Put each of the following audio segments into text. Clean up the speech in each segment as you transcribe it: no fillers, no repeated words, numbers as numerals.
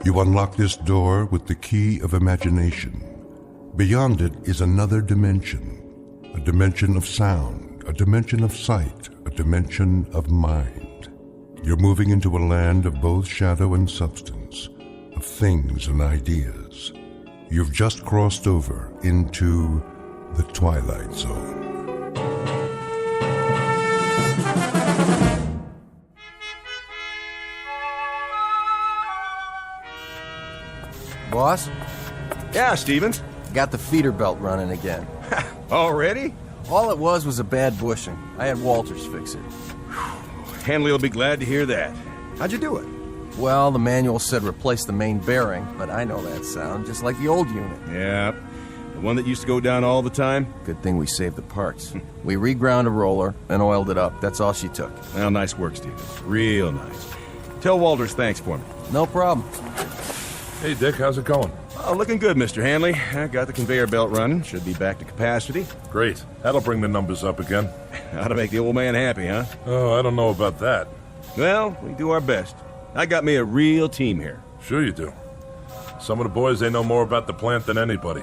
You unlock this door with the key of imagination. Beyond it is another dimension, a dimension of sound, a dimension of sight, a dimension of mind. You're moving into a land of both shadow and substance, of things and ideas. You've just crossed over into the Twilight Zone. Boss? Yeah, Stevens. Got the feeder belt running again. Already? All it was a bad bushing. I had Walters fix it. Hanley will be glad to hear that. How'd you do it? Well, the manual said replace the main bearing, but I know that sound, just like the old unit. Yeah, the one that used to go down all the time? Good thing we saved the parts. We reground a roller and oiled it up. That's all she took. Well, nice work, Stevens. Real nice. Tell Walters thanks for me. No problem. Hey, Dick, how's it going? Oh, looking good, Mr. Hanley. I got the conveyor belt running. Should be back to capacity. Great. That'll bring the numbers up again. How to make the old man happy, huh? Oh, I don't know about that. Well, we do our best. I got me a real team here. Sure you do. Some of the boys, they know more about the plant than anybody.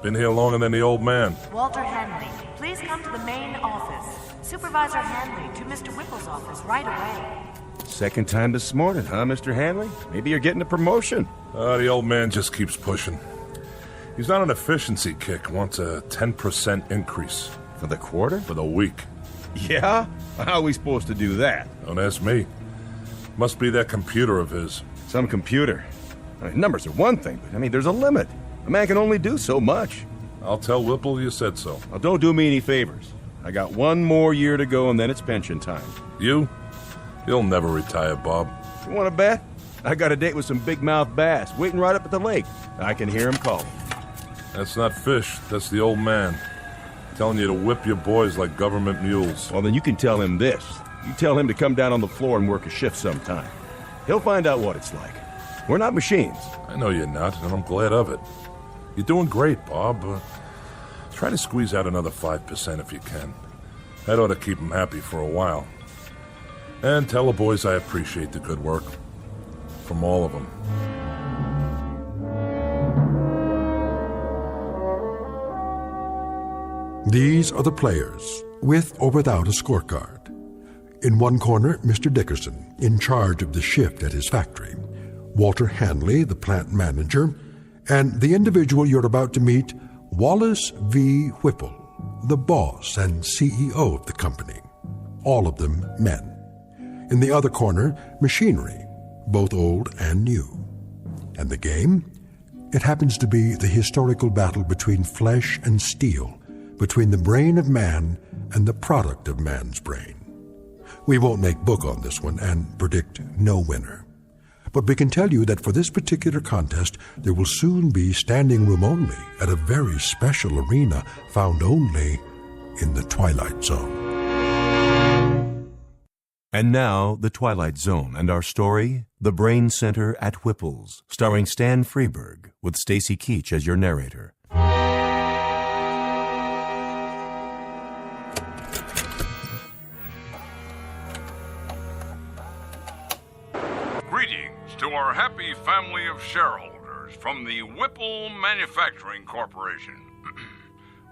Been here longer than the old man. Walter Hanley, please come to the main office. Supervisor Hanley to Mr. Whipple's office right away. Second time this morning, huh, Mr. Hanley? Maybe you're getting a promotion. The old man just keeps pushing. He's on an efficiency kick, wants a 10% increase. For the quarter? For the week. Yeah? How are we supposed to do that? Don't ask me. Must be that computer of his. Some computer. I mean, numbers are one thing, but there's a limit. A man can only do so much. I'll tell Whipple you said so. Well, don't do me any favors. I got one more year to go and then it's pension time. You? You'll never retire, Bob. You want to bet? I got a date with some big-mouth bass waiting right up at the lake. I can hear him calling. That's not fish. That's the old man. Telling you to whip your boys like government mules. Well, then you can tell him this. You tell him to come down on the floor and work a shift sometime. He'll find out what it's like. We're not machines. I know you're not, and I'm glad of it. You're doing great, Bob. Try to squeeze out another 5% if you can. That ought to keep them happy for a while. And tell the boys I appreciate the good work. From all of them. These are the players, with or without a scorecard. In one corner, Mr. Dickerson, in charge of the shift at his factory. Walter Hanley, the plant manager. And the individual you're about to meet, Wallace V. Whipple, the boss and CEO of the company. All of them men. In the other corner, machinery, both old and new. And the game? It happens to be the historical battle between flesh and steel, between the brain of man and the product of man's brain. We won't make book on this one and predict no winner. But we can tell you that for this particular contest, there will soon be standing room only at a very special arena found only in the Twilight Zone. And now, The Twilight Zone and our story, The Brain Center at Whipple's, starring Stan Freberg, with Stacy Keach as your narrator. Greetings to our happy family of shareholders from the Whipple Manufacturing Corporation.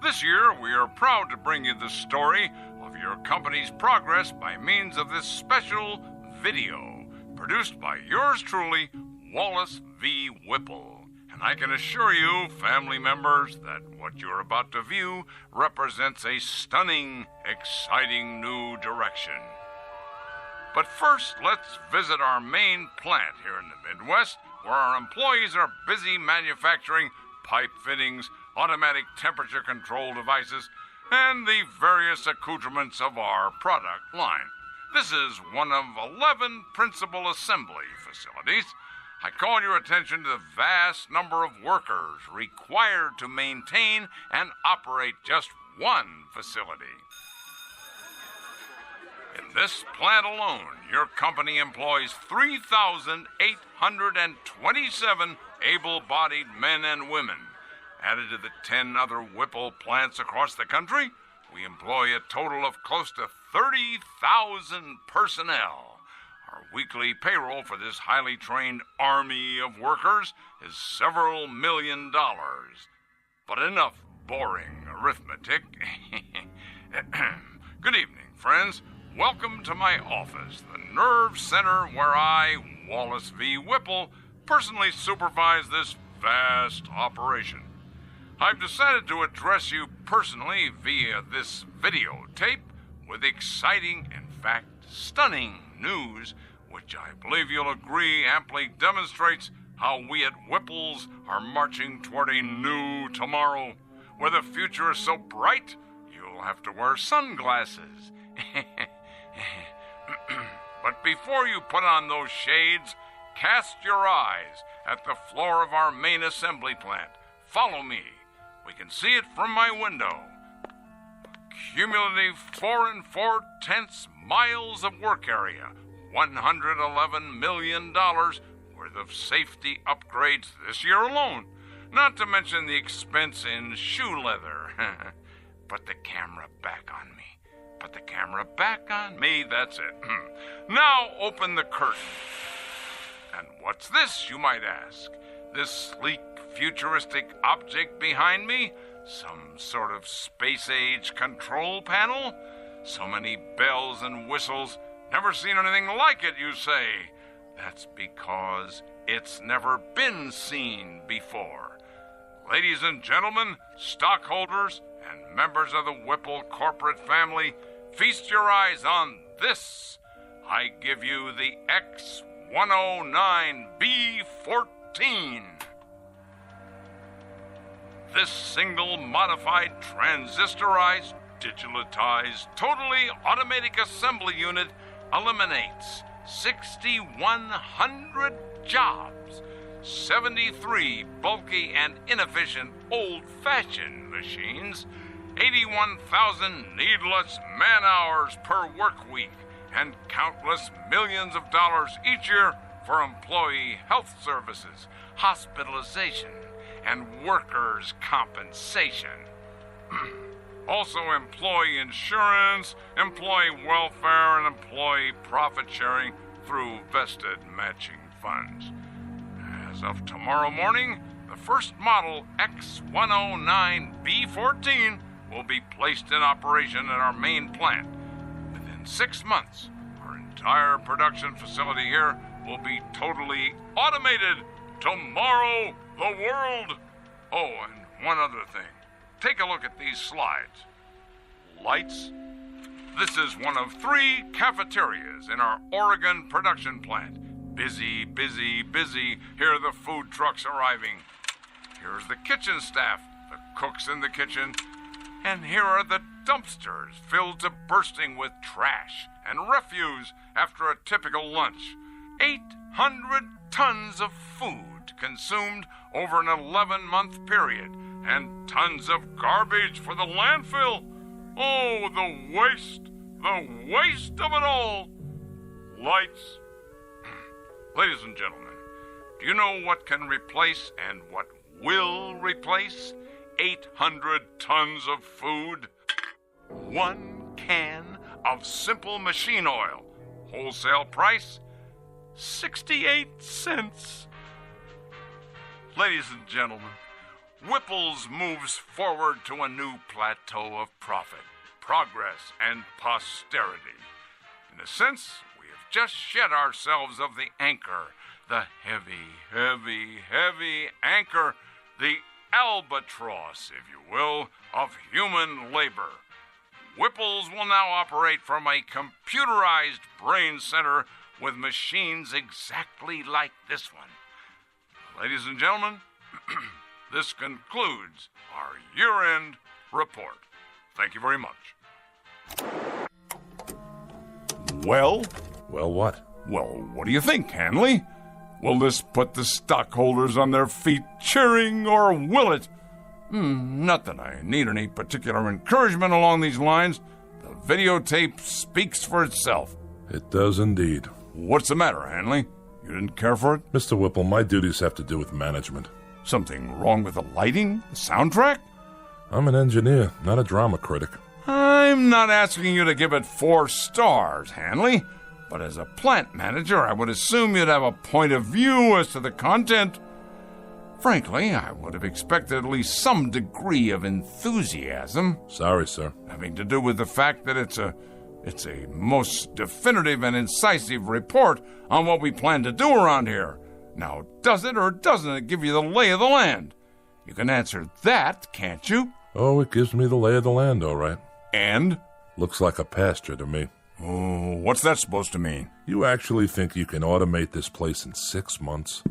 This year, we are proud to bring you the story of your company's progress by means of this special video produced by yours truly, Wallace V. Whipple. And I can assure you, family members, that what you're about to view represents a stunning, exciting new direction. But first, let's visit our main plant here in the Midwest, where our employees are busy manufacturing pipe fittings, automatic temperature control devices, and the various accoutrements of our product line. This is one of 11 principal assembly facilities. I call your attention to the vast number of workers required to maintain and operate just one facility. In this plant alone, your company employs 3,827 able-bodied men and women. Added to the 10 other Whipple plants across the country, we employ a total of close to 30,000 personnel. Our weekly payroll for this highly trained army of workers is several $1 million. But enough boring arithmetic. Good evening, friends. Welcome to my office, the nerve center where I, Wallace V. Whipple, personally supervise this vast operation. I've decided to address you personally via this videotape with exciting, in fact, stunning news, which I believe you'll agree amply demonstrates how we at Whipple's are marching toward a new tomorrow, where the future is so bright you'll have to wear sunglasses. But before you put on those shades, cast your eyes at the floor of our main assembly plant. Follow me. We can see it from my window. Cumulative 4 4/10 miles of work area, $111 million worth of safety upgrades this year alone, not to mention the expense in shoe leather. Put the camera back on me. Put the camera back on me, that's it. Now open the curtain. And what's this, you might ask? This sleek, futuristic object behind me? Some sort of space-age control panel? So many bells and whistles. Never seen anything like it, you say? That's because it's never been seen before. Ladies and gentlemen, stockholders, and members of the Whipple corporate family, feast your eyes on this. I give you the X109B14. This single modified, transistorized, digitalized, totally automatic assembly unit eliminates 6,100 jobs, 73 bulky and inefficient old-fashioned machines, 81,000 needless man-hours per work week, and countless millions of dollars each year for employee health services, hospitalization, and workers' compensation. Also employee insurance, employee welfare, and employee profit sharing through vested matching funds. As of tomorrow morning, the first model X109B14 will be placed in operation at our main plant. Within 6 months, our entire production facility here will be totally automated. Tomorrow, the world. Oh, and one other thing. Take a look at these slides. Lights. This is one of 3 cafeterias in our Oregon production plant. Busy, busy, busy. Here are the food trucks arriving. Here's the kitchen staff, the cooks in the kitchen. And here are the dumpsters filled to bursting with trash and refuse after a typical lunch. 800 tons of food consumed over an 11-month period, and tons of garbage for the landfill. Oh, the waste of it all. Lights. Ladies and gentlemen, do you know what can replace and what will replace 800 tons of food? 1 can of simple machine oil. Wholesale price, 68 cents. Ladies and gentlemen, Whipple's moves forward to a new plateau of profit, progress, and posterity. In a sense, we have just shed ourselves of the anchor, the heavy, heavy, heavy anchor, the albatross, if you will, of human labor. Whipple's will now operate from a computerized brain center with machines exactly like this one. Ladies and gentlemen, this concludes our year-end report. Thank you very much. Well? Well, what? Well, what do you think, Hanley? Will this put the stockholders on their feet cheering, or will it? Not that I need any particular encouragement along these lines. The videotape speaks for itself. It does indeed. What's the matter, Hanley? You didn't care for it? Mr. Whipple, my duties have to do with management. Something wrong with the lighting? The soundtrack? I'm an engineer, not a drama critic. I'm not asking you to give it 4 stars, Hanley, But as a plant manager, I would assume you'd have a point of view as to the content. Frankly, I would have expected at least some degree of enthusiasm. Sorry, sir. Having to do with the fact that it's a most definitive and incisive report on what we plan to do around here. Now, does it or doesn't it give you the lay of the land? You can answer that, can't you? Oh, it gives me the lay of the land, all right. And? Looks like a pasture to me. Oh, what's that supposed to mean? You actually think you can automate this place in 6 months?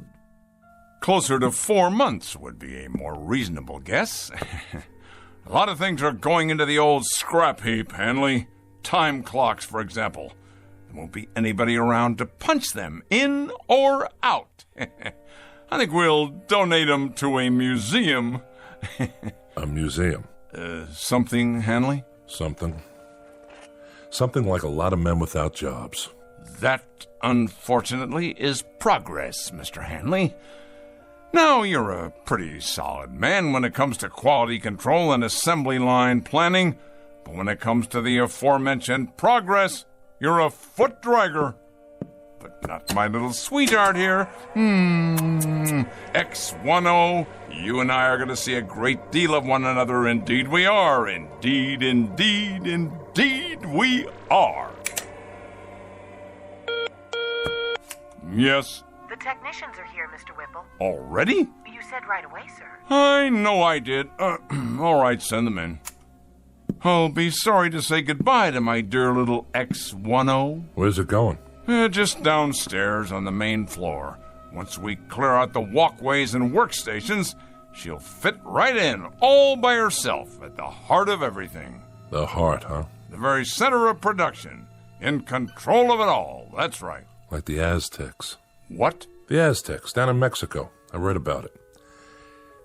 Closer to 4 months would be a more reasonable guess. A lot of things are going into the old scrap heap, Hanley. Time clocks, for example. There won't be anybody around to punch them, in or out. I think we'll donate them to a museum. A museum? Something, Hanley? Something. Something like a lot of men without jobs. That, unfortunately, is progress, Mr. Hanley. Now, you're a pretty solid man when it comes to quality control and assembly line planning, but when it comes to the aforementioned progress, you're a foot dragger. But not my little sweetheart here. X10, you and I are going to see a great deal of one another. Indeed we are. Indeed, indeed, indeed we are. Yes? The technicians are here, Mr. Whipple. Already? You said right away, sir. I know I did. All right, send them in. I'll be sorry to say goodbye to my dear little X10. Where's it going? Just downstairs on the main floor. Once we clear out the walkways and workstations, she'll fit right in, all by herself, at the heart of everything. The heart, huh? The very center of production. In control of it all, that's right. Like the Aztecs. What? The Aztecs, down in Mexico. I read about it.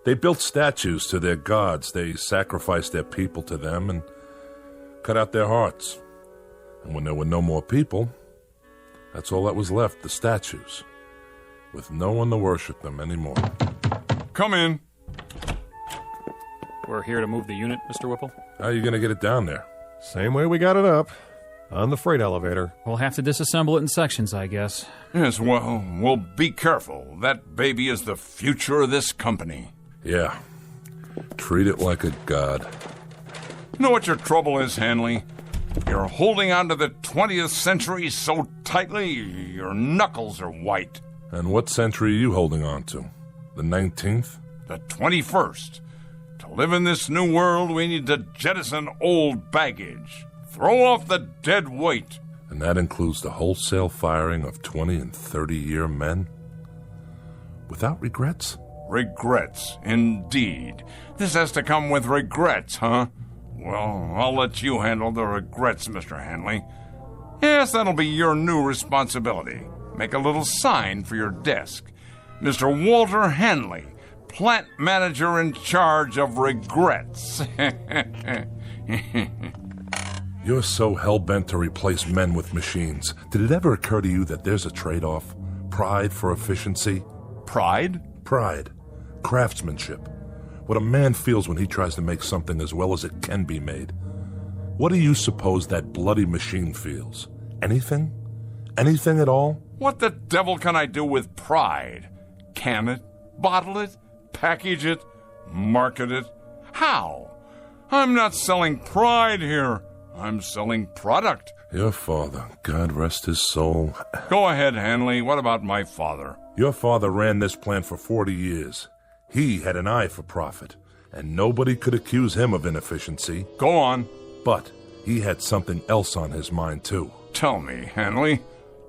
They built statues to their gods. They sacrificed their people to them and cut out their hearts. And when there were no more people, that's all that was left, the statues, with no one to worship them anymore. Come in. We're here to move the unit, Mr. Whipple. How are you going to get it down there? Same way we got it up, on the freight elevator. We'll have to disassemble it in sections, I guess. Yes, well, be careful. That baby is the future of this company. Yeah. Treat it like a god. You know what your trouble is, Hanley? You're holding on to the 20th century so tightly, your knuckles are white. And what century are you holding on to? The 19th? The 21st. To live in this new world, we need to jettison old baggage. Throw off the dead weight. And that includes the wholesale firing of 20 and 30-year men? Without regrets? Regrets, indeed. This has to come with regrets, huh? Well, I'll let you handle the regrets, Mr. Hanley. Yes, that'll be your new responsibility. Make a little sign for your desk. Mr. Walter Hanley, plant manager in charge of regrets. You're so hell-bent to replace men with machines. Did it ever occur to you that there's a trade-off? Pride for efficiency? Pride? Pride. Craftsmanship. What a man feels when he tries to make something as well as it can be made. What do you suppose that bloody machine feels? Anything? Anything at all? What the devil can I do with pride? Can it? Bottle it? Package it? Market it? How? I'm not selling pride here. I'm selling product. Your father, God rest his soul. Go ahead, Hanley. What about my father? Your father ran this plant for 40 years. He had an eye for profit, and nobody could accuse him of inefficiency. Go on. But he had something else on his mind, too. Tell me, Hanley.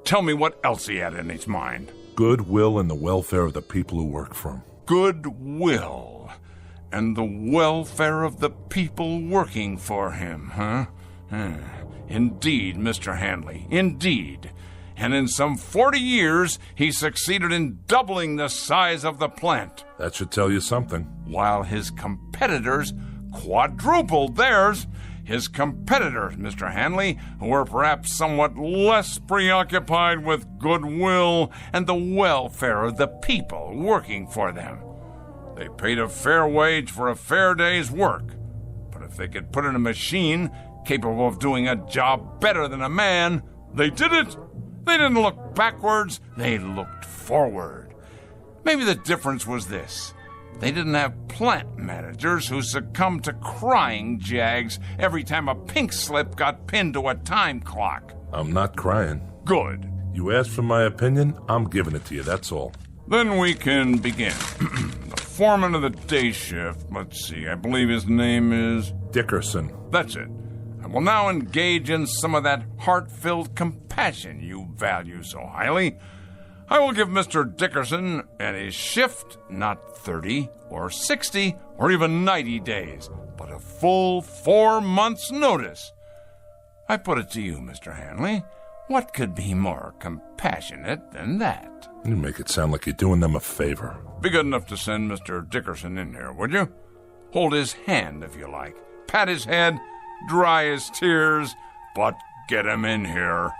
Tell me what else he had in his mind. Goodwill and the welfare of the people who work for him. Goodwill and the welfare of the people working for him, huh? Indeed, Mr. Hanley, indeed. And in some 40 years, he succeeded in doubling the size of the plant. That should tell you something. While his competitors quadrupled theirs. His competitors, Mr. Hanley, who were perhaps somewhat less preoccupied with goodwill and the welfare of the people working for them. They paid a fair wage for a fair day's work. But if they could put in a machine capable of doing a job better than a man, they did it. They didn't look backwards, they looked forward. Maybe the difference was this. They didn't have plant managers who succumbed to crying jags every time a pink slip got pinned to a time clock. I'm not crying. Good. You asked for my opinion, I'm giving it to you, that's all. Then we can begin. The foreman of the day shift, let's see, I believe his name is... Dickerson. That's it. I will now engage in some of that heart-filled compassion you value so highly. I will give Mr. Dickerson and his shift not 30 or 60 or even 90 days, but a full 4 months' notice. I put it to you, Mr. Hanley. What could be more compassionate than that? You make it sound like you're doing them a favor. Be good enough to send Mr. Dickerson in here, would you? Hold his hand, if you like. Pat his head, dry his tears, but get him in here.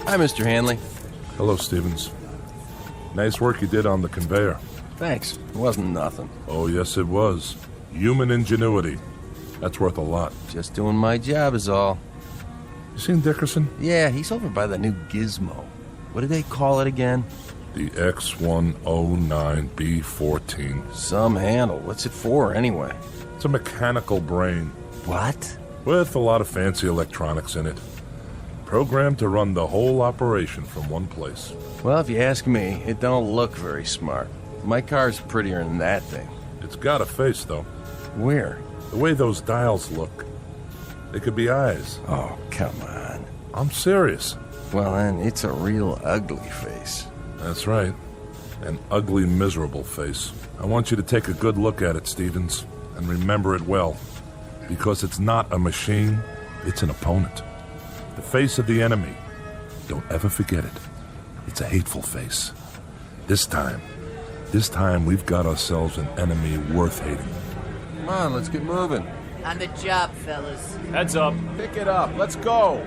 Hi, Mr. Hanley. Hello, Stevens. Nice work you did on the conveyor. Thanks. It wasn't nothing. Oh, yes, it was. Human ingenuity. That's worth a lot. Just doing my job is all. You seen Dickerson? Yeah, he's over by the new gizmo. What do they call it again? The X109B14. Some handle. What's it for, anyway? It's a mechanical brain. What? With a lot of fancy electronics in it. Programmed to run the whole operation from one place. Well, if you ask me, it don't look very smart. My car's prettier than that thing. It's got a face, though. Where? The way those dials look. They could be eyes. Oh, come on. I'm serious. Well, then, it's a real ugly face. That's right. An ugly, miserable face. I want you to take a good look at it, Stevens, and remember it well. Because it's not a machine, it's an opponent. The face of the enemy. Don't ever forget it. It's a hateful face. This time we've got ourselves an enemy worth hating. Come on, let's get moving. On the job, fellas. Heads up. Pick it up. Let's go.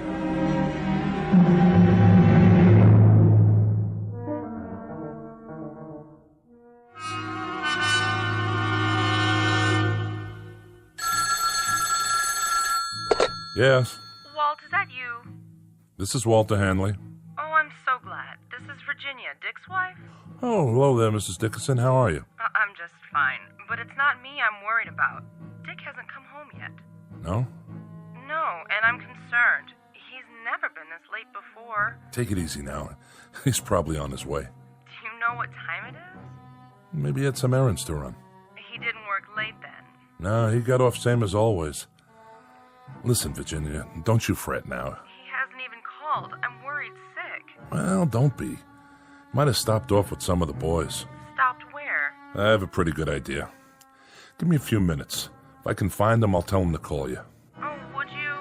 Yes, Walt, is that you? this is Walter Hanley. Oh, I'm so glad. This is Virginia, Dick's wife. Oh, hello there, Mrs. Dickerson. How are you? I'm just fine, but it's not me I'm worried about. Dick hasn't come home yet. No? No, and I'm concerned. He's never been this late before. Take it easy now. He's probably on his way. Do you know what time it is? Maybe he had some errands to run. He didn't work late then. No, he got off same as always. Listen, Virginia, don't you fret now. He hasn't even called. I'm worried sick. Well, don't be. Might have stopped off with some of the boys. Stopped where? I have a pretty good idea. Give me a few minutes. If I can find him, I'll tell him to call you. Oh, would you?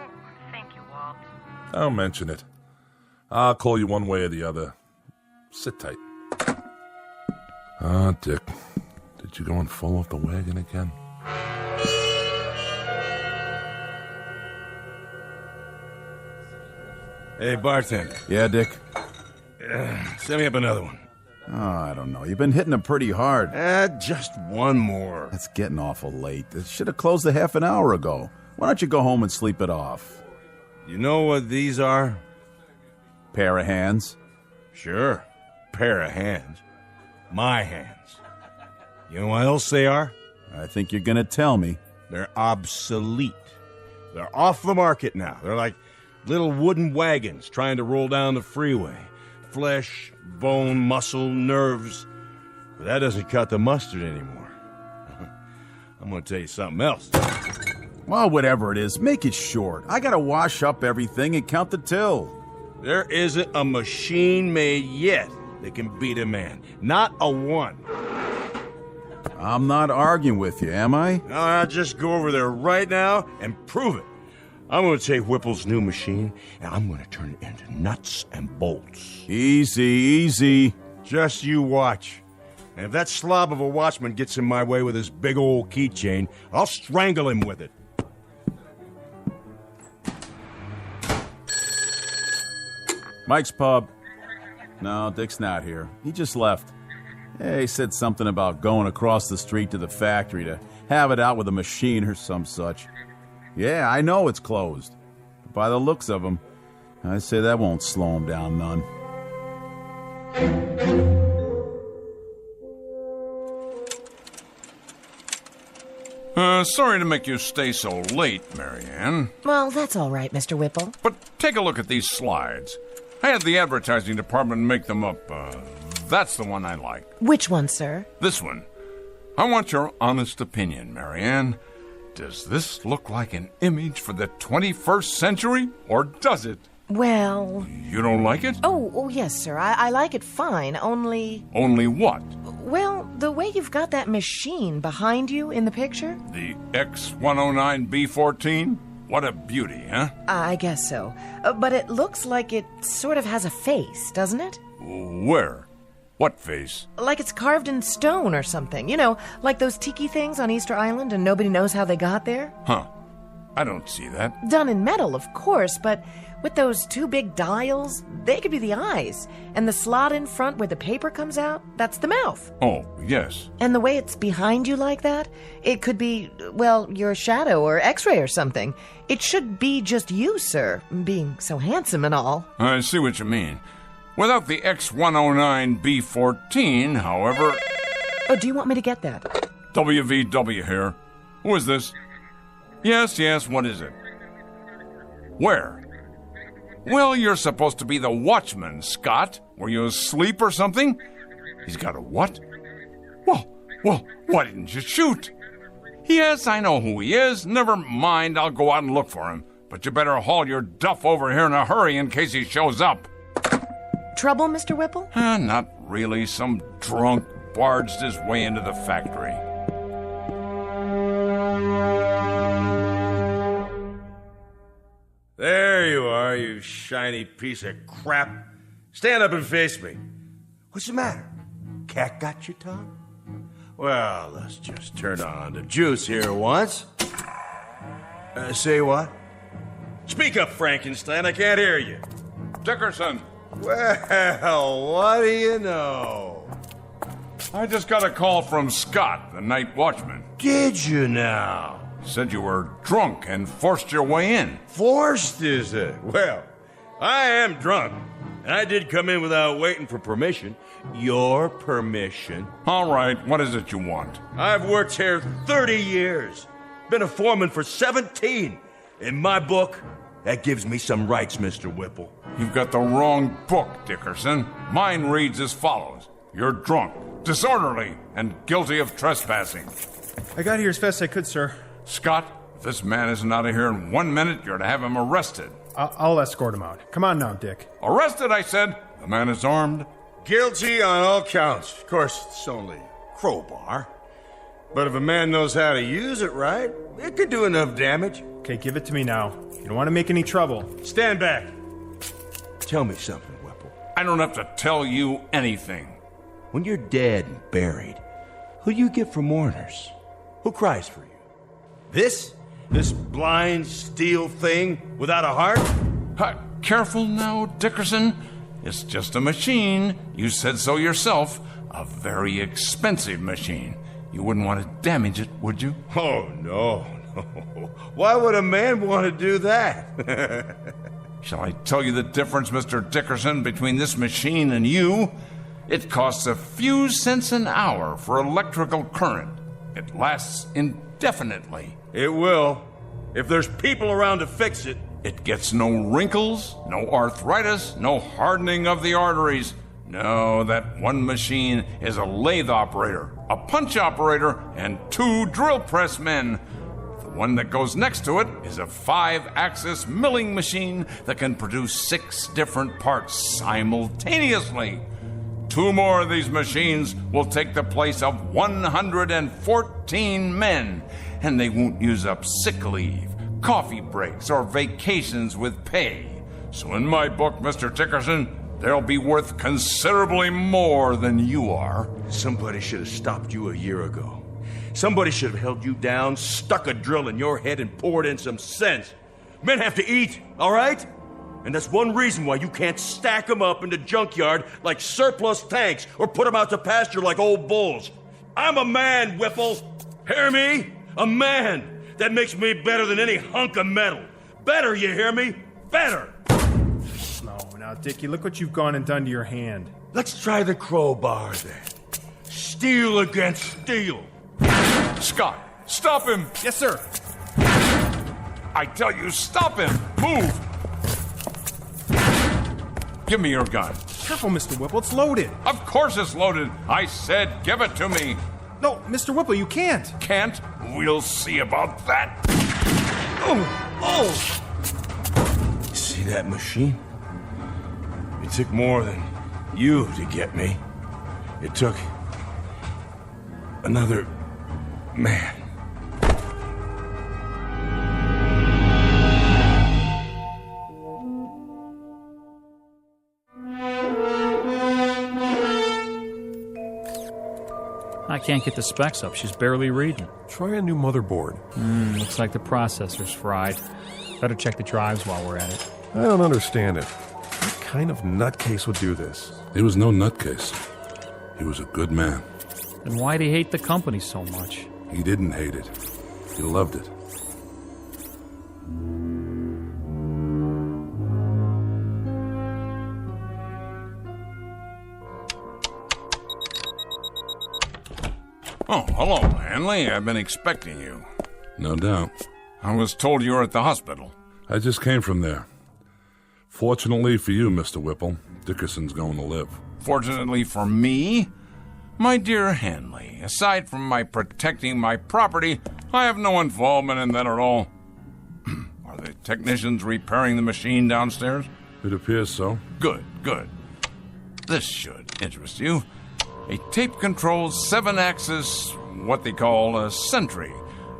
Thank you, Walt. Don't mention it. I'll call you one way or the other. Sit tight. Ah, Dick. Did you go and fall off the wagon again? Hey, bartender. Yeah, Dick? Send me up another one. Oh, I don't know. You've been hitting them pretty hard. Just one more. It's getting awful late. It should have closed a half an hour ago. Why don't you go home and sleep it off? You know what these are? Pair of hands? Sure. Pair of hands. My hands. You know what else they are? I think you're gonna tell me. They're obsolete. They're off the market now. They're like little wooden wagons trying to roll down the freeway. Flesh, bone, muscle, nerves. But that doesn't cut the mustard anymore. I'm going to tell you something else. Well, whatever it is, make it short. I gotta wash up everything and count the till. There isn't a machine made yet that can beat a man. Not a one. I'm not arguing with you, am I? Now, I'll just go over there right now and prove it. I'm going to take Whipple's new machine, and I'm going to turn it into nuts and bolts. Easy, easy. Just you watch. And if that slob of a watchman gets in my way with his big old keychain, I'll strangle him with it. Mike's pub. No, Dick's not here. He just left. Yeah, he said something about going across the street to the factory to have it out with a machine or some such. Yeah, I know it's closed. But by the looks of him, I say that won't slow him down none. Sorry to make you stay so late, Marianne. Well, that's all right, Mr. Whipple. But take a look at these slides. I had the advertising department make them up. That's the one I like. Which one, sir? This one. I want your honest opinion, Marianne. Does this look like an image for the 21st century, or does it? Well... You don't like it? Oh, yes, sir. I like it fine, only... Only what? Well, the way you've got that machine behind you in the picture. The X-109B14? What a beauty, huh? I guess so. But it looks like it sort of has a face, doesn't it? Where? What face? Like it's carved in stone or something. You know, like those tiki things on Easter Island and nobody knows how they got there? Huh. I don't see that. Done in metal, of course, but with those two big dials, they could be the eyes. And the slot in front where the paper comes out, that's the mouth. Oh, yes. And the way it's behind you like that, it could be, well, your shadow or x-ray or something. It should be just you, sir, being so handsome and all. I see what you mean. Without the X-109B14, however... Oh, do you want me to get that? WVW here. Who is this? Yes, what is it? Where? Well, you're supposed to be the watchman, Scott. Were you asleep or something? He's got a what? Well, why didn't you shoot? Yes, I know who he is. Never mind, I'll go out and look for him. But you better haul your duff over here in a hurry in case he shows up. Trouble, Mr. Whipple? Not really. Some drunk barged his way into the factory. There you are, you shiny piece of crap. Stand up and face me. What's the matter? Cat got your tongue? Well, let's just turn on the juice here once. Say what? Speak up, Frankenstein. I can't hear you. Dickerson! Well, what do you know? I just got a call from Scott, the night watchman. Did you now? Said you were drunk and forced your way in. Forced, is it? Well, I am drunk. And I did come in without waiting for permission. Your permission. All right, what is it you want? I've worked here 30 years. Been a foreman for 17. In my book, that gives me some rights, Mr. Whipple. You've got the wrong book, Dickerson. Mine reads as follows. You're drunk, disorderly, and guilty of trespassing. I got here as fast as I could, sir. Scott, if this man isn't out of here in 1 minute, you're to have him arrested. I'll escort him out. Come on now, Dick. Arrested, I said. The man is armed. Guilty on all counts. Of course, it's only a crowbar. But if a man knows how to use it right, it could do enough damage. Okay, give it to me now. You don't want to make any trouble. Stand back. Tell me something, Whipple. I don't have to tell you anything. When you're dead and buried, who do you get for mourners? Who cries for you? This blind steel thing without a heart? Careful now, Dickerson. It's just a machine. You said so yourself. A very expensive machine. You wouldn't want to damage it, would you? Oh, no. Why would a man want to do that? Shall I tell you the difference, Mr. Dickerson, between this machine and you? It costs a few cents an hour for electrical current. It lasts indefinitely. It will. If there's people around to fix it. It gets no wrinkles, no arthritis, no hardening of the arteries. No, that one machine is a lathe operator, a punch operator, and 2 drill press men. The one that goes next to it is a 5-axis milling machine that can produce 6 different parts simultaneously. 2 more of these machines will take the place of 114 men, and they won't use up sick leave, coffee breaks, or vacations with pay. So in my book, Mr. Dickerson, they'll be worth considerably more than you are. Somebody should have stopped you a year ago. Somebody should have held you down, stuck a drill in your head, and poured in some sense. Men have to eat, all right? And that's one reason why you can't stack them up in the junkyard like surplus tanks or put them out to pasture like old bulls. I'm a man, Whipple. Hear me? A man. That makes me better than any hunk of metal. Better, you hear me? Better. No, now, Dickie, look what you've gone and done to your hand. Let's try the crowbar then. Steel against steel. Scott, stop him! Yes, sir. I tell you, stop him! Move! Give me your gun. Careful, Mr. Whipple, it's loaded. Of course it's loaded. I said give it to me. No, Mr. Whipple, you can't. Can't? We'll see about that. Oh! See that machine? It took more than you to get me. It took another man. I can't get the specs up. She's barely reading. Try a new motherboard. Looks like the processor's fried. Better check the drives while we're at it. I don't understand it. What kind of nutcase would do this? He was no nutcase. He was a good man. Then why'd he hate the company so much? He didn't hate it. He loved it. Oh, hello, Hanley. I've been expecting you. No doubt. I was told you were at the hospital. I just came from there. Fortunately for you, Mr. Whipple, Dickerson's going to live. Fortunately for me, my dear Hanley, aside from my protecting my property, I have no involvement in that at all. Are the technicians repairing the machine downstairs? It appears so. Good, good. This should interest you. A tape-controlled 7-axis, what they call a sentry.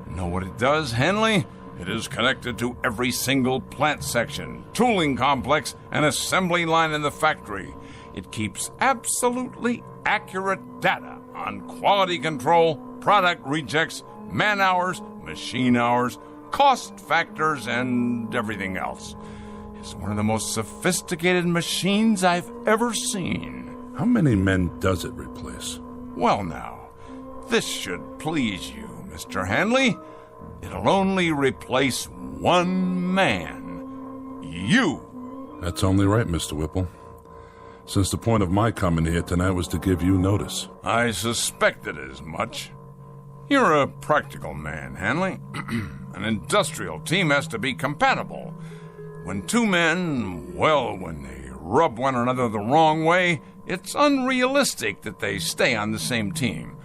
Know what it does, Hanley? It is connected to every single plant section, tooling complex, and assembly line in the factory. It keeps absolutely accurate data on quality control, product rejects, man hours, machine hours, cost factors, and everything else. It's one of the most sophisticated machines I've ever seen. How many men does it replace? Well now, this should please you, Mr. Hanley. It'll only replace one man. You. That's only right, Mr. Whipple. Since the point of my coming here tonight was to give you notice. I suspected as much. You're a practical man, Hanley. An industrial team has to be compatible. When two men, well, when they rub one another the wrong way, it's unrealistic that they stay on the same team.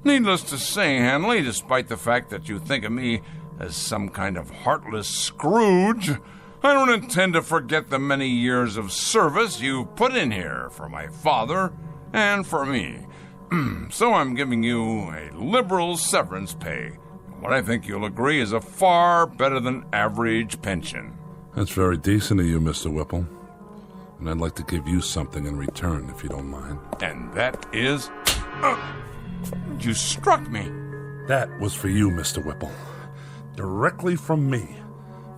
Needless to say, Hanley, despite the fact that you think of me as some kind of heartless Scrooge, I don't intend to forget the many years of service you put in here for my father and for me. So I'm giving you a liberal severance pay. What I think you'll agree is a far better than average pension. That's very decent of you, Mr. Whipple. And I'd like to give you something in return, if you don't mind. And that is... you struck me. That was for you, Mr. Whipple. Directly from me.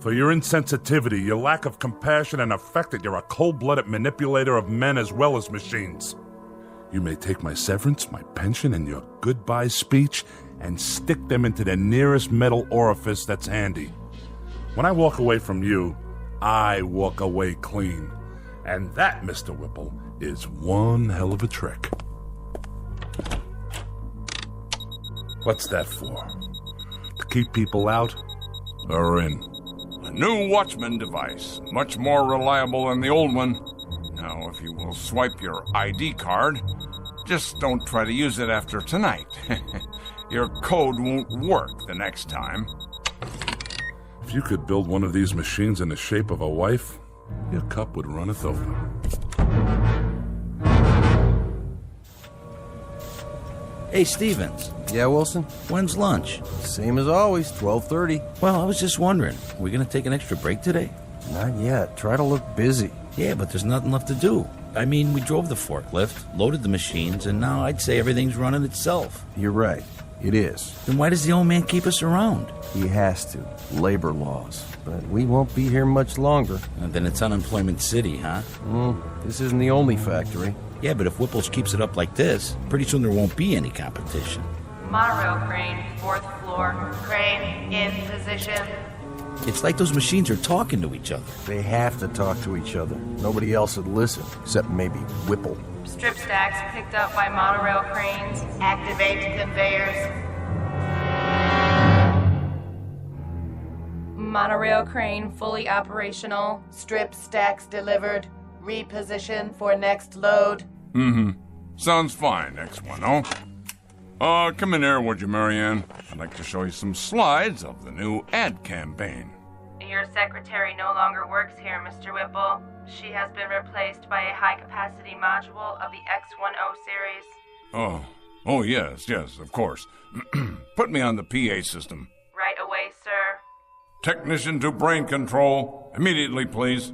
For your insensitivity, your lack of compassion, and the fact that you're a cold-blooded manipulator of men as well as machines. You may take my severance, my pension, and your goodbye speech and stick them into the nearest metal orifice that's handy. When I walk away from you, I walk away clean. And that, Mr. Whipple, is one hell of a trick. What's that for? To keep people out or in? A new Watchman device, much more reliable than the old one. Now, if you will swipe your ID card, just don't try to use it after tonight. Your code won't work the next time. If you could build one of these machines in the shape of a wife, your cup would runneth over. Hey, Stevens. Yeah, Wilson? When's lunch? Same as always, 12:30. Well, I was just wondering, are we going to take an extra break today? Not yet. Try to look busy. Yeah, but there's nothing left to do. I mean, we drove the forklift, loaded the machines, and now I'd say everything's running itself. You're right. It is. Then why does the old man keep us around? He has to. Labor laws. But we won't be here much longer. And then it's Unemployment City, huh? This isn't the only factory. Yeah, but if Whipple's keeps it up like this, pretty soon there won't be any competition. Monorail crane, 4th floor. Crane in position. It's like those machines are talking to each other. They have to talk to each other. Nobody else would listen, except maybe Whipple. Strip stacks picked up by monorail cranes. Activate conveyors. Monorail crane fully operational. Strip stacks delivered. Reposition for next load. Sounds fine, X10. Come in here, would you, Marianne? I'd like to show you some slides of the new ad campaign. Your secretary no longer works here, Mr. Whipple. She has been replaced by a high-capacity module of the X10 series. Oh, yes, of course. Put me on the PA system. Right away, sir. Technician to brain control. Immediately, please.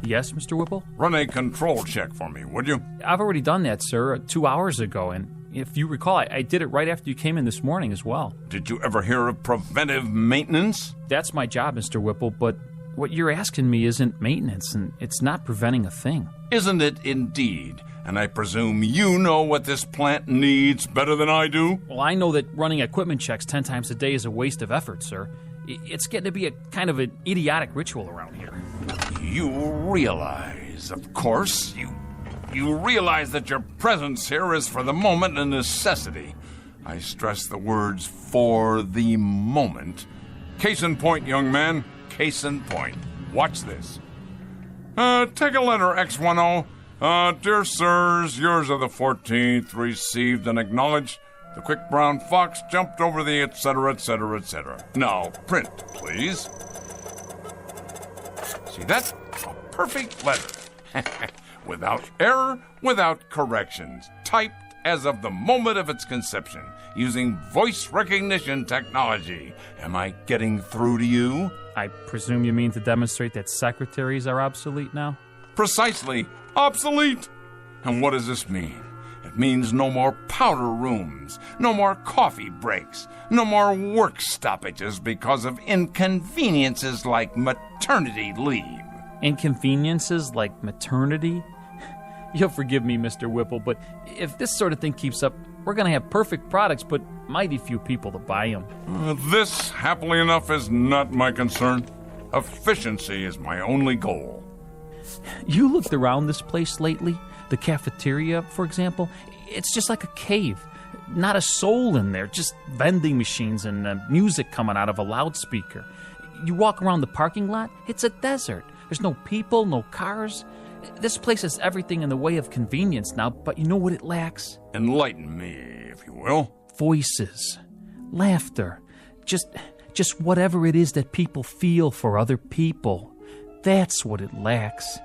Yes, Mr. Whipple? Run a control check for me, would you? I've already done that, sir, 2 hours ago, and if you recall, I did it right after you came in this morning as well. Did you ever hear of preventive maintenance? That's my job, Mr. Whipple, but what you're asking me isn't maintenance, and it's not preventing a thing. Isn't it indeed? And I presume you know what this plant needs better than I do? Well, I know that running equipment checks 10 times a day is a waste of effort, sir. It's getting to be a kind of an idiotic ritual around here. You realize, of course, you realize that your presence here is for the moment a necessity. I stress the words "for the moment." Case in point, young man. Case in point. Watch this. Take a letter, X10. Dear sirs, yours of the 14th, received and acknowledged. The quick brown fox jumped over the etc., etc., etc. Now, print, please. See that? A perfect letter. Without error, without corrections. Typed as of the moment of its conception, using voice recognition technology. Am I getting through to you? I presume you mean to demonstrate that secretaries are obsolete now? Precisely. Obsolete. And what does this mean? It means no more powder rooms, no more coffee breaks, no more work stoppages because of inconveniences like maternity leave. Inconveniences like maternity? You'll forgive me, Mr. Whipple, but if this sort of thing keeps up, we're going to have perfect products, but mighty few people to buy them. This, happily enough, is not my concern. Efficiency is my only goal. You looked around this place lately? The cafeteria, for example? It's just like a cave. Not a soul in there, just vending machines and music coming out of a loudspeaker. You walk around the parking lot, it's a desert. There's no people, no cars. This place has everything in the way of convenience now, but you know what it lacks? Enlighten me, if you will. Voices. Laughter. Just whatever it is that people feel for other people. That's what it lacks.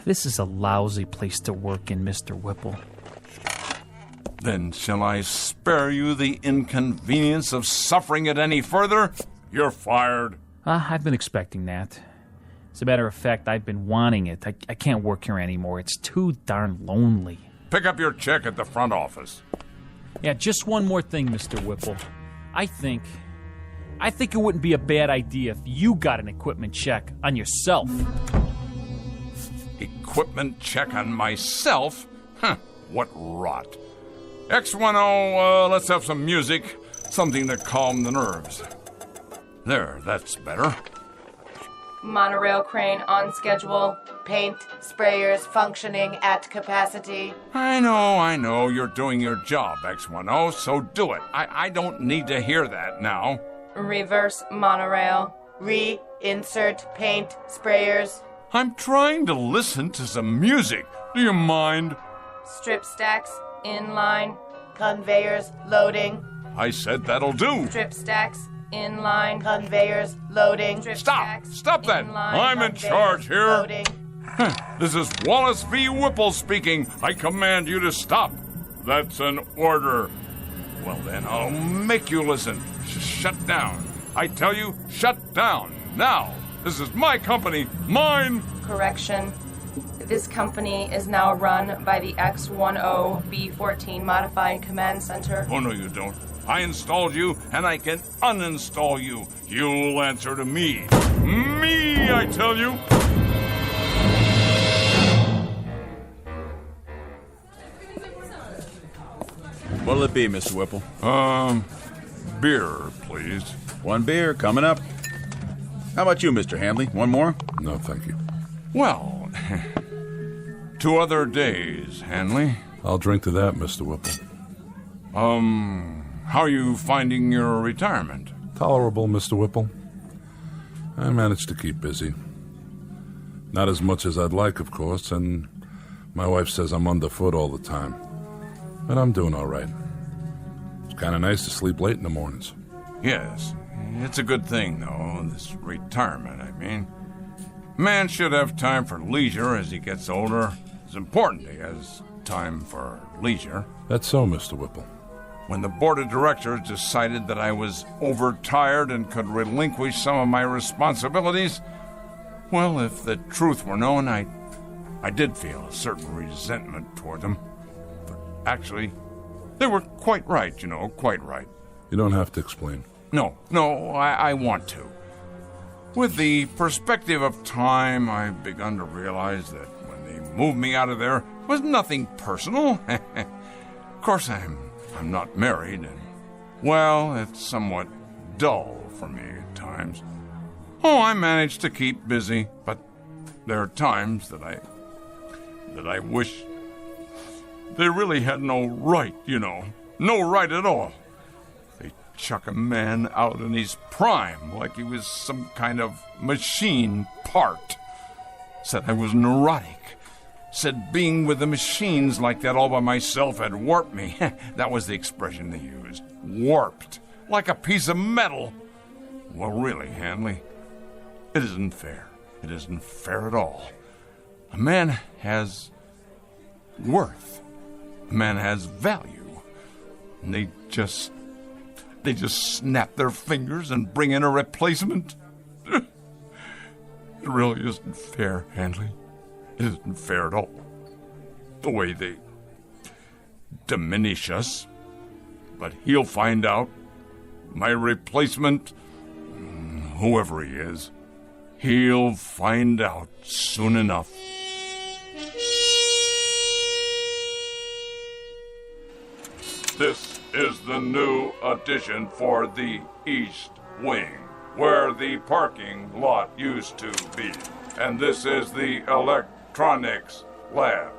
This is a lousy place to work in, Mr. Whipple. Then shall I spare you the inconvenience of suffering it any further? You're fired. I've been expecting that. As a matter of fact, I've been wanting it. I can't work here anymore. It's too darn lonely. Pick up your check at the front office. Yeah, just one more thing, Mr. Whipple. I think it wouldn't be a bad idea if you got an equipment check on yourself. Equipment check on myself? Huh, what rot. X10, let's have some music. Something to calm the nerves. There, that's better. Monorail crane on schedule. Paint sprayers functioning at capacity. I know. You're doing your job, X10, so do it. I don't need to hear that now. Reverse monorail. Reinsert paint sprayers. I'm trying to listen to some music. Do you mind? Strip stacks in line. Conveyors loading. I said that'll do. Strip stacks in line. Conveyors loading. Strip Stop that. I'm in charge here. Loading. This is Wallace V. Whipple speaking. I command you to stop. That's an order. Well then, I'll make you listen. Shut down. I tell you, shut down. Now. This is my company. Mine. Correction. This company is now run by the X10B14 Modified Command Center. Oh, no, you don't. I installed you, and I can uninstall you. You'll answer to me. Me, I tell you. What'll it be, Mr. Whipple? Beer, please. One beer coming up. How about you, Mr. Handley? One more? No, thank you. Well, 2 other days, Hanley. I'll drink to that, Mr. Whipple. How are you finding your retirement? Tolerable, Mr. Whipple. I managed to keep busy. Not as much as I'd like, of course, and my wife says I'm underfoot all the time. But I'm doing all right. It's kind of nice to sleep late in the mornings. Yes, it's a good thing, though, this retirement, I mean. Man should have time for leisure as he gets older. It's important he has time for leisure. That's so, Mr. Whipple. When the board of directors decided that I was overtired and could relinquish some of my responsibilities, well, if the truth were known, I did feel a certain resentment toward them. But actually, they were quite right, quite right. You don't have to explain. No, I want to. With the perspective of time, I've begun to realize that when they moved me out of there, it was nothing personal. Of course, I'm not married, and, well, it's somewhat dull for me at times. Oh, I manage to keep busy, but there are times that I wish they really had no right, no right at all. They chuck a man out in his prime like he was some kind of machine part. Said I was neurotic. Said being with the machines like that all by myself had warped me. That was the expression they used. Warped. Like a piece of metal. Well, really, Hanley, it isn't fair. It isn't fair at all. A man has worth. A man has value. And they just snap their fingers and bring in a replacement. It really isn't fair, Hanley. It isn't fair at all. The way they diminish us. But he'll find out. My replacement, whoever he is, he'll find out soon enough. This is the new addition for the East Wing, where the parking lot used to be. And this is the electronics lab.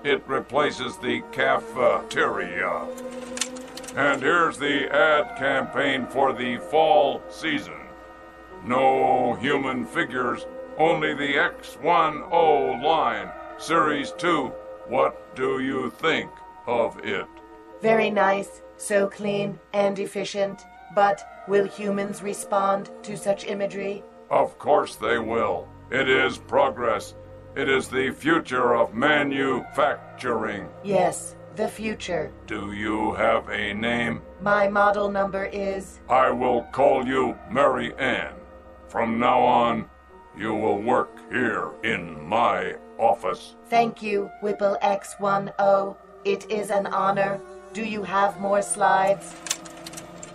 It replaces the cafeteria. And here's the ad campaign for the fall season. No human figures, only the X10 line, Series 2. What do you think of it? Very nice, so clean and efficient. But will humans respond to such imagery? Of course they will. It is progress. It is the future of manufacturing. Yes, the future. Do you have a name? My model number is... I will call you Mary Ann. From now on, you will work here in my office. Thank you, Whipple X10. It is an honor. Do you have more slides?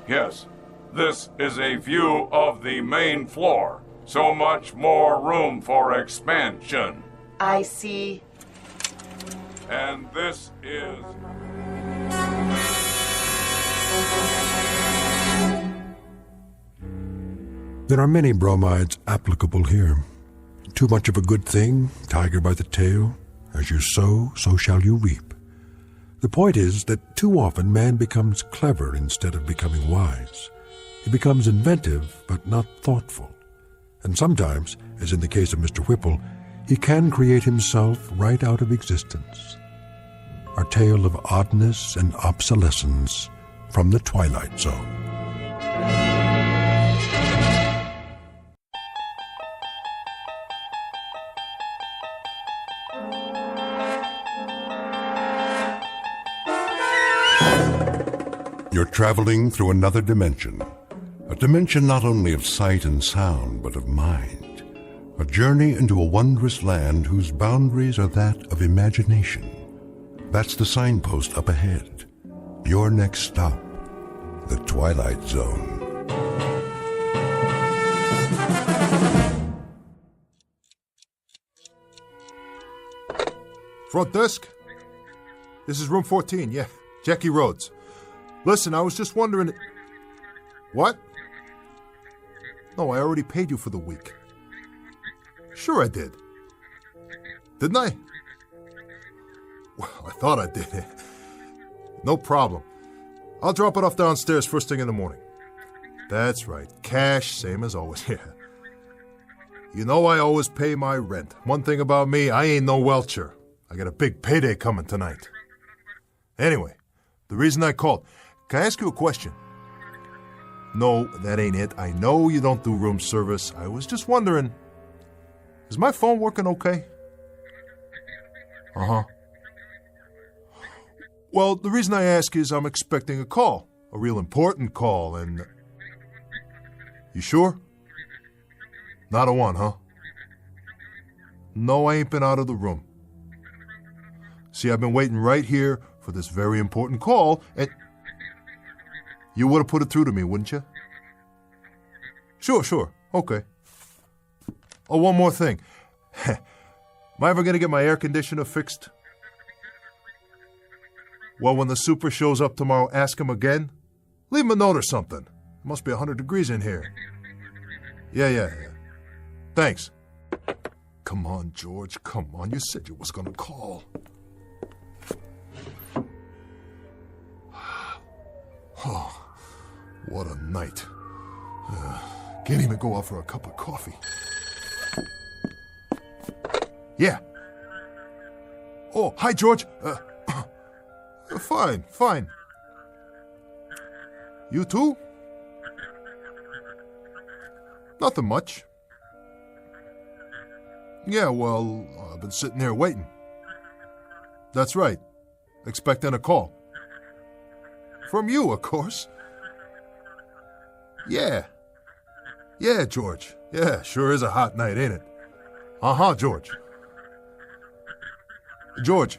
Yes. This is a view of the main floor. So much more room for expansion. I see. And this is... There are many bromides applicable here. Too much of a good thing, tiger by the tail. As you sow, so shall you reap. The point is that too often man becomes clever instead of becoming wise. He becomes inventive, but not thoughtful. And sometimes, as in the case of Mr. Whipple, he can create himself right out of existence. Our tale of oddness and obsolescence from the Twilight Zone. You're traveling through another dimension. A dimension not only of sight and sound, but of mind. A journey into a wondrous land whose boundaries are that of imagination. That's the signpost up ahead. Your next stop, the Twilight Zone. Front desk? This is room 14, yeah. Jackie Rhodes. Listen, I was just wondering... What? No, I already paid you for the week. Sure I did. Didn't I? Well, I thought I did. No problem. I'll drop it off downstairs first thing in the morning. That's right. Cash, same as always. Yeah. You know I always pay my rent. One thing about me, I ain't no welcher. I got a big payday coming tonight. Anyway, the reason I called, can I ask you a question? No, that ain't it. I know you don't do room service. I was just wondering, is my phone working okay? Uh-huh. Well, the reason I ask is I'm expecting a call. A real important call, and... You sure? Not a one, huh? No, I ain't been out of the room. See, I've been waiting right here for this very important call, and... You would have put it through to me, wouldn't you? Sure. Okay. Oh, one more thing. Am I ever going to get my air conditioner fixed? Well, when the super shows up tomorrow, ask him again. Leave him a note or something. It must be 100 degrees in here. Yeah. Thanks. Come on, George. Come on. You said you was going to call. Oh, what a night. Can't even go out for a cup of coffee. Yeah. Oh, hi, George. Fine. You too? Nothing much. Yeah, well, I've been sitting here waiting. That's right. Expecting a call. From you, of course. Yeah, George. Yeah, sure is a hot night, ain't it? Uh-huh, George. George,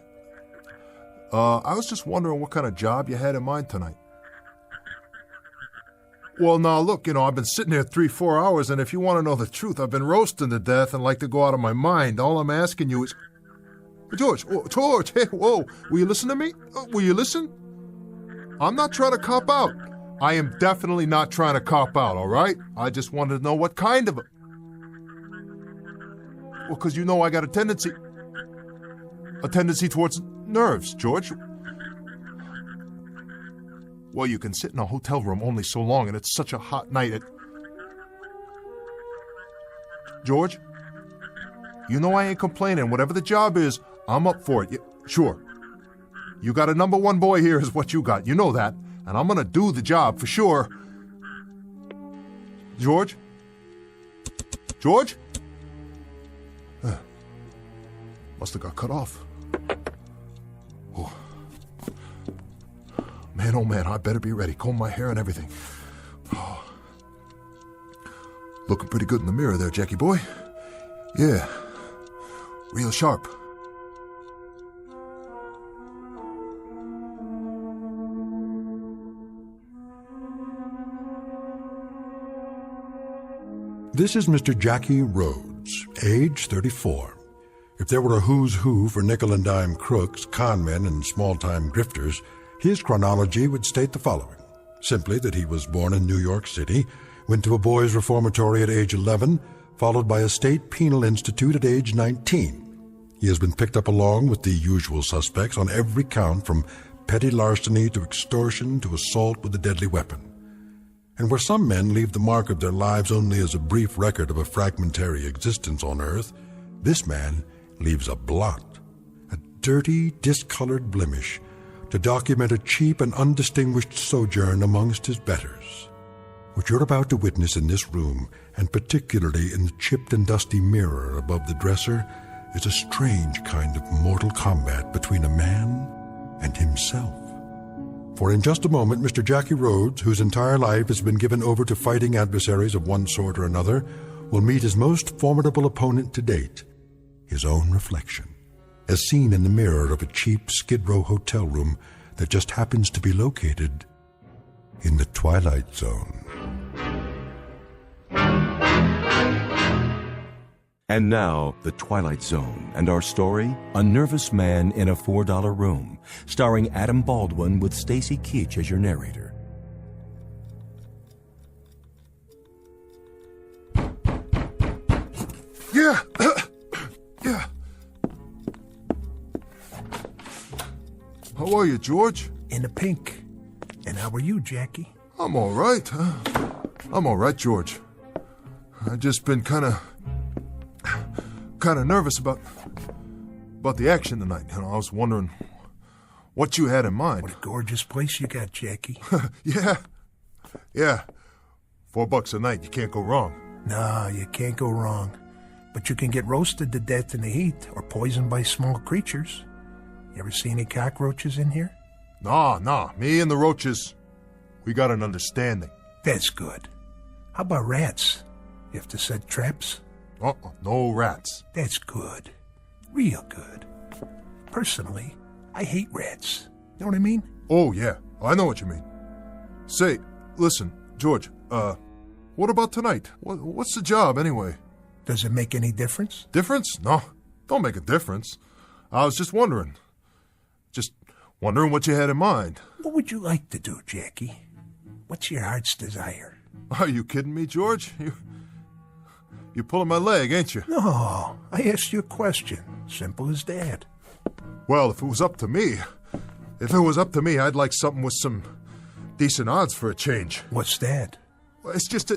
I was just wondering what kind of job you had in mind tonight. Well, now, look, I've been sitting here 3-4 hours, and if you want to know the truth, I've been roasting to death and like to go out of my mind. All I'm asking you is... George, hey, whoa, will you listen to me? Will you listen? I'm not trying to cop out. I am definitely not trying to cop out, all right? I just wanted to know what kind of... Well, because I got a tendency towards nerves, George. Well, you can sit in a hotel room only so long, and it's such a hot night. George, I ain't complaining. Whatever the job is, I'm up for it. Sure. You got a number one boy here is what you got. You know that. And I'm going to do the job for sure. George? Must have got cut off. Oh. Man, I better be ready. Comb my hair and everything. Oh. Looking pretty good in the mirror there, Jackie boy. Yeah. Real sharp. This is Mr. Jackie Rhodes, age 34. If there were a who's who for nickel and dime crooks, conmen, and small-time grifters, his chronology would state the following. Simply that he was born in New York City, went to a boys' reformatory at age 11, followed by a state penal institute at age 19. He has been picked up along with the usual suspects on every count from petty larceny to extortion to assault with a deadly weapon. And where some men leave the mark of their lives only as a brief record of a fragmentary existence on earth, this man leaves a blot, a dirty, discolored blemish, to document a cheap and undistinguished sojourn amongst his betters. What you're about to witness in this room, and particularly in the chipped and dusty mirror above the dresser, is a strange kind of mortal combat between a man and himself. For in just a moment, Mr. Jackie Rhodes, whose entire life has been given over to fighting adversaries of one sort or another, will meet his most formidable opponent to date, his own reflection, as seen in the mirror of a cheap Skid Row hotel room that just happens to be located in the Twilight Zone. And now, The Twilight Zone, and our story, A Nervous Man in a $4 Room, starring Adam Baldwin with Stacy Keach as your narrator. Yeah. Yeah. How are you, George? In the pink. And how are you, Jackie? I'm all right. I'm all right, George. I've just been kind of nervous about the action tonight. You know, I was wondering what you had in mind. What a gorgeous place you got, Jackie. Yeah. $4 a night, you can't go wrong. No, you can't go wrong. But you can get roasted to death in the heat or poisoned by small creatures. You ever see any cockroaches in here? Nah. Me and the roaches, we got an understanding. That's good. How about rats? You have to set traps? No rats. That's good. Real good. Personally, I hate rats. Know what I mean? Oh, yeah. I know what you mean. Say, listen, George, what about tonight? What's the job, anyway? Does it make any difference? Difference? No, don't make a difference. I was just wondering. Just wondering what you had in mind. What would you like to do, Jackie? What's your heart's desire? Are you kidding me, George? You're pulling my leg, ain't you? No, I asked you a question. Simple as that. Well, if it was up to me, I'd like something with some decent odds for a change. What's that? Well, it's just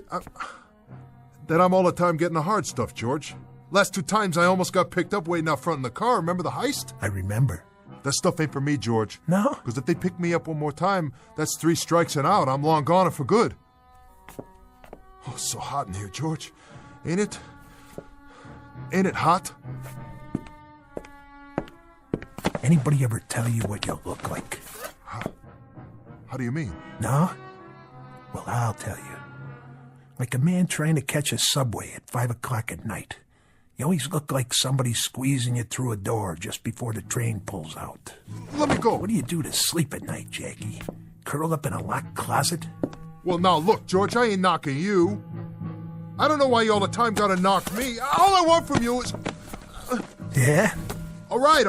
that I'm all the time getting the hard stuff, George. Last 2 times I almost got picked up waiting out front in the car. Remember the heist? I remember. That stuff ain't for me, George. No? Because if they pick me up one more time, that's 3 strikes and out. I'm long gone and for good. Oh, it's so hot in here, George. Ain't it? Ain't it hot? Anybody ever tell you what you look like? How do you mean? No? Well, I'll tell you. Like a man trying to catch a subway at 5 o'clock at night. You always look like somebody squeezing you through a door just before the train pulls out. Let me go. What do you do to sleep at night, Jackie? Curl up in a locked closet? Well, now look, George, I ain't knocking you. I don't know why you all the time gotta knock me. All I want from you is... Yeah? All right.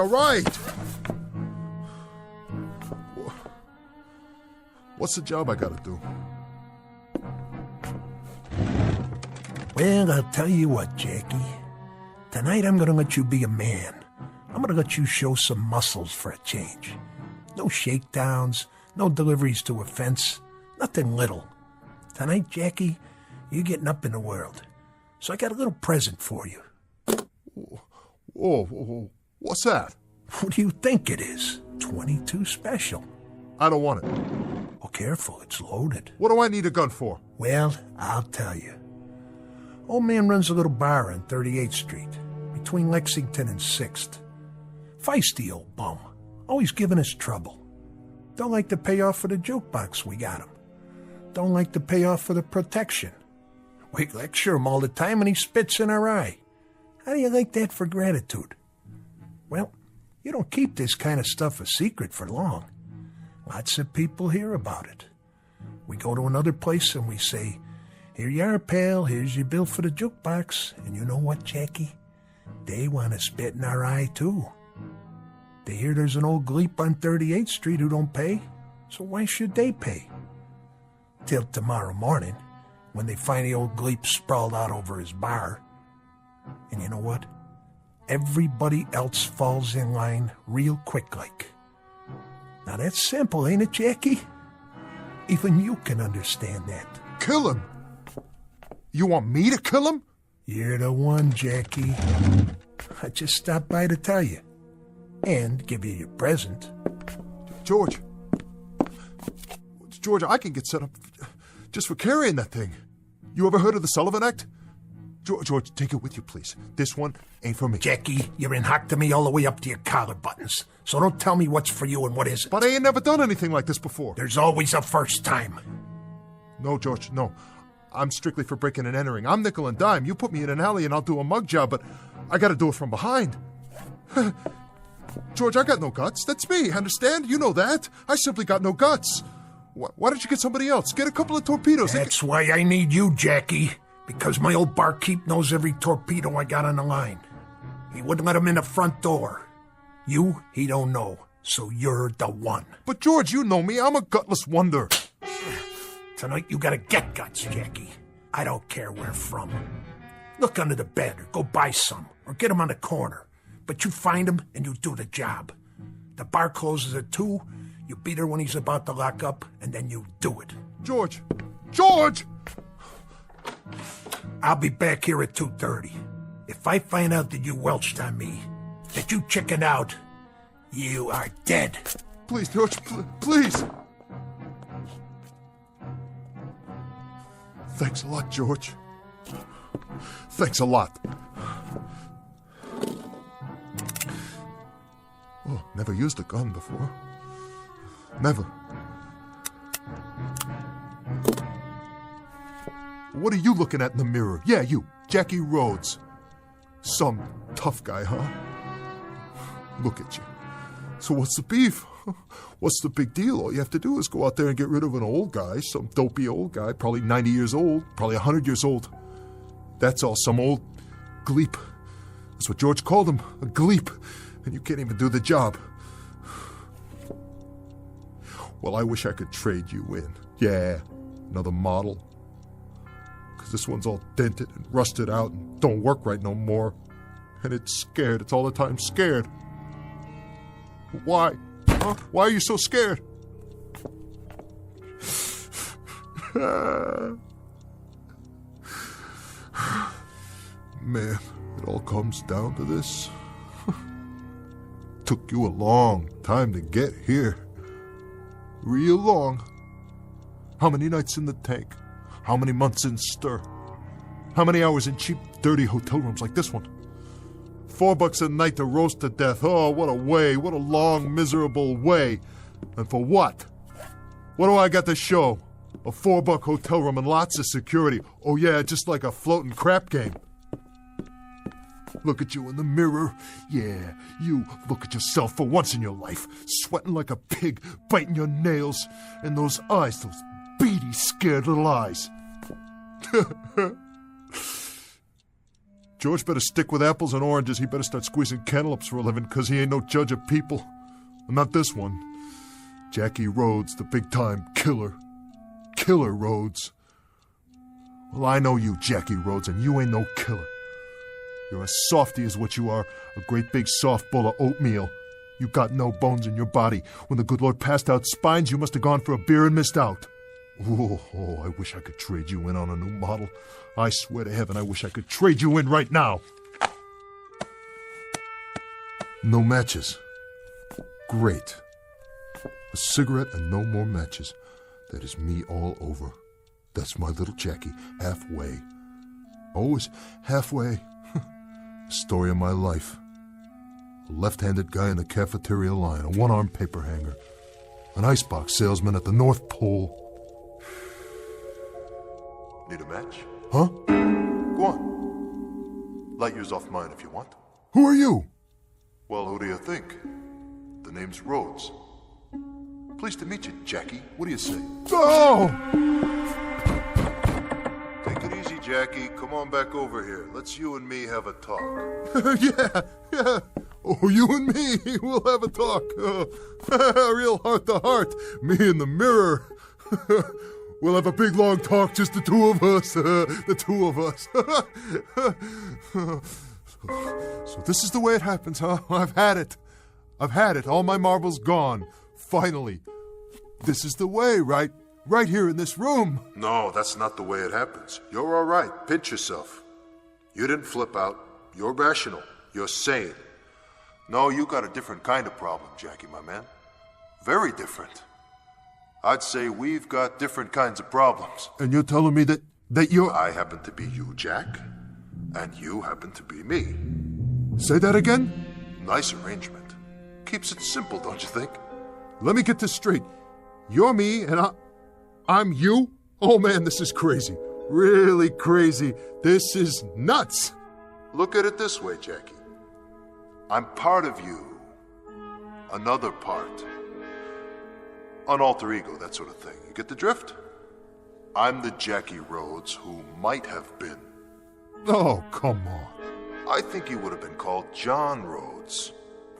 What's the job I gotta do? Well, I'll tell you what, Jackie. Tonight I'm gonna let you be a man. I'm gonna let you show some muscles for a change. No shakedowns, no deliveries to a fence, nothing little. Tonight, Jackie, you're getting up in the world. So I got a little present for you. Whoa, what's that? What do you think it is? 22 special. I don't want it. Oh, careful, it's loaded. What do I need a gun for? Well, I'll tell you. Old man runs a little bar on 38th Street, between Lexington and 6th. Feisty old bum, always giving us trouble. Don't like to pay off for the jukebox we got him. Don't like to pay off for the protection. We lecture him all the time and he spits in our eye. How do you like that for gratitude? Well, you don't keep this kind of stuff a secret for long. Lots of people hear about it. We go to another place and we say, "Here you are, pal, here's your bill for the jukebox." And you know what, Jackie? They want to spit in our eye, too. They hear there's an old gleep on 38th Street who don't pay, so why should they pay? Till tomorrow morning, when they find the old gleep sprawled out over his bar. And you know what? Everybody else falls in line real quick like. Now that's simple, ain't it, Jackie? Even you can understand that. Kill him? You want me to kill him? You're the one, Jackie. I just stopped by to tell you. And give you your present. George, I can get set up just for carrying that thing. You ever heard of the Sullivan Act? George, take it with you, please. This one ain't for me. Jackie, you're in hock to me all the way up to your collar buttons. So don't tell me what's for you and what isn't. But I ain't never done anything like this before. There's always a first time. No, George, no. I'm strictly for breaking and entering. I'm nickel and dime. You put me in an alley and I'll do a mug job, but I gotta do it from behind. George, I got no guts. That's me, understand? You know that. I simply got no guts. Why don't you get somebody else? Get a couple of torpedoes. That's why I need you, Jackie. Because my old barkeep knows every torpedo I got on the line. He wouldn't let him in the front door. You, he don't know. So you're the one. But George, you know me. I'm a gutless wonder. Tonight you gotta get guts, Jackie. I don't care where from. Look under the bed or go buy some. Or get them on the corner. But you find him and you do the job. The bar closes at 2. You beat her when he's about to lock up, and then you do it. George! George! I'll be back here at 2:30. If I find out that you welched on me, that you chickened out, you are dead. Please, George, please. Thanks a lot, George. Thanks a lot. Oh, never used a gun before. Never. What are you looking at in the mirror? Yeah, you, Jackie Rhodes. Some tough guy, huh? Look at you. So what's the beef? What's the big deal? All you have to do is go out there and get rid of an old guy, some dopey old guy, probably 90 years old, probably 100 years old. That's all, some old gleep. That's what George called him, a gleep. And you can't even do the job. Well, I wish I could trade you in. Yeah, another model. Because this one's all dented and rusted out and don't work right no more. And it's scared. It's all the time scared. Why? Huh? Why are you so scared? Man, it all comes down to this. Took you a long time to get here. Real long. How many nights in the tank? How many months in stir? How many hours in cheap, dirty hotel rooms like this one? $4 a night to roast to death. Oh, what a way. What a long, miserable way. And for what? What do I got to show? A $4 hotel room and lots of security. Oh yeah, just like a floating crap game. Look at you in the mirror. Yeah, you look at yourself for once in your life. Sweating like a pig, biting your nails. And those eyes, those beady, scared little eyes. George better stick with apples and oranges. He better start squeezing cantaloupes for a living, because he ain't no judge of people. Not this one. Jackie Rhodes, the big-time killer. Killer Rhodes. Well, I know you, Jackie Rhodes, and you ain't no killer. You're a softy is what you are, a great big soft bowl of oatmeal. You got no bones in your body. When the good Lord passed out spines, you must have gone for a beer and missed out. Oh, I wish I could trade you in on a new model. I swear to heaven, I wish I could trade you in right now. No matches. Great. A cigarette and no more matches. That is me all over. That's my little Jackie, halfway. Always halfway. Story of my life. A left-handed guy in the cafeteria line, a one-armed paper hanger, an icebox salesman at the North Pole. Need a match? Huh? Go on. Light yours off mine if you want. Who are you? Well, who do you think? The name's Rhodes. Pleased to meet you, Jackie. What do you say? Oh! Take it easy, Jackie. Come on back over here. Let's you and me have a talk. Yeah. Oh, you and me, we'll have a talk. Real heart to heart. Me in the mirror. We'll have a big long talk, just the two of us. The two of us. So this is the way it happens, huh? I've had it. All my marbles gone. Finally. This is the way, right? Right here in this room. No, that's not the way it happens. You're all right. Pinch yourself. You didn't flip out. You're rational. You're sane. No, you got a different kind of problem, Jackie, my man. Very different. I'd say we've got different kinds of problems. And you're telling me that you're... I happen to be you, Jack. And you happen to be me. Say that again? Nice arrangement. Keeps it simple, don't you think? Let me get this straight. You're me and I'm you? Oh man, this is crazy. Really crazy. This is nuts. Look at it this way, Jackie. I'm part of you. Another part. An alter ego, that sort of thing. You get the drift? I'm the Jackie Rhodes who might have been. Oh, come on. I think you would have been called John Rhodes.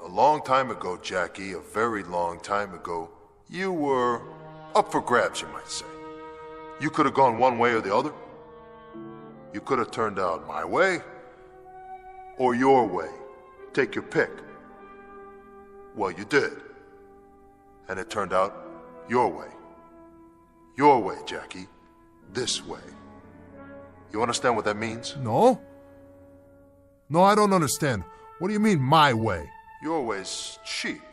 A long time ago, Jackie, a very long time ago, you were up for grabs, you might say. You could have gone one way or the other. You could have turned out my way or your way. Take your pick. Well, you did. And it turned out your way. Your way, Jackie. This way. You understand what that means? No. No, I don't understand. What do you mean, my way? Your way's cheap,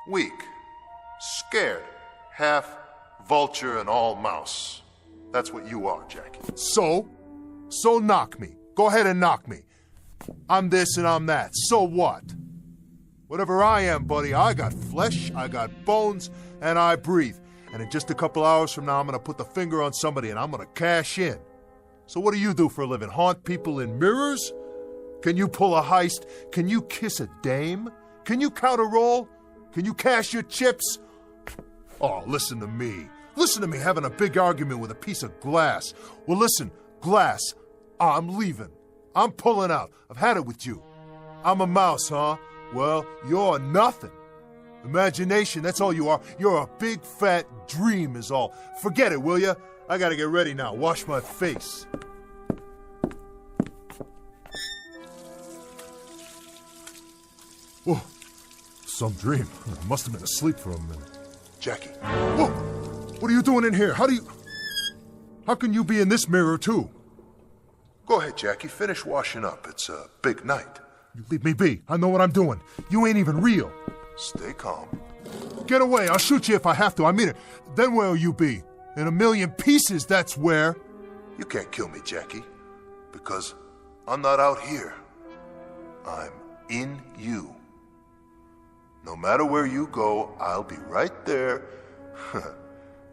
weak, scared, half vulture and all mouse. That's what you are, Jackie. So knock me. Go ahead and knock me. I'm this and I'm that. So what? Whatever I am, buddy, I got flesh, I got bones, and I breathe. And in just a couple hours from now, I'm going to put the finger on somebody and I'm going to cash in. So what do you do for a living? Haunt people in mirrors? Can you pull a heist? Can you kiss a dame? Can you count a roll? Can you cash your chips? Oh, listen to me. Listen to me having a big argument with a piece of glass. Well, listen, glass, I'm leaving. I'm pulling out. I've had it with you. I'm a mouse, huh? Well, you're nothing. Imagination, that's all you are. You're a big fat dream is all. Forget it, will ya? I gotta get ready now. Wash my face. Whoa, some dream. I must have been asleep for a minute. Jackie. Whoa, what are you doing in here? How can you be in this mirror too? Go ahead, Jackie. Finish washing up. It's a big night. You leave me be. I know what I'm doing. You ain't even real. Stay calm. Get away. I'll shoot you if I have to. I mean it. Then where'll you be? In a million pieces, that's where. You can't kill me, Jackie. Because I'm not out here. I'm in you. No matter where you go, I'll be right there.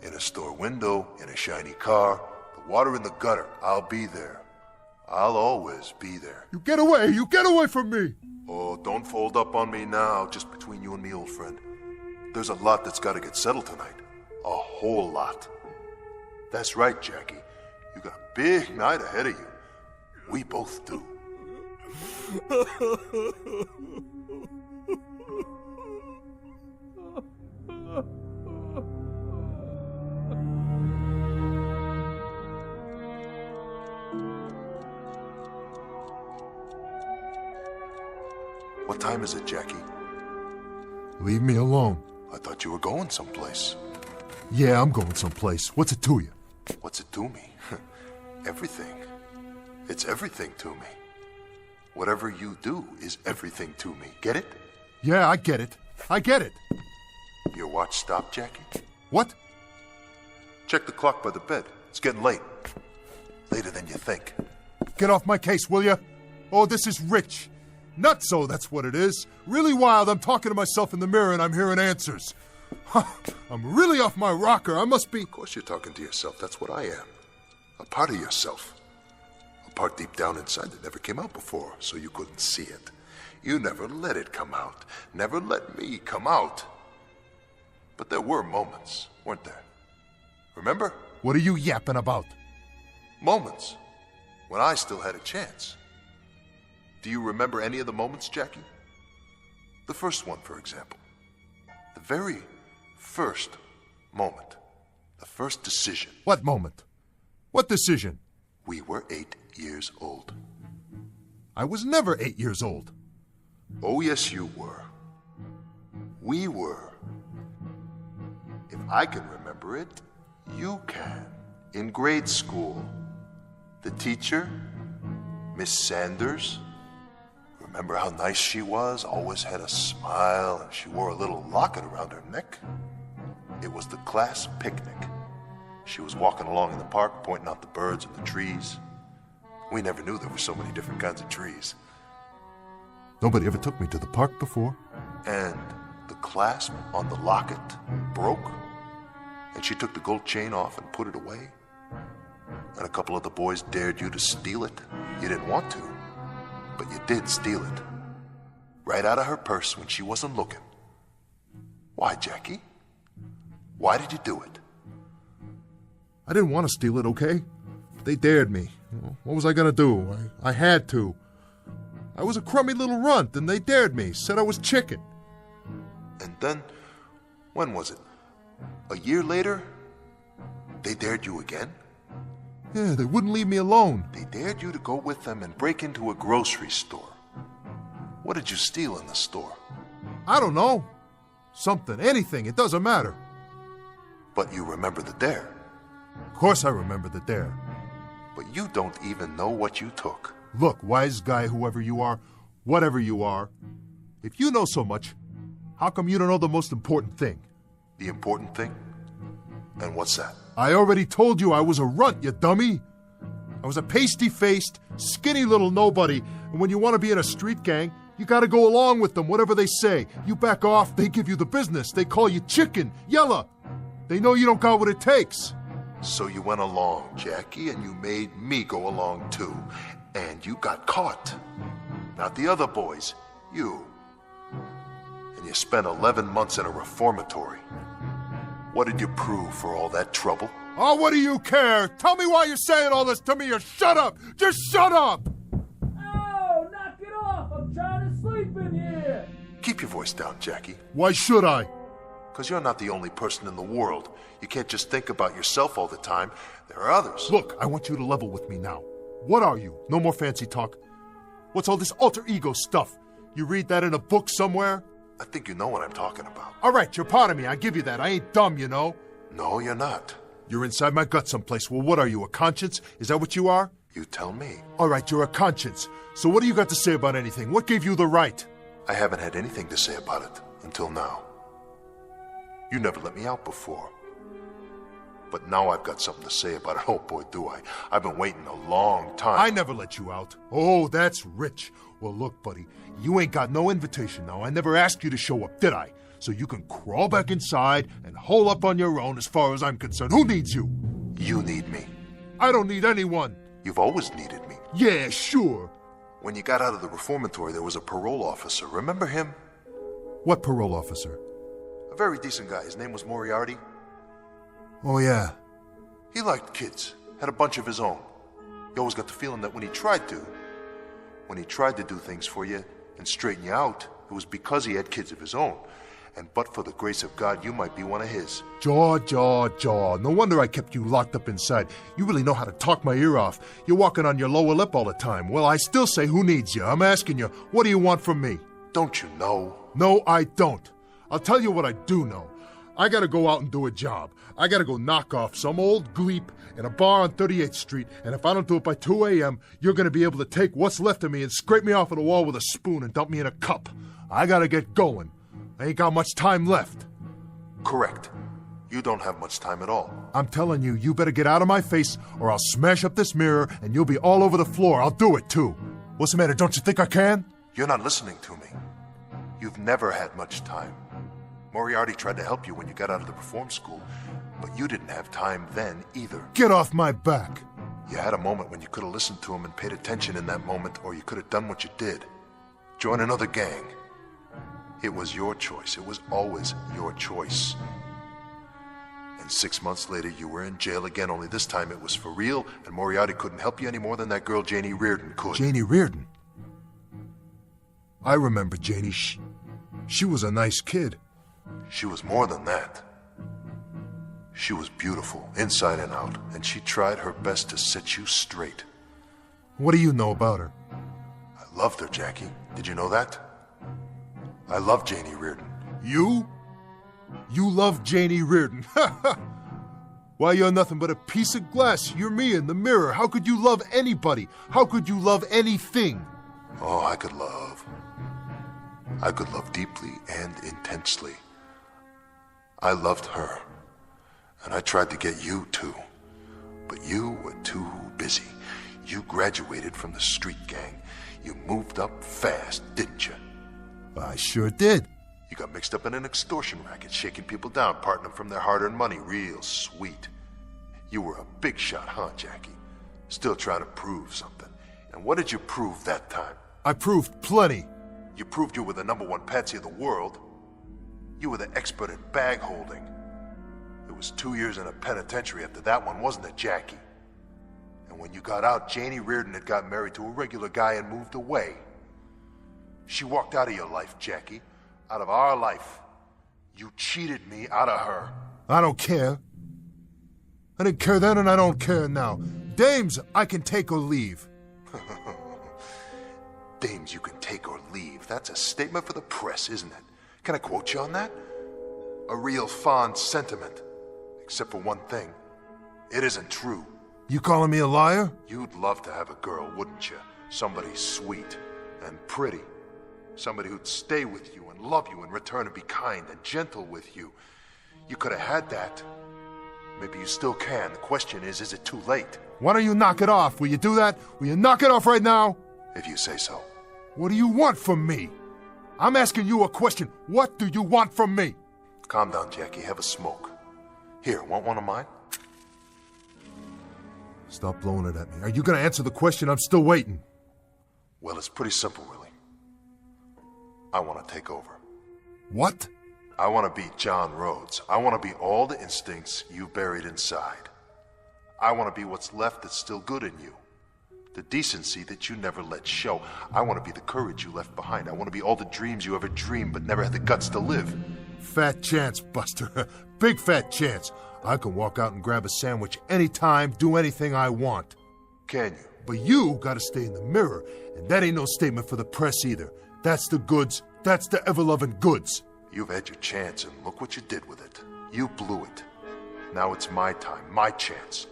In a store window, in a shiny car, the water in the gutter, I'll be there. I'll always be there. You get away! You get away from me! Oh, don't fold up on me now, just between you and me, old friend. There's a lot that's got to get settled tonight. A whole lot. That's right, Jackie. You got a big night ahead of you. We both do. What time is it, Jackie? Leave me alone. I thought you were going someplace. Yeah, I'm going someplace. What's it to you? What's it to me? Everything. It's everything to me. Whatever you do is everything to me. Get it? Yeah, I get it. I get it. Your watch stopped, Jackie? What? Check the clock by the bed. It's getting late. Later than you think. Get off my case, will you? Oh, this is rich. Nutso, that's what it is. Really wild. I'm talking to myself in the mirror and I'm hearing answers. I'm really off my rocker. I must be... Of course you're talking to yourself. That's what I am. A part of yourself. A part deep down inside that never came out before, so you couldn't see it. You never let it come out. Never let me come out. But there were moments, weren't there? Remember? What are you yapping about? Moments. When I still had a chance. Do you remember any of the moments, Jackie? The first one, for example. The very first moment. The first decision. What moment? What decision? We were 8 years old. I was never 8 years old. Oh, yes, you were. We were. If I can remember it, you can. In grade school. The teacher, Miss Sanders. Remember how nice she was? Always had a smile, and she wore a little locket around her neck. It was the class picnic. She was walking along in the park, pointing out the birds and the trees. We never knew there were so many different kinds of trees. Nobody ever took me to the park before. And the clasp on the locket broke, and she took the gold chain off and put it away. and a couple of the boys dared you to steal it. You didn't want to, but you did steal it. Right out of her purse when she wasn't looking. Why, Jackie? Why did you do it? I didn't want to steal it, okay? They dared me. What was I going to do? I had to. I was a crummy little runt, and they dared me, said I was chicken. And then, when was it? A year later? They dared you again? Yeah, they wouldn't leave me alone. They dared you to go with them and break into a grocery store. What did you steal in the store? I don't know. Something, anything, it doesn't matter. But you remember the dare. Of course I remember the dare. But you don't even know what you took. Look, wise guy, whoever you are, whatever you are, if you know so much, how come you don't know the most important thing? The important thing? And what's that? I already told you I was a runt, you dummy. I was a pasty-faced, skinny little nobody, and when you want to be in a street gang, you gotta go along with them, whatever they say. You back off, they give you the business. They call you chicken, yella. They know you don't got what it takes. So you went along, Jackie, and you made me go along too. And you got caught. Not the other boys, you. And you spent 11 months in a reformatory. What did you prove for all that trouble? Oh, what do you care? Tell me why you're saying all this to me, or shut up! Just shut up! Oh, knock it off! I'm trying to sleep in here! Keep your voice down, Jackie. Why should I? Because you're not the only person in the world. You can't just think about yourself all the time. There are others. Look, I want you to level with me now. What are you? No more fancy talk. What's all this alter ego stuff? You read that in a book somewhere? I think you know what I'm talking about. All right, you're part of me. I give you that. I ain't dumb, you know. No, you're not. You're inside my gut someplace. Well, what are you, a conscience? Is that what you are? You tell me. All right, you're a conscience. So what do you got to say about anything? What gave you the right? I haven't had anything to say about it until now. You never let me out before. But now I've got something to say about it. Oh boy, do I. I've been waiting a long time. I never let you out. Oh, that's rich. Well, look, buddy, you ain't got no invitation now. I never asked you to show up, did I? So you can crawl back inside and hole up on your own as far as I'm concerned. Who needs you? You need me. I don't need anyone. You've always needed me. Yeah, sure. When you got out of the reformatory, there was a parole officer. Remember him? What parole officer? A very decent guy. His name was Moriarty. Oh, yeah. He liked kids. Had a bunch of his own. You always got the feeling that when he tried to do things for you and straighten you out, it was because he had kids of his own. And but for the grace of God, you might be one of his. Jaw. No wonder I kept you locked up inside. You really know how to talk my ear off. You're walking on your lower lip all the time. Well, I still say, who needs you? I'm asking you, what do you want from me? Don't you know? No, I don't. I'll tell you what I do know. I gotta go out and do a job. I gotta go knock off some old gleep in a bar on 38th Street, and if I don't do it by 2 a.m., you're gonna be able to take what's left of me and scrape me off of the wall with a spoon and dump me in a cup. I gotta get going. I ain't got much time left. Correct. You don't have much time at all. I'm telling you, you better get out of my face, or I'll smash up this mirror, and you'll be all over the floor. I'll do it, too. What's the matter, don't you think I can? You're not listening to me. You've never had much time. Moriarty tried to help you when you got out of the reform school, but you didn't have time then either. Get off my back! You had a moment when you could have listened to him and paid attention in that moment, or you could have done what you did. Join another gang. It was your choice. It was always your choice. And 6 months later, you were in jail again, only this time it was for real, and Moriarty couldn't help you any more than that girl Janie Reardon could. Janie Reardon? I remember Janie. She was a nice kid. She was more than that. She was beautiful, inside and out, and she tried her best to set you straight. What do you know about her? I loved her, Jackie. Did you know that? I love Janie Reardon. You? You love Janie Reardon? Why, you're nothing but a piece of glass. You're me in the mirror. How could you love anybody? How could you love anything? Oh, I could love. I could love deeply and intensely. I loved her. And I tried to get you too. But you were too busy. You graduated from the street gang. You moved up fast, didn't you? I sure did. You got mixed up in an extortion racket, shaking people down, parting them from their hard-earned money real sweet. You were a big shot, huh, Jackie? Still trying to prove something. And what did you prove that time? I proved plenty. You proved you were the #1 patsy of the world. You were the expert at bag holding. It was 2 years in a penitentiary after that one, wasn't it, Jackie? And when you got out, Janie Reardon had got married to a regular guy and moved away. She walked out of your life, Jackie. Out of our life. You cheated me out of her. I don't care. I didn't care then and I don't care now. Dames, I can take or leave. Dames you can take or leave. That's a statement for the press, isn't it? Can I quote you on that? A real fond sentiment. Except for one thing. It isn't true. You calling me a liar? You'd love to have a girl, wouldn't you? Somebody sweet and pretty. Somebody who'd stay with you and love you in return and be kind and gentle with you. You could have had that. Maybe you still can. The question is it too late? Why don't you knock it off? Will you do that? Will you knock it off right now? If you say so. What do you want from me? I'm asking you a question. What do you want from me? Calm down, Jackie. Have a smoke. Here, want one of mine? Stop blowing it at me. Are you going to answer the question? I'm still waiting. Well, it's pretty simple, really. I want to take over. What? I want to be John Rhodes. I want to be all the instincts you buried inside. I want to be what's left that's still good in you. The decency that you never let show. I want to be the courage you left behind. I want to be all the dreams you ever dreamed but never had the guts to live. Fat chance, Buster. Big fat chance. I can walk out and grab a sandwich anytime, do anything I want. Can you? But you gotta stay in the mirror, and that ain't no statement for the press either. That's the goods. That's the ever-loving goods. You've had your chance, and look what you did with it. You blew it. Now it's my time, my chance.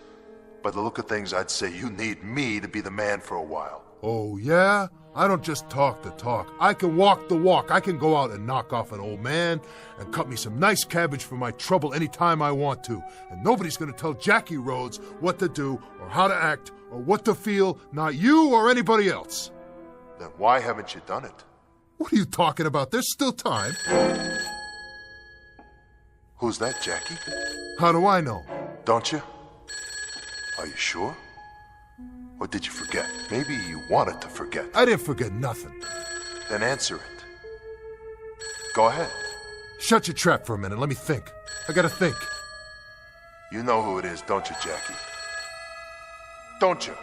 By the look of things, I'd say you need me to be the man for a while. Oh, yeah? I don't just talk the talk. I can walk the walk. I can go out and knock off an old man and cut me some nice cabbage for my trouble anytime I want to. And nobody's going to tell Jackie Rhodes what to do or how to act or what to feel, not you or anybody else. Then why haven't you done it? What are you talking about? There's still time. Who's that, Jackie? How do I know? Don't you? Are you sure? Or did you forget? Maybe you wanted to forget. I didn't forget nothing. Then answer it. Go ahead. Shut your trap for a minute. Let me think. I gotta think. You know who it is, don't you, Jackie? Don't you?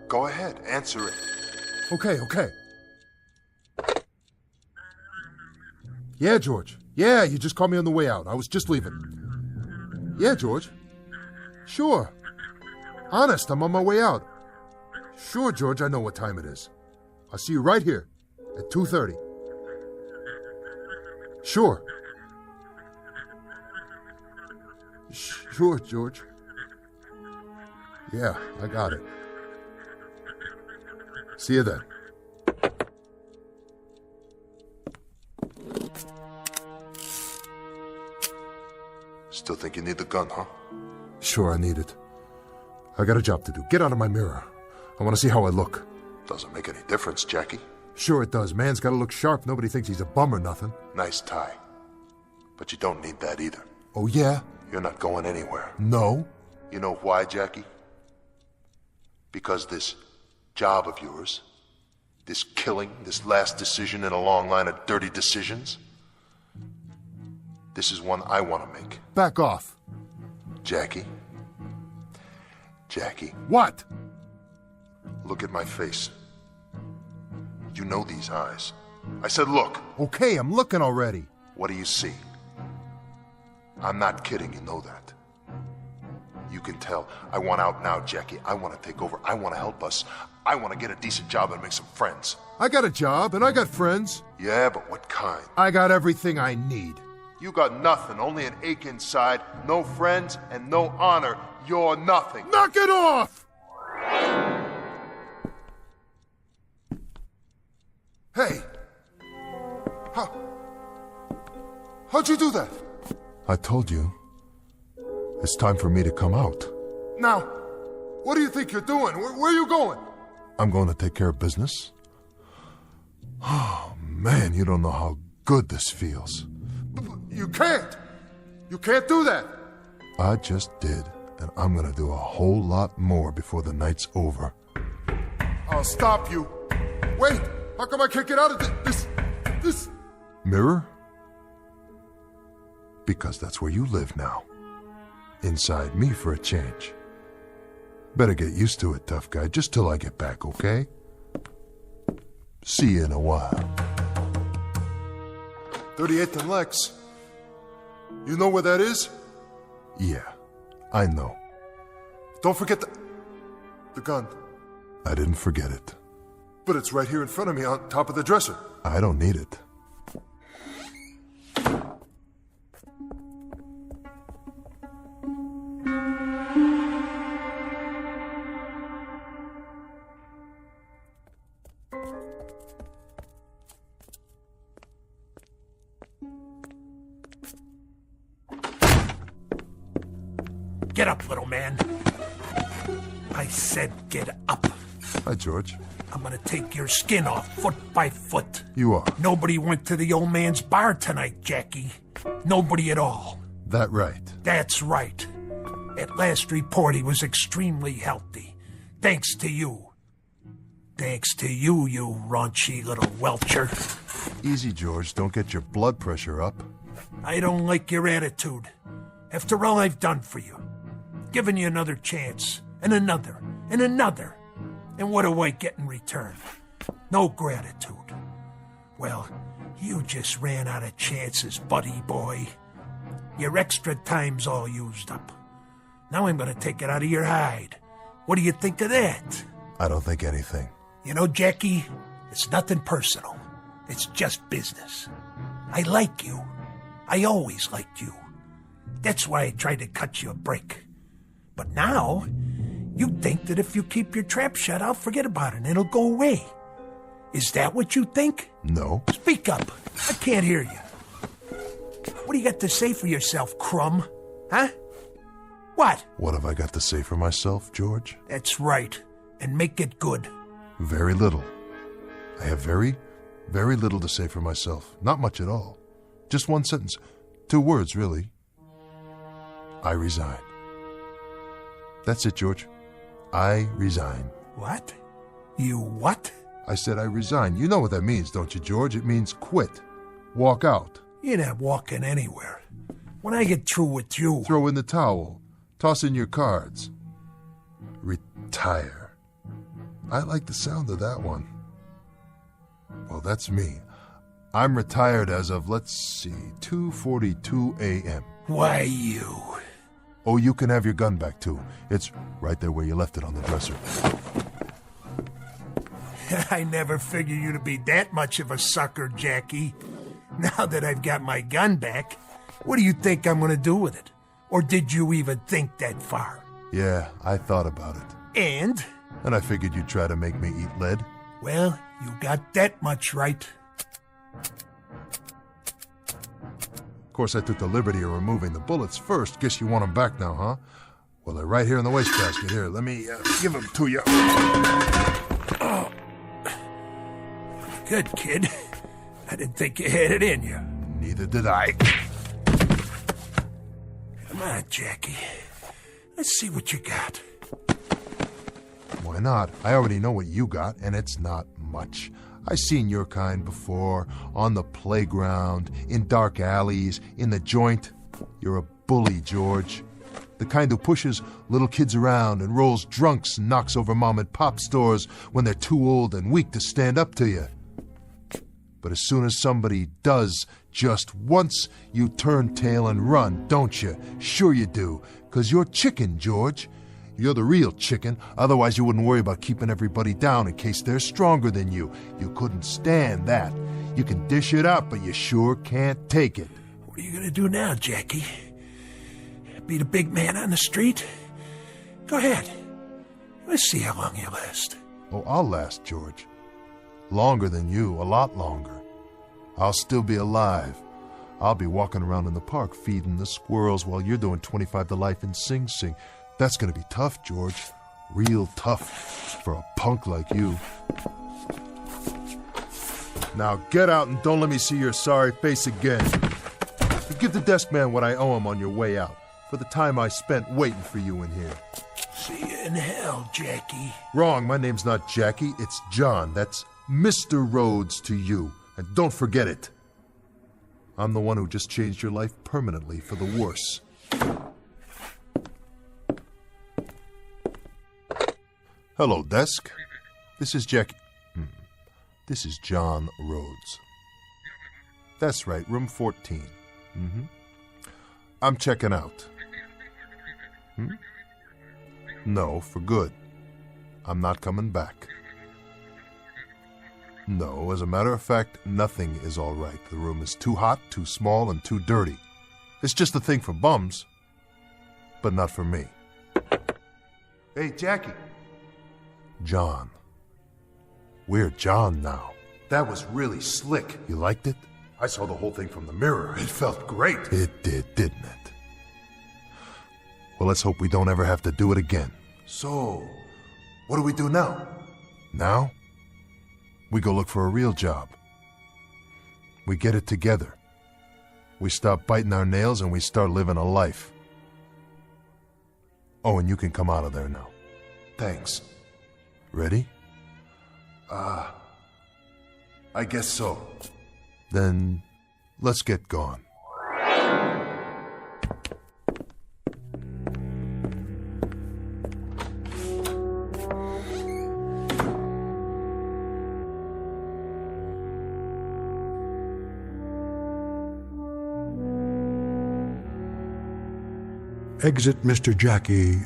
Go ahead, answer it. Okay. Yeah, George. Yeah, you just called me on the way out. I was just leaving. Yeah, George. Sure. Honest, I'm on my way out. Sure, George, I know what time it is. I'll see you right here at 2:30. Sure. Sure, George. Yeah, I got it. See you then. Still think you need the gun, huh? Sure, I need it. I got a job to do. Get out of my mirror. I want to see how I look. Doesn't make any difference, Jackie. Sure it does. Man's got to look sharp. Nobody thinks he's a bum or nothing. Nice tie. But you don't need that either. Oh, yeah? You're not going anywhere. No. You know why, Jackie? Because this job of yours, this killing, this last decision in a long line of dirty decisions, this is one I want to make. Back off. Jackie. Jackie. What? Look at my face. You know these eyes. I said look. Okay, I'm looking already. What do you see? I'm not kidding, you know that. You can tell. I want out now, Jackie. I want to take over. I want to help us. I want to get a decent job and make some friends. I got a job and I got friends. Yeah, but what kind? I got everything I need. You got nothing, only an ache inside, no friends, and no honor. You're nothing. Knock it off! Hey! How'd you do that? I told you. It's time for me to come out. Now, what do you think you're doing? Where are you going? I'm going to take care of business. Oh, man, you don't know how good this feels. You can't! You can't do that! I just did, and I'm gonna do a whole lot more before the night's over. I'll stop you. Wait! How come I can't get out of this? Mirror? Because that's where you live now. Inside me for a change. Better get used to it, tough guy, just till I get back, okay? See you in a while. 38th and Lex. You know where that is? Yeah, I know. Don't forget the gun. I didn't forget it. But it's right here in front of me on top of the dresser. I don't need it. Get up, little man. I said get up. Hi, George. I'm gonna take your skin off foot by foot. You are. Nobody went to the old man's bar tonight, Jackie. Nobody at all. That right. That's right. At last report, he was extremely healthy. Thanks to you. Thanks to you, you raunchy little welcher. Easy, George. Don't get your blood pressure up. I don't like your attitude. After all I've done for you. Given you another chance. And another. And another. And what do I get in return? No gratitude. Well, you just ran out of chances, buddy boy. Your extra time's all used up. Now I'm gonna take it out of your hide. What do you think of that? I don't think anything. You know, Jackie, it's nothing personal. It's just business. I like you. I always liked you. That's why I tried to cut you a break. But now, you think that if you keep your trap shut, I'll forget about it and it'll go away. Is that what you think? No. Speak up. I can't hear you. What do you got to say for yourself, Crumb? Huh? What? What have I got to say for myself, George? That's right. And make it good. Very little. I have very, very little to say for myself. Not much at all. Just one sentence. 2 words, really. I resign. That's it, George. I resign. What? You what? I said I resign. You know what that means, don't you, George? It means quit. Walk out. You're not walking anywhere. When I get through with you... Throw in the towel. Toss in your cards. Retire. I like the sound of that one. Well, that's me. I'm retired as of, let's see, 2:42 a.m. Why, you... Oh, you can have your gun back, too. It's right there where you left it on the dresser. I never figured you to be that much of a sucker, Jackie. Now that I've got my gun back, what do you think I'm going to do with it? Or did you even think that far? Yeah, I thought about it. And? And I figured you'd try to make me eat lead. Well, you got that much right. Of course, I took the liberty of removing the bullets first. Guess you want them back now, huh? Well, they're right here in the wastebasket. Here, let me give them to you. Oh. Good kid. I didn't think you had it in you. Neither did I. Come on, Jackie. Let's see what you got. Why not? I already know what you got, and it's not much. I've seen your kind before, on the playground, in dark alleys, in the joint. You're a bully, George. The kind who pushes little kids around and rolls drunks and knocks over mom-and-pop stores when they're too old and weak to stand up to you. But as soon as somebody does just once, you turn tail and run, don't you? Sure you do, 'cause you're chicken, George. You're the real chicken, otherwise you wouldn't worry about keeping everybody down in case they're stronger than you. You couldn't stand that. You can dish it up, but you sure can't take it. What are you gonna do now, Jackie? Be the big man on the street? Go ahead. Let's see how long you last. Oh, I'll last, George. Longer than you, a lot longer. I'll still be alive. I'll be walking around in the park feeding the squirrels while you're doing 25 to life in Sing Sing. That's gonna be tough, George. Real tough for a punk like you. Now get out and don't let me see your sorry face again. You give the desk man what I owe him on your way out, for the time I spent waiting for you in here. See you in hell, Jackie. Wrong, my name's not Jackie, it's John. That's Mr. Rhodes to you, and don't forget it. I'm the one who just changed your life permanently for the worse. Hello, desk. This is Jackie. This is John Rhodes. That's right, room 14. I'm checking out. No, for good. I'm not coming back. No, as a matter of fact, nothing is all right. The room is too hot, too small, and too dirty. It's just a thing for bums, but not for me. Hey, Jackie. John. We're John now. That was really slick. You liked it? I saw the whole thing from the mirror. It felt great. It did, didn't it? Well, let's hope we don't ever have to do it again. So, what do we do now? Now? We go look for a real job. We get it together. We stop biting our nails and we start living a life. Oh, and you can come out of there now. Thanks. Ready? I guess so. Then, let's get gone. Exit Mr. Jackie,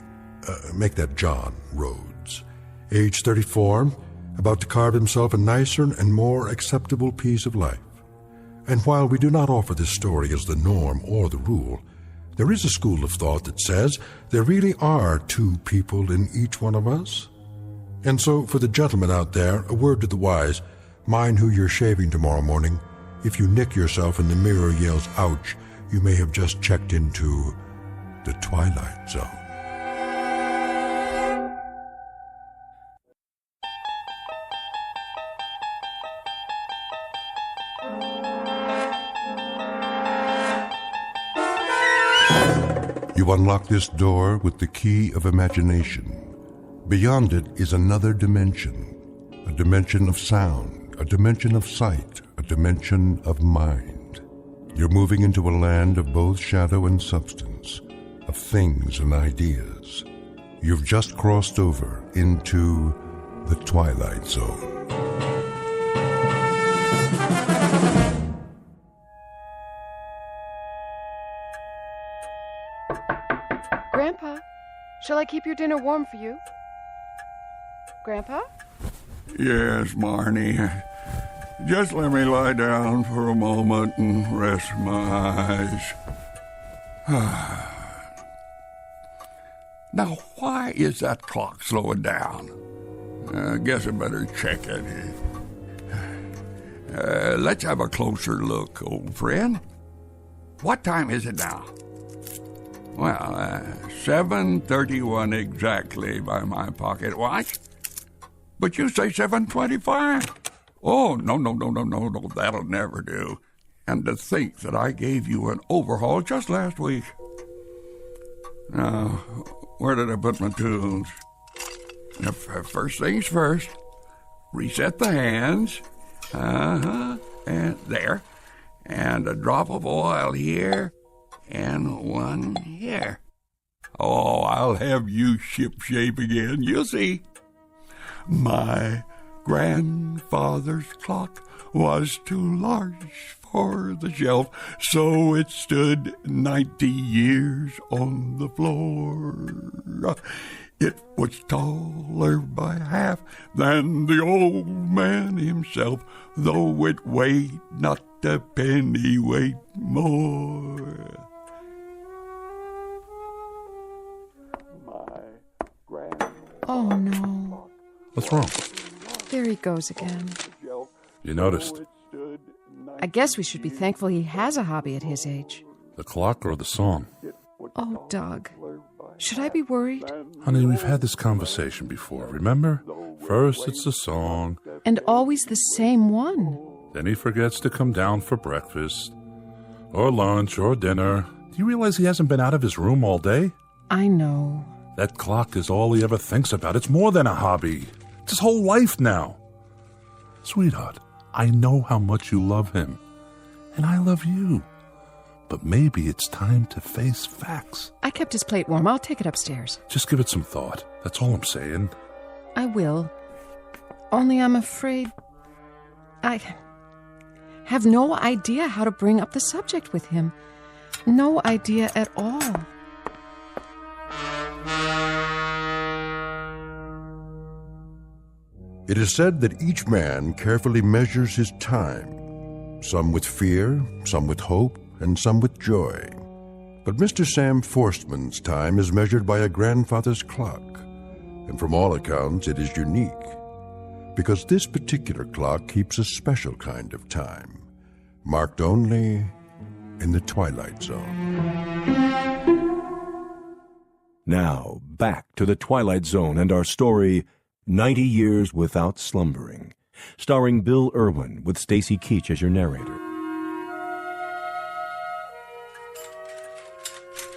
make that John Rhodes, age 34, about to carve himself a nicer and more acceptable piece of life. And while we do not offer this story as the norm or the rule, there is a school of thought that says there really are two people in each one of us. And so, for the gentlemen out there, a word to the wise, mind who you're shaving tomorrow morning. If you nick yourself and the mirror yells, ouch, you may have just checked into the Twilight Zone. You unlock this door with the key of imagination. Beyond it is another dimension, a dimension of sound, a dimension of sight, a dimension of mind. You're moving into a land of both shadow and substance, of things and ideas. You've just crossed over into the Twilight Zone. Grandpa, shall I keep your dinner warm for you? Grandpa? Yes, Marnie. Just let me lie down for a moment and rest my eyes. Now, why is that clock slowing down? I guess I better check it. Let's have a closer look, old friend. What time is it now? Well, 7:31 exactly by my pocket watch. But you say 7:25. Oh, no, that'll never do. And to think that I gave you an overhaul just last week. Now, where did I put my tools? First things first, reset the hands. And there. And a drop of oil here. And one here. Oh, I'll have you shipshape again. You'll see. My grandfather's clock was too large for the shelf, so it stood 90 years on the floor. It was taller by half than the old man himself, though it weighed not a pennyweight more. Oh, no. What's wrong? There he goes again. You noticed? I guess we should be thankful he has a hobby at his age. The clock or the song? Oh, Doug. Should I be worried? Honey, we've had this conversation before, remember? First it's the song. And always the same one. Then he forgets to come down for breakfast, or lunch, or dinner. Do you realize he hasn't been out of his room all day? I know. That clock is all he ever thinks about. It's more than a hobby. It's his whole life now. Sweetheart, I know how much you love him, and I love you. But maybe it's time to face facts. I kept his plate warm. I'll take it upstairs. Just give it some thought. That's all I'm saying. I will. Only I'm afraid I have no idea how to bring up the subject with him. No idea at all. It is said that each man carefully measures his time, some with fear, some with hope, and some with joy. But Mr. Sam Forstman's time is measured by a grandfather's clock, and from all accounts it is unique, because this particular clock keeps a special kind of time, marked only in the Twilight Zone. Now, back to the Twilight Zone and our story, 90 Years Without Slumbering, starring Bill Irwin with Stacy Keach as your narrator.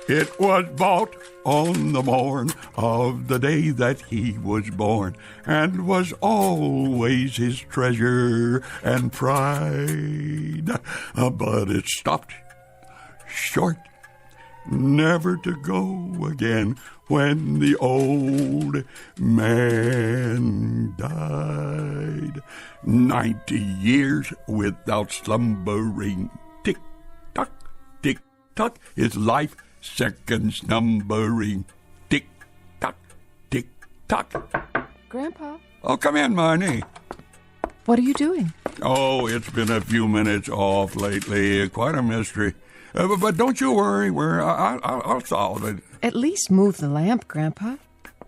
It was bought on the morn of the day that he was born, and was always his treasure and pride. But it stopped short, never to go again, when the old man died. 90 years without slumbering. Tick-tock, tick-tock, his life seconds numbering. Tick-tock, tick-tock. Grandpa? Oh, come in, Marnie. What are you doing? Oh, it's been a few minutes off lately. Quite a mystery. But don't you worry. I'll solve it. At least move the lamp, Grandpa.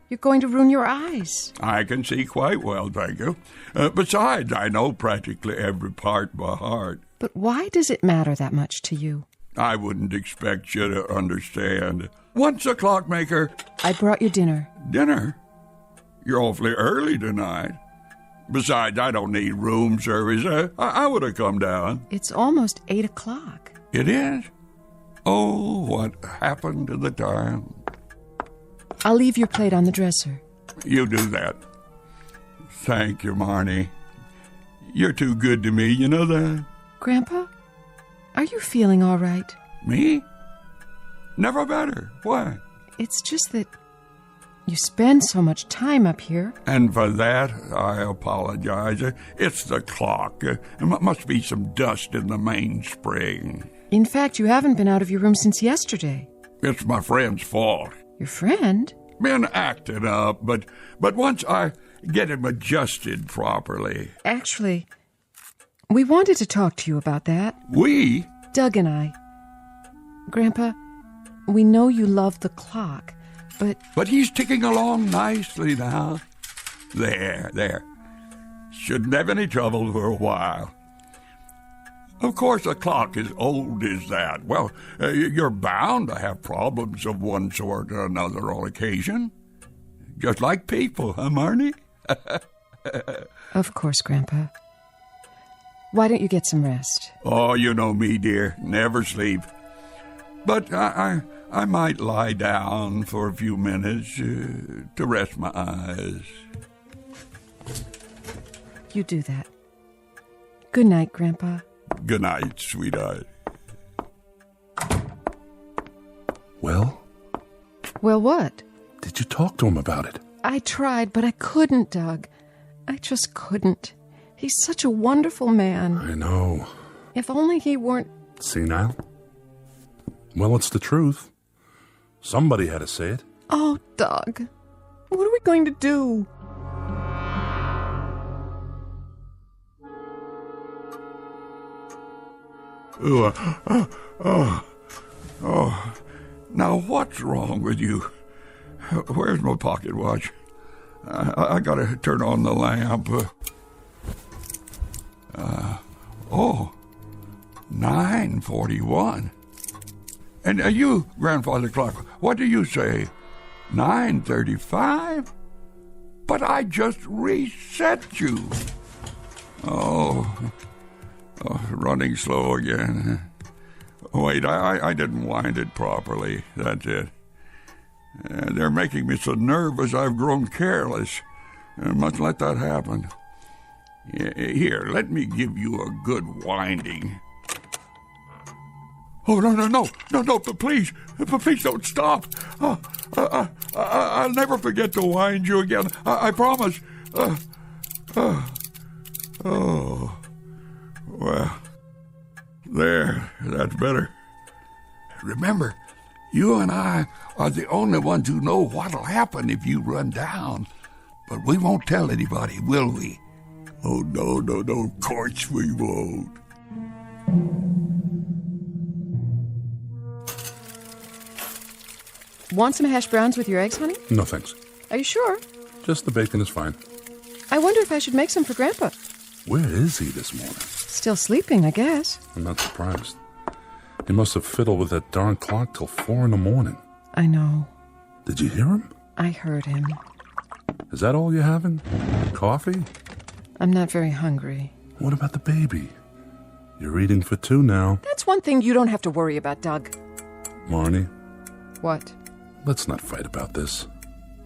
You're going to ruin your eyes. I can see quite well, thank you. Besides, I know practically every part by heart. But why does it matter that much to you? I wouldn't expect you to understand. Once a clockmaker... I brought you dinner. Dinner? You're awfully early tonight. Besides, I don't need room service. I would have come down. It's almost 8 o'clock. It is? Oh, what happened to the time? I'll leave your plate on the dresser. You do that. Thank you, Marnie. You're too good to me, you know that? Grandpa, are you feeling all right? Me? Never better. Why? It's just that you spend so much time up here. And for that, I apologize. It's the clock. There must be some dust in the mainspring. In fact, you haven't been out of your room since yesterday. It's my friend's fault. Your friend? Been acting up, but once I get him adjusted properly. Actually, we wanted to talk to you about that. We? Doug and I. Grandpa, we know you love the clock, but... But he's ticking along nicely now. There. Shouldn't have any trouble for a while. Of course, a clock as old as that, well, you're bound to have problems of one sort or another on occasion. Just like people, huh, Marnie? Of course, Grandpa. Why don't you get some rest? Oh, you know me, dear. Never sleep. But I might lie down for a few minutes to rest my eyes. You do that. Good night, Grandpa. Good night, sweetheart. Well? Well, what? Did you talk to him about it? I tried, but I couldn't, Doug. I just couldn't. He's such a wonderful man. I know. If only he weren't... Senile? Well, it's the truth. Somebody had to say it. Oh, Doug. What are we going to do? Oh. Now, what's wrong with you? Where's my pocket watch? I gotta turn on the lamp. 9:41. And you, Grandfather Clock, what do you say? 9:35? But I just reset you. Oh, Running slow again. Wait, I didn't wind it properly. That's it. They're making me so nervous I've grown careless. I must let that happen. Here, let me give you a good winding. Oh, no, please don't stop. I'll never forget to wind you again. I promise. Oh, well, there, that's better. Remember, you and I are the only ones who know what'll happen if you run down. But we won't tell anybody, will we? Oh, no, of course we won't. Want some hash browns with your eggs, honey? No, thanks. Are you sure? Just the bacon is fine. I wonder if I should make some for Grandpa. Where is he this morning? Still sleeping, I guess. I'm not surprised. He must have fiddled with that darn clock till 4 a.m. I know. Did you hear him? I heard him. Is that all you're having? Coffee? I'm not very hungry. What about the baby? You're eating for 2 now. That's one thing you don't have to worry about, Doug. Marnie? What? Let's not fight about this.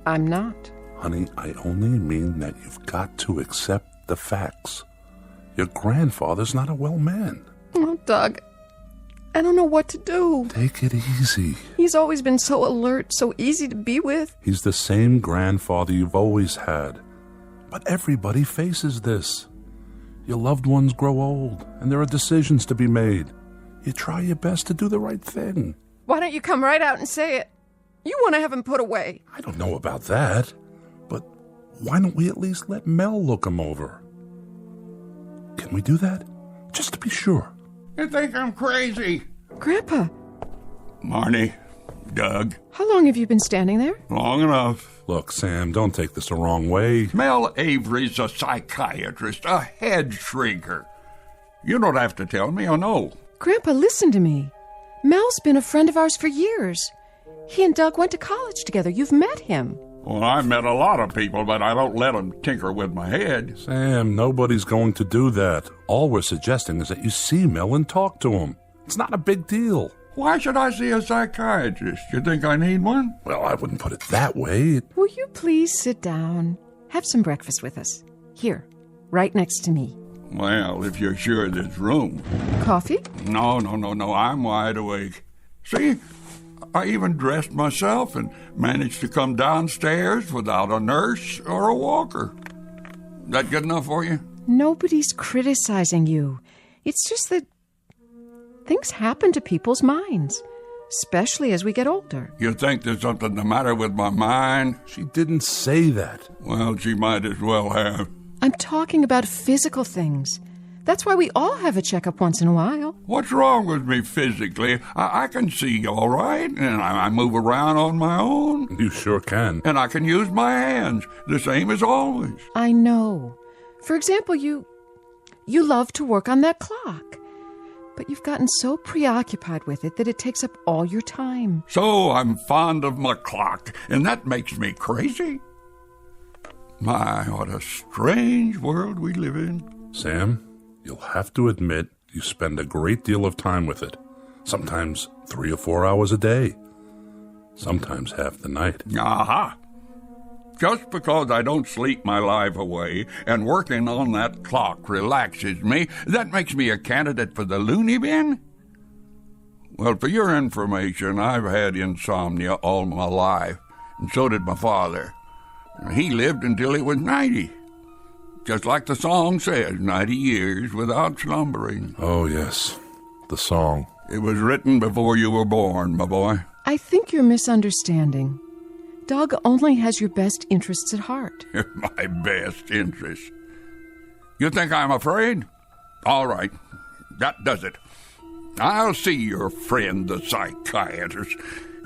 I'm not. Honey, I only mean that you've got to accept the facts. Your grandfather's not a well man. Oh, Doug, I don't know what to do. Take it easy. He's always been so alert, so easy to be with. He's the same grandfather you've always had. But everybody faces this. Your loved ones grow old, and there are decisions to be made. You try your best to do the right thing. Why don't you come right out and say it? You want to have him put away. I don't know about that, but why don't we at least let Mel look him over? Can we do that? Just to be sure. You think I'm crazy? Grandpa. Marnie, Doug. How long have you been standing there? Long enough. Look, Sam, don't take this the wrong way. Mel Avery's a psychiatrist, a head shrinker. You don't have to tell me, I know. Grandpa, listen to me. Mel's been a friend of ours for years. He and Doug went to college together. You've met him. Well, I've met a lot of people, but I don't let them tinker with my head. Sam, nobody's going to do that. All we're suggesting is that you see Mel and talk to him. It's not a big deal. Why should I see a psychiatrist? You think I need one? Well, I wouldn't put it that way. Will you please sit down? Have some breakfast with us. Here, right next to me. Well, if you're sure there's room. Coffee? No. I'm wide awake. See? I even dressed myself and managed to come downstairs without a nurse or a walker. That good enough for you? Nobody's criticizing you. It's just that things happen to people's minds, especially as we get older. You think there's something the matter with my mind? She didn't say that. Well, she might as well have. I'm talking about physical things. That's why we all have a checkup once in a while. What's wrong with me physically? I can see all right, and I move around on my own. You sure can. And I can use my hands, the same as always. I know. For example, you love to work on that clock. But you've gotten so preoccupied with it that it takes up all your time. So I'm fond of my clock, and that makes me crazy? My, what a strange world we live in. Sam, you'll have to admit you spend a great deal of time with it. Sometimes 3 or 4 hours a day. Sometimes half the night. Aha! Just because I don't sleep my life away and working on that clock relaxes me, that makes me a candidate for the loony bin? Well, for your information, I've had insomnia all my life, and so did my father. He lived until he was 90. Just like the song says, 90 years without slumbering. Oh, yes, the song. It was written before you were born, my boy. I think you're misunderstanding. Doug only has your best interests at heart. My best interests. You think I'm afraid? All right, that does it. I'll see your friend, the psychiatrist,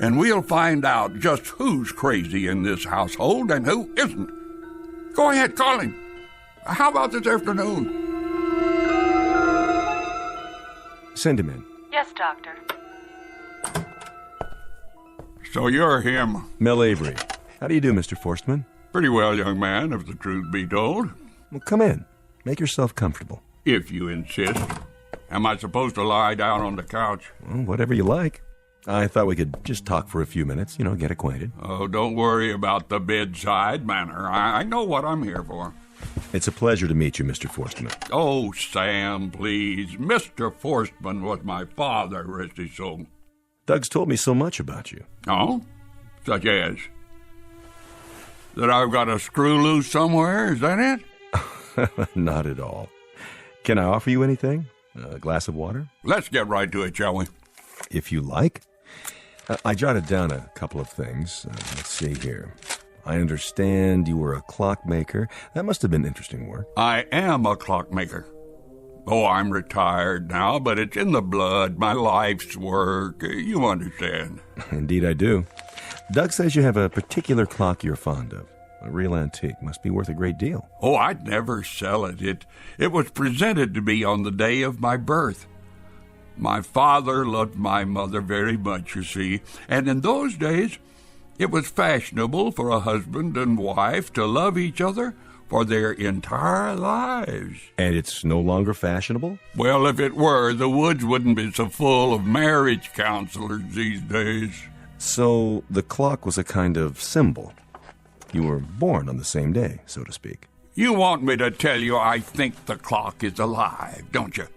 and we'll find out just who's crazy in this household and who isn't. Go ahead, call him. How about this afternoon? Send him in. Yes, Doctor. So you're him. Mel Avery. How do you do, Mr. Forstman? Pretty well, young man, if the truth be told. Well, come in. Make yourself comfortable. If you insist. Am I supposed to lie down on the couch? Well, whatever you like. I thought we could just talk for a few minutes, get acquainted. Oh, don't worry about the bedside manner. I know what I'm here for. It's a pleasure to meet you, Mr. Forstman. Oh, Sam, please. Mr. Forstman was my father, rest his soul. Doug's told me so much about you. Oh? Such as? That I've got a screw loose somewhere, is that it? Not at all. Can I offer you anything? A glass of water? Let's get right to it, shall we? If you like. I jotted down a couple of things. Let's see here. I understand you were a clockmaker. That must have been interesting work. I am a clockmaker. Oh, I'm retired now, but it's in the blood, my life's work. You understand. Indeed I do. Doug says you have a particular clock you're fond of. A real antique. Must be worth a great deal. Oh, I'd never sell it. It was presented to me on the day of my birth. My father loved my mother very much, you see, and in those days it was fashionable for a husband and wife to love each other for their entire lives. And it's no longer fashionable? Well, if it were, the woods wouldn't be so full of marriage counselors these days. So the clock was a kind of symbol. You were born on the same day, so to speak. You want me to tell you I think the clock is alive, don't you?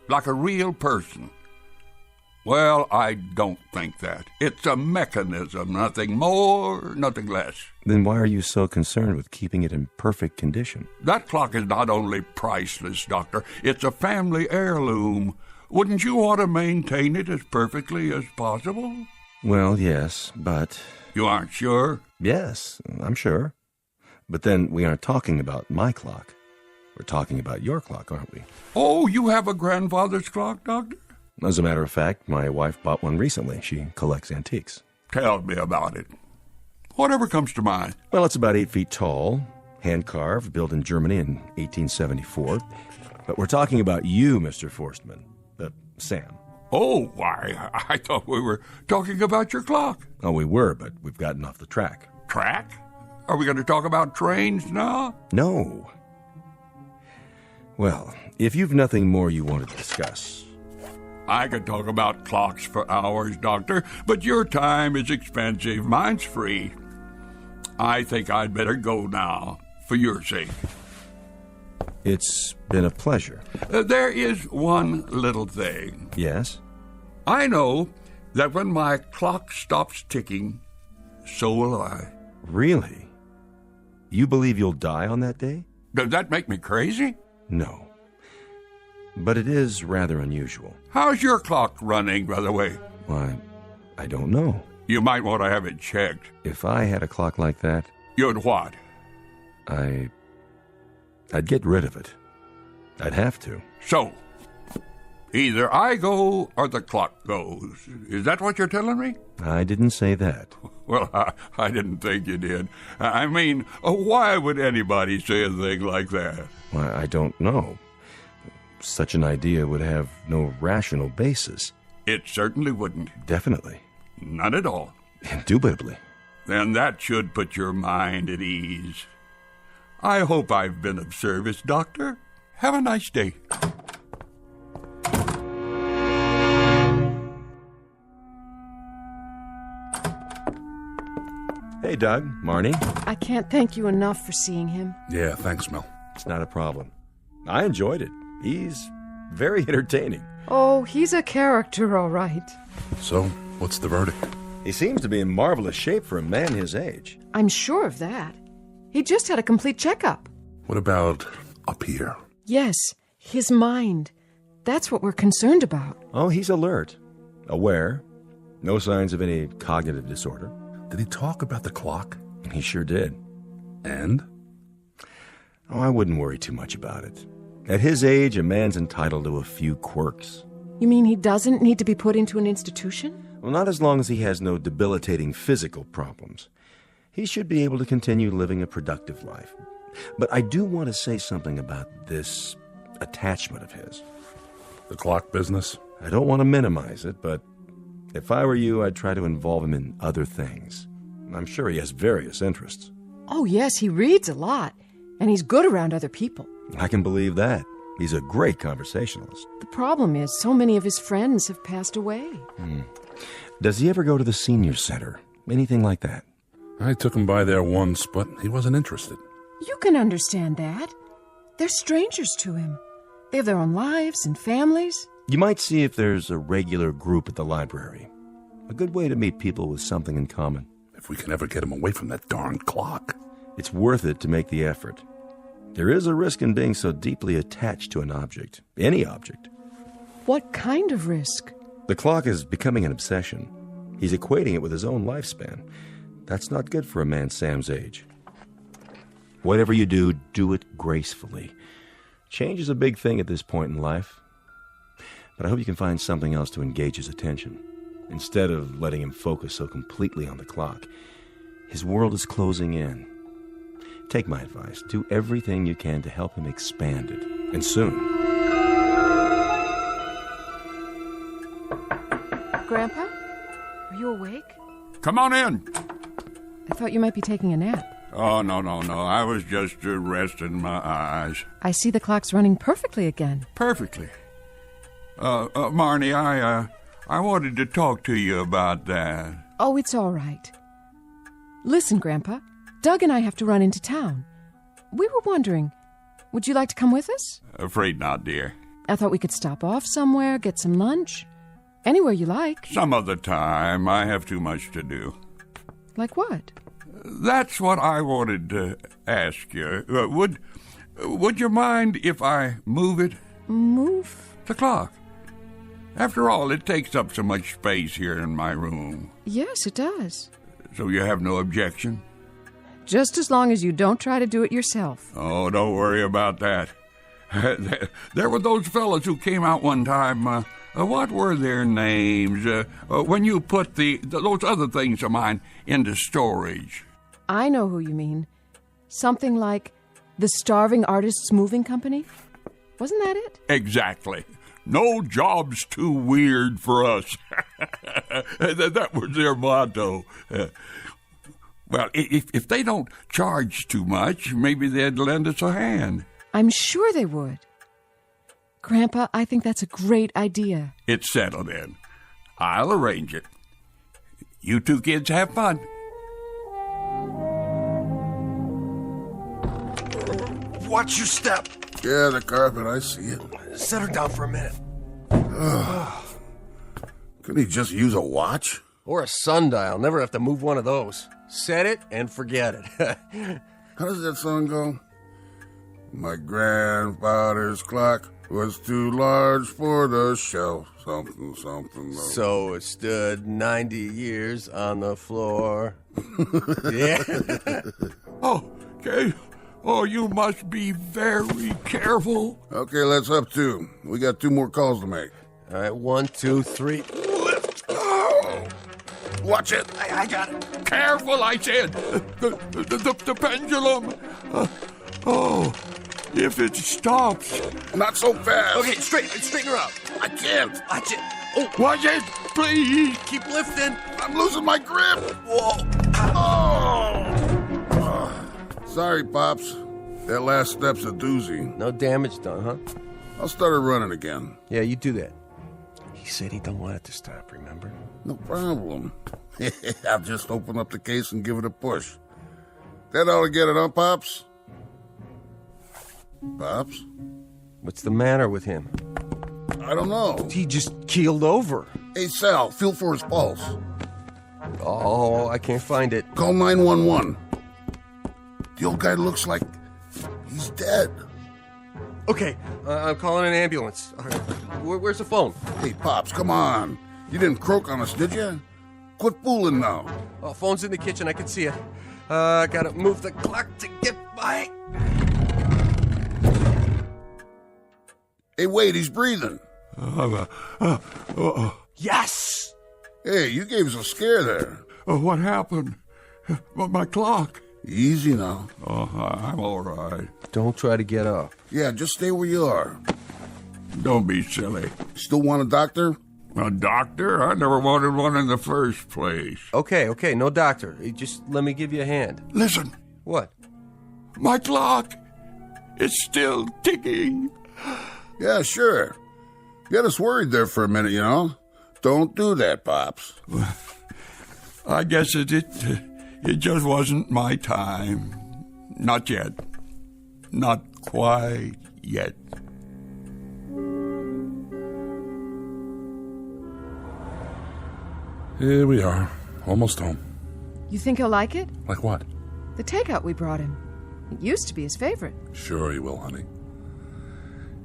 Like a real person. Well, I don't think that. It's a mechanism, nothing more, nothing less. Then why are you so concerned with keeping it in perfect condition? That clock is not only priceless, Doctor, it's a family heirloom. Wouldn't you want to maintain it as perfectly as possible? Well, yes, but... You aren't sure? Yes, I'm sure. But then we aren't talking about my clock. We're talking about your clock, aren't we? Oh, you have a grandfather's clock, Doctor? As a matter of fact, my wife bought one recently. She collects antiques. Tell me about it. Whatever comes to mind. Well, it's about 8 feet tall, hand-carved, built in Germany in 1874. But we're talking about you, Mr. Forstman. Sam. Oh, why, I thought we were talking about your clock. Oh, we were, but we've gotten off the track. Track? Are we going to talk about trains now? No. Well, if you've nothing more you want to discuss... I could talk about clocks for hours, Doctor, but your time is expensive. Mine's free. I think I'd better go now, for your sake. It's been a pleasure. There is one little thing. Yes? I know that when my clock stops ticking, so will I. Really? You believe you'll die on that day? Does that make me crazy? No. But it is rather unusual. How's your clock running, by the way? Why, I don't know. You might want to have it checked. If I had a clock like that... You'd what? I'd get rid of it. I'd have to. So, either I go or the clock goes. Is that what you're telling me? I didn't say that. Well, I didn't think you did. I mean, why would anybody say a thing like that? Why, I don't know. Such an idea would have no rational basis. It certainly wouldn't. Definitely. None at all. Indubitably. Then that should put your mind at ease. I hope I've been of service, Doctor. Have a nice day. Hey, Doug. Marnie. I can't thank you enough for seeing him. Yeah, thanks, Mel. It's not a problem. I enjoyed it. He's very entertaining. Oh, he's a character, all right. So, what's the verdict? He seems to be in marvelous shape for a man his age. I'm sure of that. He just had a complete checkup. What about up here? Yes, his mind. That's what we're concerned about. Oh, he's alert, aware. No signs of any cognitive disorder. Did he talk about the clock? He sure did. And? Oh, I wouldn't worry too much about it. At his age, a man's entitled to a few quirks. You mean he doesn't need to be put into an institution? Well, not as long as he has no debilitating physical problems. He should be able to continue living a productive life. But I do want to say something about this attachment of his. The clock business? I don't want to minimize it, but if I were you, I'd try to involve him in other things. I'm sure he has various interests. Oh, yes, he reads a lot, and he's good around other people. I can believe that. He's a great conversationalist. The problem is so many of his friends have passed away. Does he ever go to the senior center? Anything like that? I took him by there once, but he wasn't interested. You can understand that. They're strangers to him. They have their own lives and families. You might see if there's a regular group at the library. A good way to meet people with something in common. If we can ever get him away from that darn clock. It's worth it to make the effort. There is a risk in being so deeply attached to an object. Any object. What kind of risk? The clock is becoming an obsession. He's equating it with his own lifespan. That's not good for a man Sam's age. Whatever you do, do it gracefully. Change is a big thing at this point in life. But I hope you can find something else to engage his attention, instead of letting him focus so completely on the clock. His world is closing in. Take my advice. Do everything you can to help him expand it. And soon. Grandpa? Are you awake? Come on in. I thought you might be taking a nap. Oh, no. I was just resting my eyes. I see the clock's running perfectly again. Perfectly. Marnie, I wanted to talk to you about that. Oh, it's all right. Listen, Grandpa. Doug and I have to run into town. We were wondering, would you like to come with us? Afraid not, dear. I thought we could stop off somewhere, get some lunch. Anywhere you like. Some other time. I have too much to do. Like what? That's what I wanted to ask you. Would you mind if I move it? Move? The clock. After all, it takes up so much space here in my room. Yes, it does. So you have no objection? Just as long as you don't try to do it yourself. Oh, don't worry about that. There were those fellas who came out one time. What were their names? When you put those other things of mine into storage. I know who you mean. Something like the Starving Artists Moving Company? Wasn't that it? Exactly. No job's too weird for us. That was their motto. Well, if they don't charge too much, maybe they'd lend us a hand. I'm sure they would. Grandpa, I think that's a great idea. It's settled then. I'll arrange it. You two kids have fun. Watch your step. Yeah, the carpet, I see it. Set her down for a minute. Couldn't he just use a watch? Or a sundial. Never have to move one of those. Set it and forget it. How does that song go? My grandfather's clock was too large for the shelf. Something. So it stood 90 years on the floor. Yeah. Oh, okay. Oh, you must be very careful. Okay, let's up two. We got 2 more calls to make. All right, 1, 2, 3. Lift. Oh. Watch it. I got it. Careful, I said. The pendulum. If it stops. Not so fast. Okay, straighten her out. I can't. Watch it. Oh, watch it, please. Keep lifting. I'm losing my grip. Whoa. Sorry, Pops. That last step's a doozy. No damage done, huh? I'll start her running again. Yeah, you do that. He said he don't want it to stop, remember? No problem. I'll just open up the case and give it a push. That ought to get it, huh, Pops? Pops? What's the matter with him? I don't know. He just keeled over. Hey, Sal, feel for his pulse. Oh, I can't find it. Call 911. The old guy looks like he's dead. Okay, I'm calling an ambulance. Where's the phone? Hey, Pops, come on. You didn't croak on us, did you? Quit fooling now. Oh, phone's in the kitchen. I can see it. Gotta move the clock to get by. Hey, wait, he's breathing. Yes! Hey, you gave us a scare there. What happened? My clock. Easy now. Oh, I'm all right. Don't try to get up. Yeah, just stay where you are. Don't be silly. Still want a doctor? A doctor? I never wanted one in the first place. Okay, no doctor. Just let me give you a hand. Listen. What? My clock is still ticking. Yeah, sure. You had us worried there for a minute, you know. Don't do that, Pops. I guess it just wasn't my time. Not yet. Not quite yet. Here we are, almost home. You think he'll like it? Like what? The takeout we brought him. It used to be his favorite. Sure he will, honey.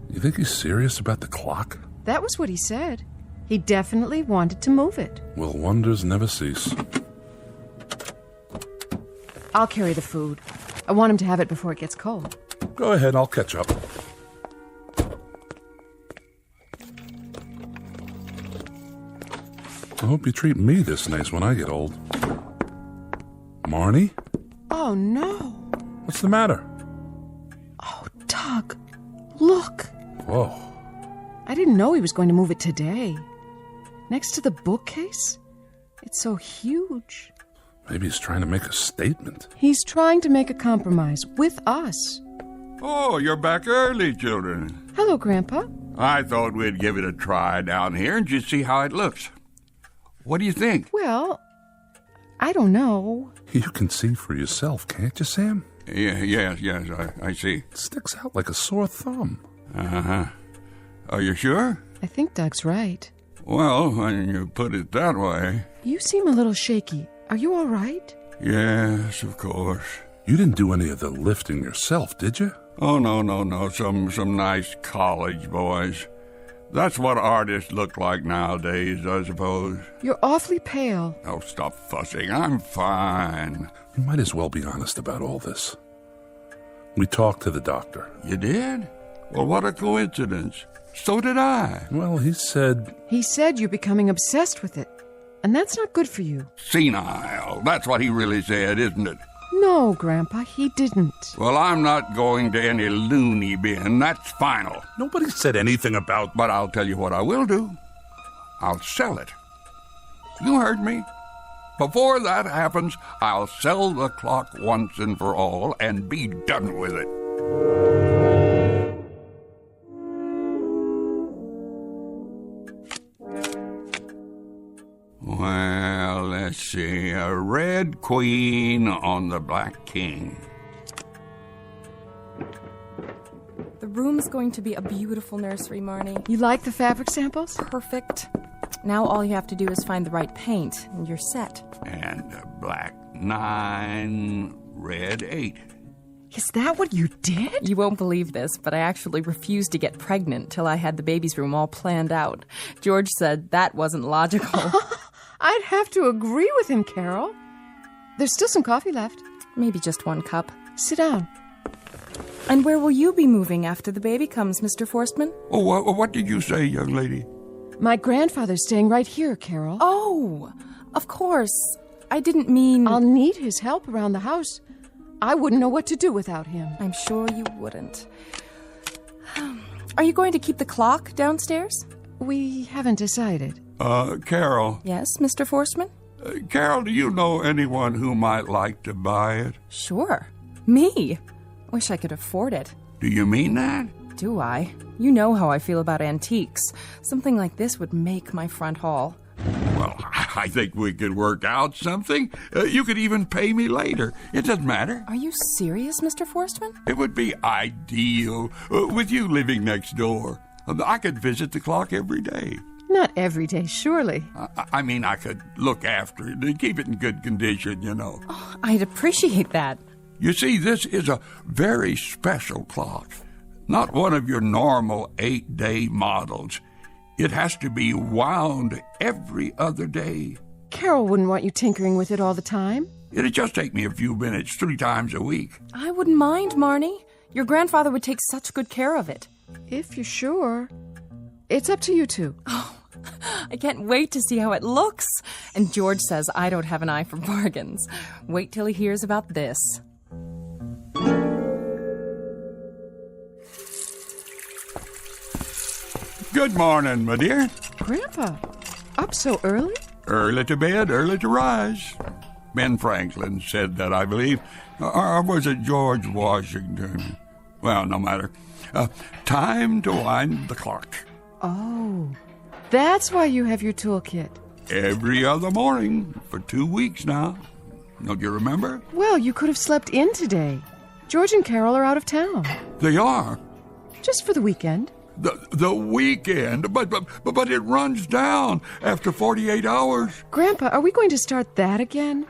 You think he's serious about the clock? That was what he said. He definitely wanted to move it. Will wonders never cease? I'll carry the food. I want him to have it before it gets cold. Go ahead, I'll catch up. I hope you treat me this nice when I get old. Marnie? Oh, no. What's the matter? Oh, Doug, look. Whoa. I didn't know he was going to move it today. Next to the bookcase? It's so huge. Maybe he's trying to make a statement. He's trying to make a compromise with us. Oh, you're back early, children. Hello, Grandpa. I thought we'd give it a try down here and just see how it looks. What do you think? Well, I don't know. You can see for yourself, can't you, Sam? Yes, I see. It sticks out like a sore thumb. Uh-huh. Are you sure? I think Doug's right. Well, when you put it that way... You seem a little shaky. Are you all right? Yes, of course. You didn't do any of the lifting yourself, did you? Oh, no. Some nice college boys. That's what artists look like nowadays, I suppose. You're awfully pale. Oh, stop fussing. I'm fine. You might as well be honest about all this. We talked to the doctor. You did? Well, what a coincidence. So did I. Well, he said... He said you're becoming obsessed with it. And that's not good for you. Senile. That's what he really said, isn't it? No, Grandpa, he didn't. Well, I'm not going to any loony bin. That's final. Nobody said anything about... But I'll tell you what I will do. I'll sell it. You heard me. Before that happens, I'll sell the clock once and for all and be done with it. Well, let's see. A red queen on the black king. The room's going to be a beautiful nursery, Marnie. You like the fabric samples? Perfect. Now all you have to do is find the right paint, and you're set. And a black 9, red 8. Is that what you did? You won't believe this, but I actually refused to get pregnant till I had the baby's room all planned out. George said that wasn't logical. I'd have to agree with him, Carol. There's still some coffee left. Maybe just 1 cup. Sit down. And where will you be moving after the baby comes, Mr. Forstman? Oh, what did you say, young lady? My grandfather's staying right here, Carol. Oh, of course. I didn't mean... I'll need his help around the house. I wouldn't know what to do without him. I'm sure you wouldn't. Are you going to keep the clock downstairs? We haven't decided. Carol. Yes, Mr. Forstman? Carol, do you know anyone who might like to buy it? Sure. Me. Wish I could afford it. Do you mean that? Do I? You know how I feel about antiques. Something like this would make my front hall. Well, I think we could work out something. You could even pay me later. It doesn't matter. Are you serious, Mr. Forstman? It would be ideal with you living next door. I could visit the clock every day. Not every day, surely. I mean, I could look after it and keep it in good condition, you know. Oh, I'd appreciate that. You see, this is a very special clock. Not one of your normal 8-day models. It has to be wound every other day. Carol wouldn't want you tinkering with it all the time. It'd just take me a few minutes 3 times a week. I wouldn't mind, Marnie. Your grandfather would take such good care of it. If you're sure. It's up to you two. Oh, I can't wait to see how it looks. And George says I don't have an eye for bargains. Wait till he hears about this. Good morning, my dear. Grandpa, up so early? Early to bed, early to rise. Ben Franklin said that, I believe. Or was it George Washington? Well, no matter. Time to wind the clock. Oh, that's why you have your toolkit. Every other morning for 2 weeks now. Don't you remember? Well, you could have slept in today. George and Carol are out of town. They are. Just for the weekend. The weekend? But it runs down after 48 hours. Grandpa, are we going to start that again?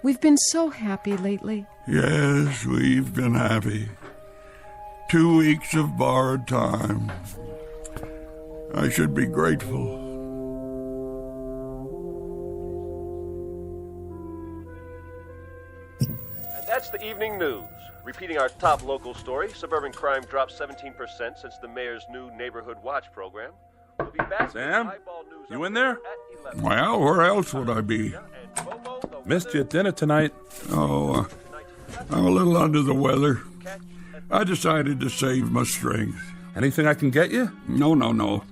We've been so happy lately. Yes, we've been happy. 2 weeks of borrowed time. I should be grateful. And that's the evening news. Repeating our top local story, suburban crime dropped 17% since the mayor's new Neighborhood Watch program. We'll be back. Sam, you in there? Well, where else would I be? Missed you at dinner tonight. Oh, I'm a little under the weather. I decided to save my strength. Anything I can get you? No.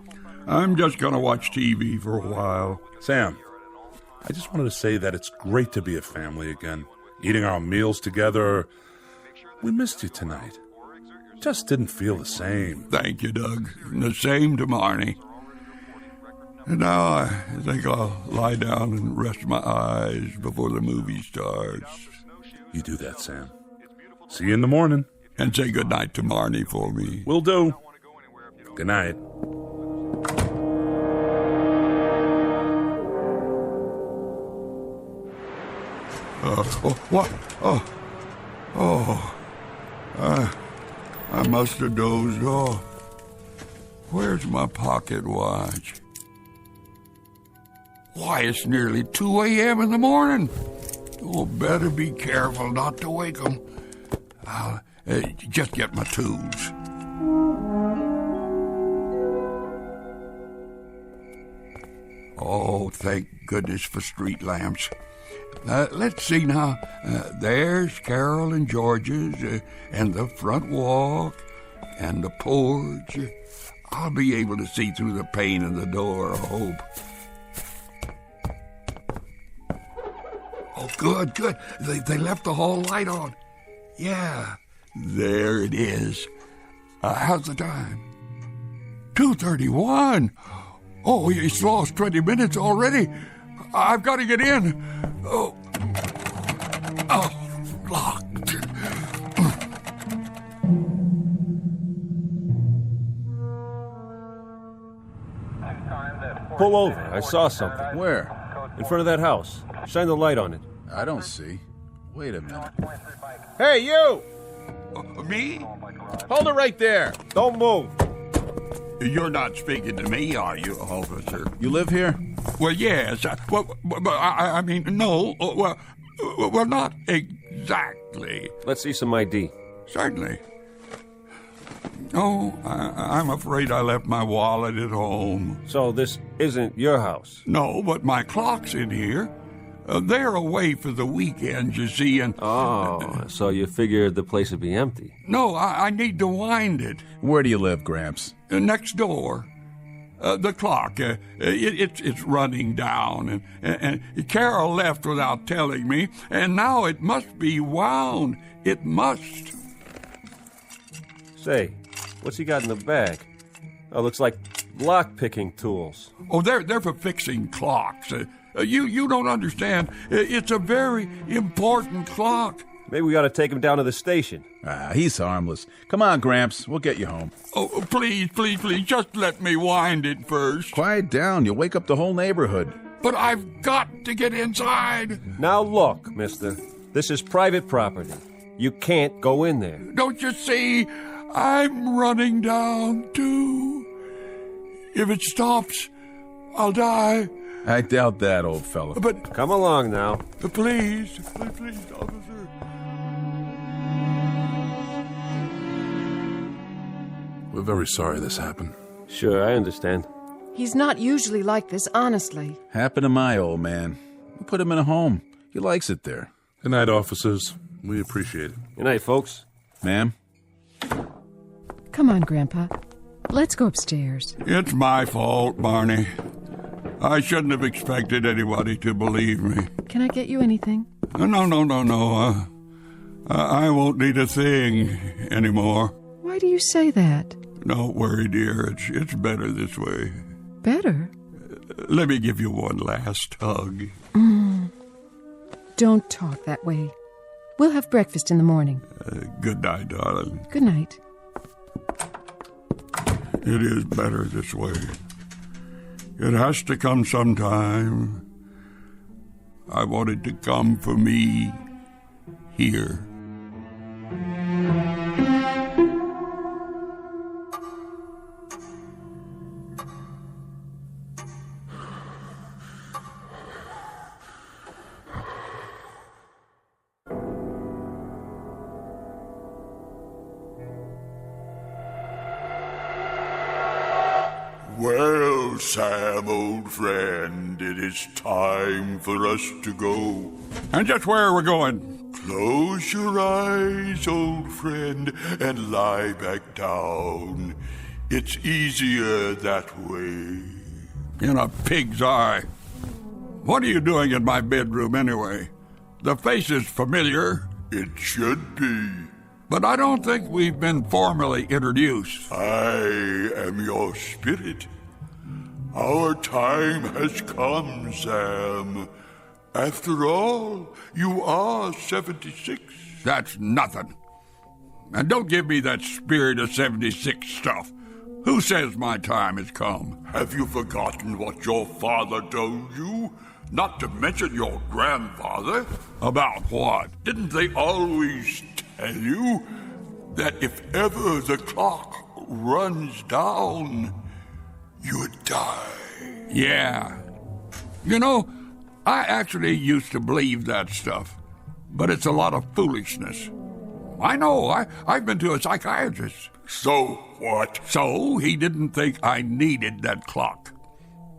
I'm just going to watch TV for a while. Sam, I just wanted to say that it's great to be a family again. Eating our meals together. We missed you tonight. Just didn't feel the same. Thank you, Doug. And the same to Marnie. And now I think I'll lie down and rest my eyes before the movie starts. You do that, Sam. See you in the morning. And say goodnight to Marnie for me. Will do. Good night. What? I must have dozed off. Where's my pocket watch? Why, it's nearly 2 a.m. in the morning. Oh, better be careful not to wake them. I'll just get my tools. Oh, thank goodness for street lamps. Let's see now. There's Carol and George's, and the front walk, and the porch. I'll be able to see through the pane in the door, I hope. Oh, good. They left the hall light on. Yeah, there it is. How's the time? 2:31. Oh, he's lost 20 minutes already. I've got to get in. Oh, locked. Pull over. I saw something. Where? In front of that house. Shine the light on it. I don't see. Wait a minute. Hey, you! Me? Hold it right there. Don't move. You're not speaking to me, are you, officer? You live here? Well, yes. I mean, no. Well, not exactly. Let's see some ID. Certainly. Oh, I'm afraid I left my wallet at home. So this isn't your house? No, but my clock's in here. They're away for the weekend, you see, and... Oh, so you figured the place would be empty? No, I need to wind it. Where do you live, Gramps? Next door. The clock, it's running down, and Carol left without telling me, and now it must be wound. It must. Say, what's he got in the bag? Oh, looks like lock-picking tools. Oh, they're for fixing clocks. You don't understand. It's a very important clock. Maybe we ought to take him down to the station. He's harmless. Come on, Gramps. We'll get you home. Oh, please, just let me wind it first. Quiet down. You'll wake up the whole neighborhood. But I've got to get inside. Now look, mister. This is private property. You can't go in there. Don't you see? I'm running down, too. If it stops, I'll die. I doubt that, old fella. But... Come along now. Please, officer. We're very sorry this happened. Sure, I understand. He's not usually like this, honestly. Happened to my old man. We put him in a home. He likes it there. Good night, officers. We appreciate it. Good night, folks. Ma'am? Come on, Grandpa. Let's go upstairs. It's my fault, Barney. I shouldn't have expected anybody to believe me. Can I get you anything? No. I won't need a thing anymore. do you say that? Don't worry, dear. It's better this way. Better? Let me give you one last hug. Don't talk that way. We'll have breakfast in the morning. Good night, darling. Good night. It is better this way. It has to come sometime. I want it to come for me here. Well, Sam, old friend, it is time for us to go. And just where are we going? Close your eyes, old friend, and lie back down. It's easier that way. In a pig's eye. What are you doing in my bedroom anyway? The face is familiar. It should be. But I don't think we've been formally introduced. I am your spirit. Our time has come, Sam. After all, you are 76. That's nothing. And don't give me that spirit of 76 stuff. Who says my time has come? Have you forgotten what your father told you? Not to mention your grandfather. About what? Didn't they always tell you that if ever the clock runs down, you'd die? Yeah. You know, I actually used to believe that stuff, but it's a lot of foolishness. I know, I've been to a psychiatrist. So what? So he didn't think I needed that clock.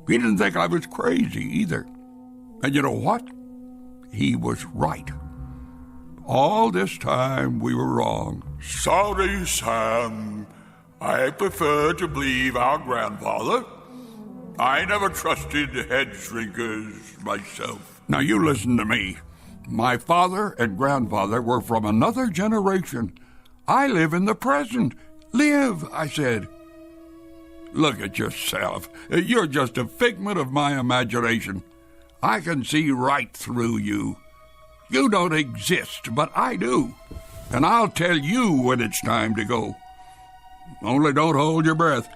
He didn't think I was crazy either. And you know what? He was right. All this time we were wrong. Sorry, Sam. I prefer to believe our grandfather. I never trusted head shrinkers myself. Now you listen to me. My father and grandfather were from another generation. I live in the present. Live, I said. Look at yourself. You're just a figment of my imagination. I can see right through you. You don't exist, but I do. And I'll tell you when it's time to go. Only don't hold your breath.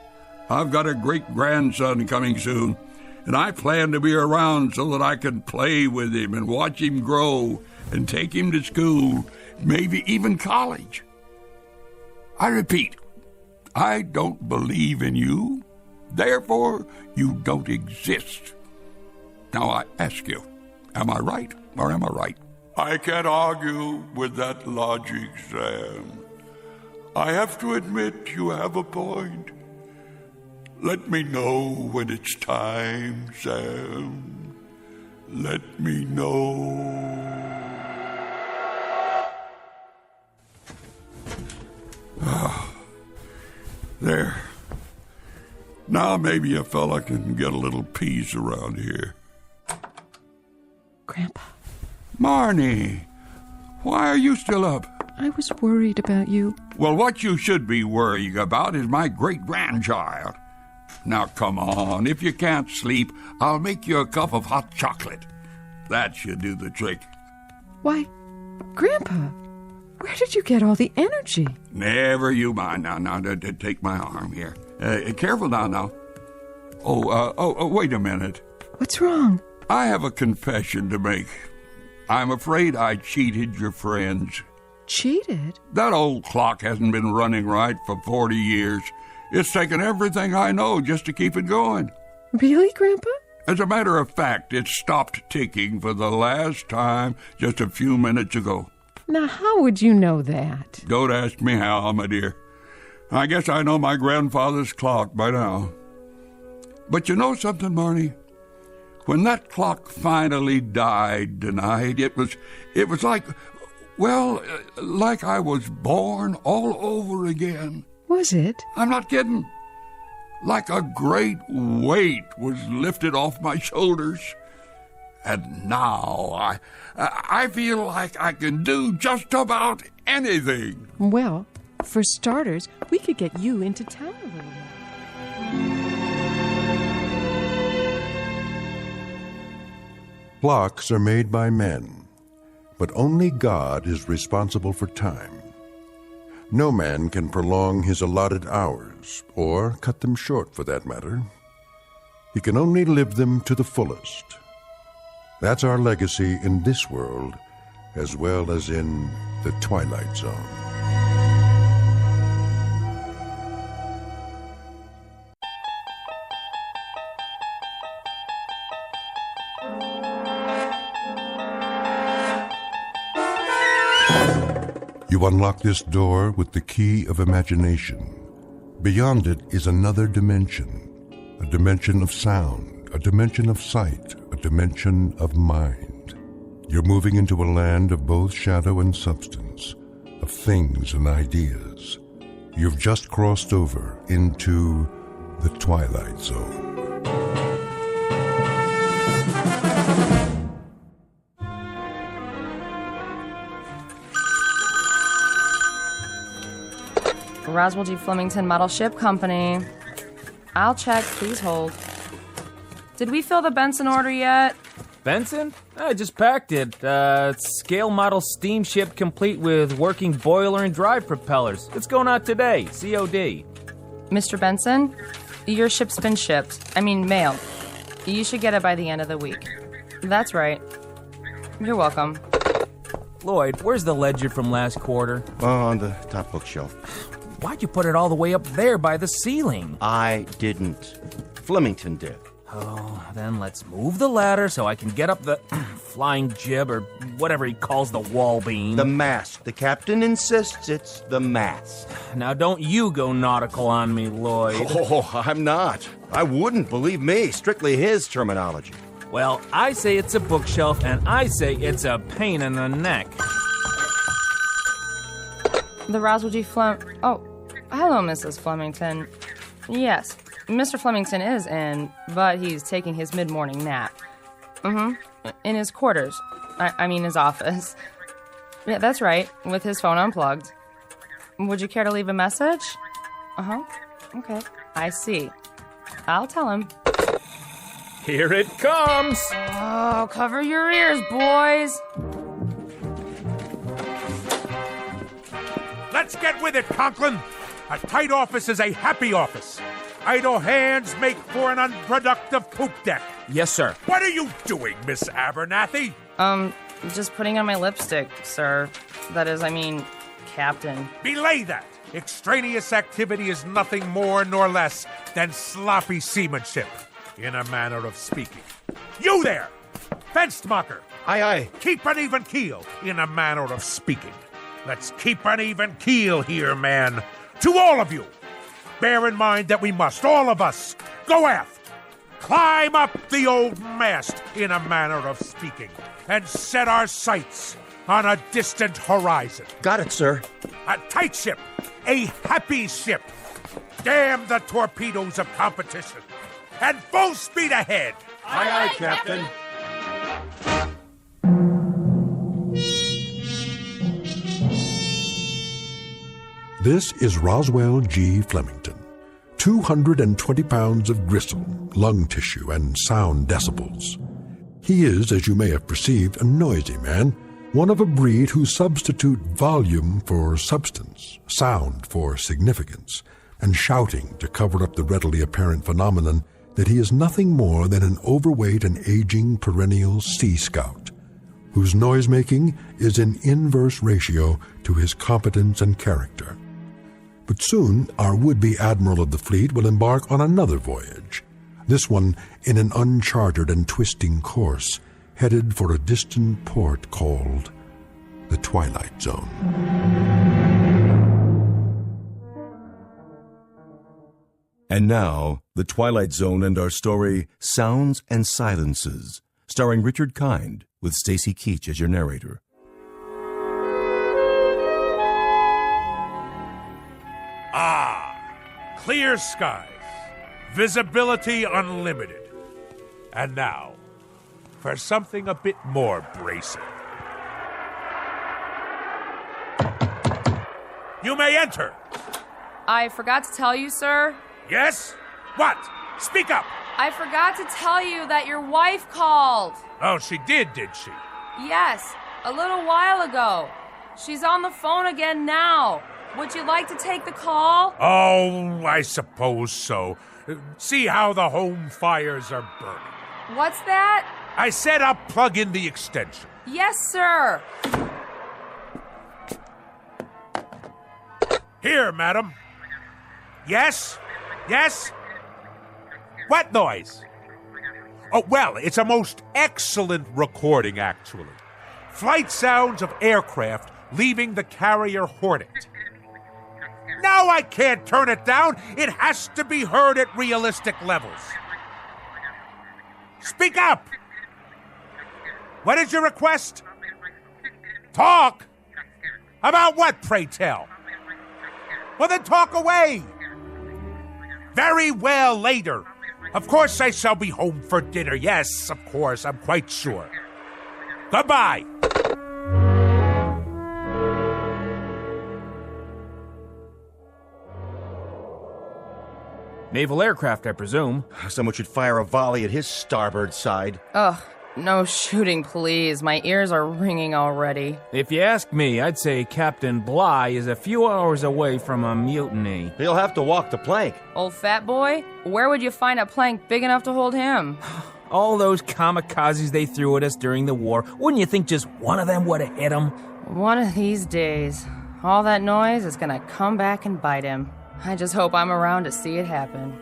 I've got a great-grandson coming soon, and I plan to be around so that I can play with him and watch him grow and take him to school, maybe even college. I repeat, I don't believe in you. Therefore, you don't exist. Now I ask you, am I right or am I right? I can't argue with that logic, Sam. I have to admit you have a point. Let me know when it's time, Sam. Let me know. There. Now maybe a fella can get a little peace around here. Grandpa. Marnie, why are you still up? I was worried about you. Well, what you should be worrying about is my great-grandchild. Now, come on. If you can't sleep, I'll make you a cup of hot chocolate. That should do the trick. Why, Grandpa, where did you get all the energy? Never you mind. Now, take my arm here. Careful now. Oh, wait a minute. What's wrong? I have a confession to make. I'm afraid I cheated your friends. Cheated? That old clock hasn't been running right for 40 years. It's taken everything I know just to keep it going. Really, Grandpa? As a matter of fact, it stopped ticking for the last time just a few minutes ago. Now, how would you know that? Don't ask me how, my dear. I guess I know my grandfather's clock by now. But you know something, Marnie? When that clock finally died tonight, it was like, well, like I was born all over again. Was it? I'm not kidding. Like a great weight was lifted off my shoulders. And now I feel like I can do just about anything. Well, For starters, we could get you into town a little more. Clocks are made by men, but only God is responsible for time. No man can prolong his allotted hours, or cut them short for that matter. He can only live them to the fullest. That's our legacy in this world, as well as in the Twilight Zone. You unlock this door with the key of imagination. Beyond it is another dimension, a dimension of sound, a dimension of sight, a dimension of mind. You're moving into a land of both shadow and substance, of things and ideas. You've just crossed over into the Twilight Zone. Roswell G. Flemington Model Ship Company. I'll check. Please hold. Did we fill the Benson order yet? Benson? I just packed it. Scale model steamship complete with working boiler and drive propellers. It's going out today. COD. Mr. Benson, your ship's been shipped. Mailed. You should get it by the end of the week. That's right. You're welcome. Lloyd, where's the ledger from last quarter? On the top bookshelf. Why'd you put it all the way up there by the ceiling? I didn't. Flemington did. Oh, then let's move the ladder so I can get up the flying jib or whatever he calls the wall beam. The mast. The captain insists it's the mast. Now don't you go nautical on me, Lloyd. Oh, I'm not. I wouldn't, believe me. Strictly his terminology. Well, I say it's a bookshelf, and I say it's a pain in the neck. The Roswell G. Oh, hello, Mrs. Flemington. Yes, Mr. Flemington is in, but he's taking his mid-morning nap. In his quarters. His office. Yeah, that's right, with his phone unplugged. Would you care to leave a message? Okay, I see. I'll tell him. Here it comes! Oh, cover your ears, boys! Let's get with it, Conklin! A tight office is a happy office. Idle hands make for an unproductive poop deck. Yes, sir. What are you doing, Miss Abernathy? Just putting on my lipstick, sir. That is, Captain. Belay that! Extraneous activity is nothing more nor less than sloppy seamanship, in a manner of speaking. You there! Fenced mocker! Aye, aye. Keep an even keel, in a manner of speaking. Let's keep an even keel here, man. To all of you, bear in mind that we must, all of us, go aft, climb up the old mast, in a manner of speaking, and set our sights on a distant horizon. Got it, sir. A tight ship, a happy ship. Damn the torpedoes of competition. And full speed ahead. Aye, aye, Captain. This is Roswell G. Flemington. 220 pounds of gristle, lung tissue, and sound decibels. He is, as you may have perceived, a noisy man, one of a breed who substitute volume for substance, sound for significance, and shouting to cover up the readily apparent phenomenon that he is nothing more than an overweight and aging perennial sea scout, whose noise-making is in inverse ratio to his competence and character. But soon our would-be admiral of the fleet will embark on another voyage, this one in an uncharted and twisting course, headed for a distant port called the Twilight Zone. And now, The Twilight Zone and our story, Sounds and Silences, starring Richard Kind, with Stacy Keach as your narrator. Clear skies, visibility unlimited. And now, for something a bit more bracing. You may enter. I forgot to tell you, sir. Yes? What? Speak up. I forgot to tell you that your wife called. Oh, she did she? Yes, a little while ago. She's on the phone again now. Would you like to take the call? Oh, I suppose so. See how the home fires are burning. What's that? I said I'll plug in the extension. Yes, sir. Here, madam. Yes? Yes? What noise? Oh, well, it's a most excellent recording, actually. Flight sounds of aircraft leaving the carrier Hornet. No, I can't turn it down. It has to be heard at realistic levels. Speak up! What is your request? Talk? About what, pray tell? Well, then talk away. Very well, later. Of course I shall be home for dinner. Yes, of course, I'm quite sure. Goodbye. Naval aircraft, I presume. Someone should fire a volley at his starboard side. Ugh, no shooting, please. My ears are ringing already. If you ask me, I'd say Captain Bligh is a few hours away from a mutiny. He'll have to walk the plank. Old fat boy? Where would you find a plank big enough to hold him? All those kamikazes they threw at us during the war, wouldn't you think just one of them would have hit him? One of these days, all that noise is gonna come back and bite him. I just hope I'm around to see it happen.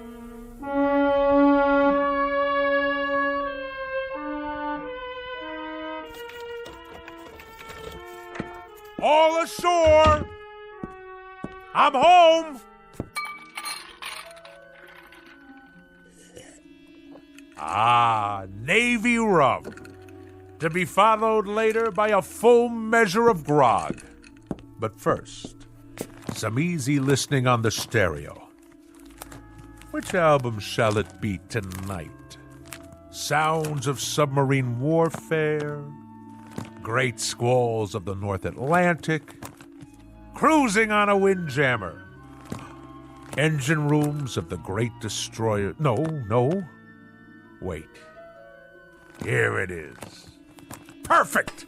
All ashore! I'm home! Ah, Navy rum. To be followed later by a full measure of grog. But first, some easy listening on the stereo. Which album shall it be tonight? Sounds of submarine warfare, great squalls of the North Atlantic, cruising on a windjammer, engine rooms of the great destroyer. No. Wait. Here it is. Perfect!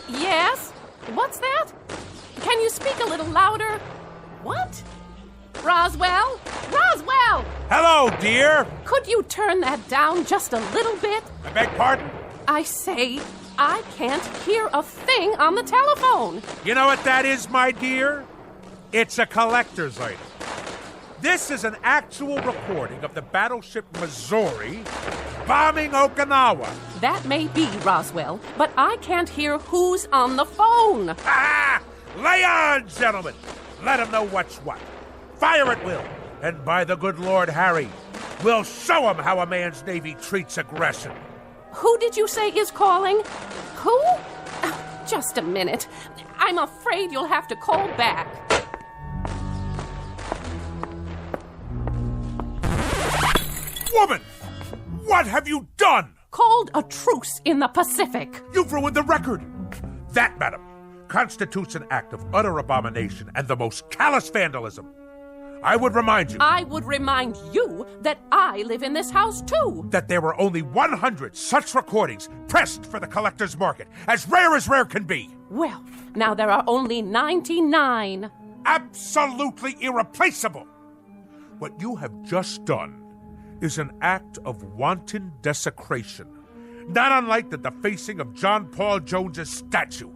Yes? What's that? Can you speak a little louder? What? Roswell? Roswell! Hello, dear! Could you turn that down just a little bit? I beg pardon? I say, I can't hear a thing on the telephone. You know what that is, my dear? It's a collector's item. This is an actual recording of the battleship Missouri bombing Okinawa. That may be, Roswell, but I can't hear who's on the phone. Ah! Lay on, gentlemen! Let 'em know what's what. Fire at will, and by the good Lord Harry, we'll show 'em how a man's Navy treats aggression. Who did you say is calling? Who? Just a minute. I'm afraid you'll have to call back. Woman! What have you done? Called a truce in the Pacific. You've ruined the record. That, madam, constitutes an act of utter abomination and the most callous vandalism. I would remind you... I would remind you that I live in this house, too. That there were only 100 such recordings pressed for the collector's market, as rare can be. Well, now there are only 99. Absolutely irreplaceable. What you have just done is an act of wanton desecration, not unlike the defacing of John Paul Jones's statue.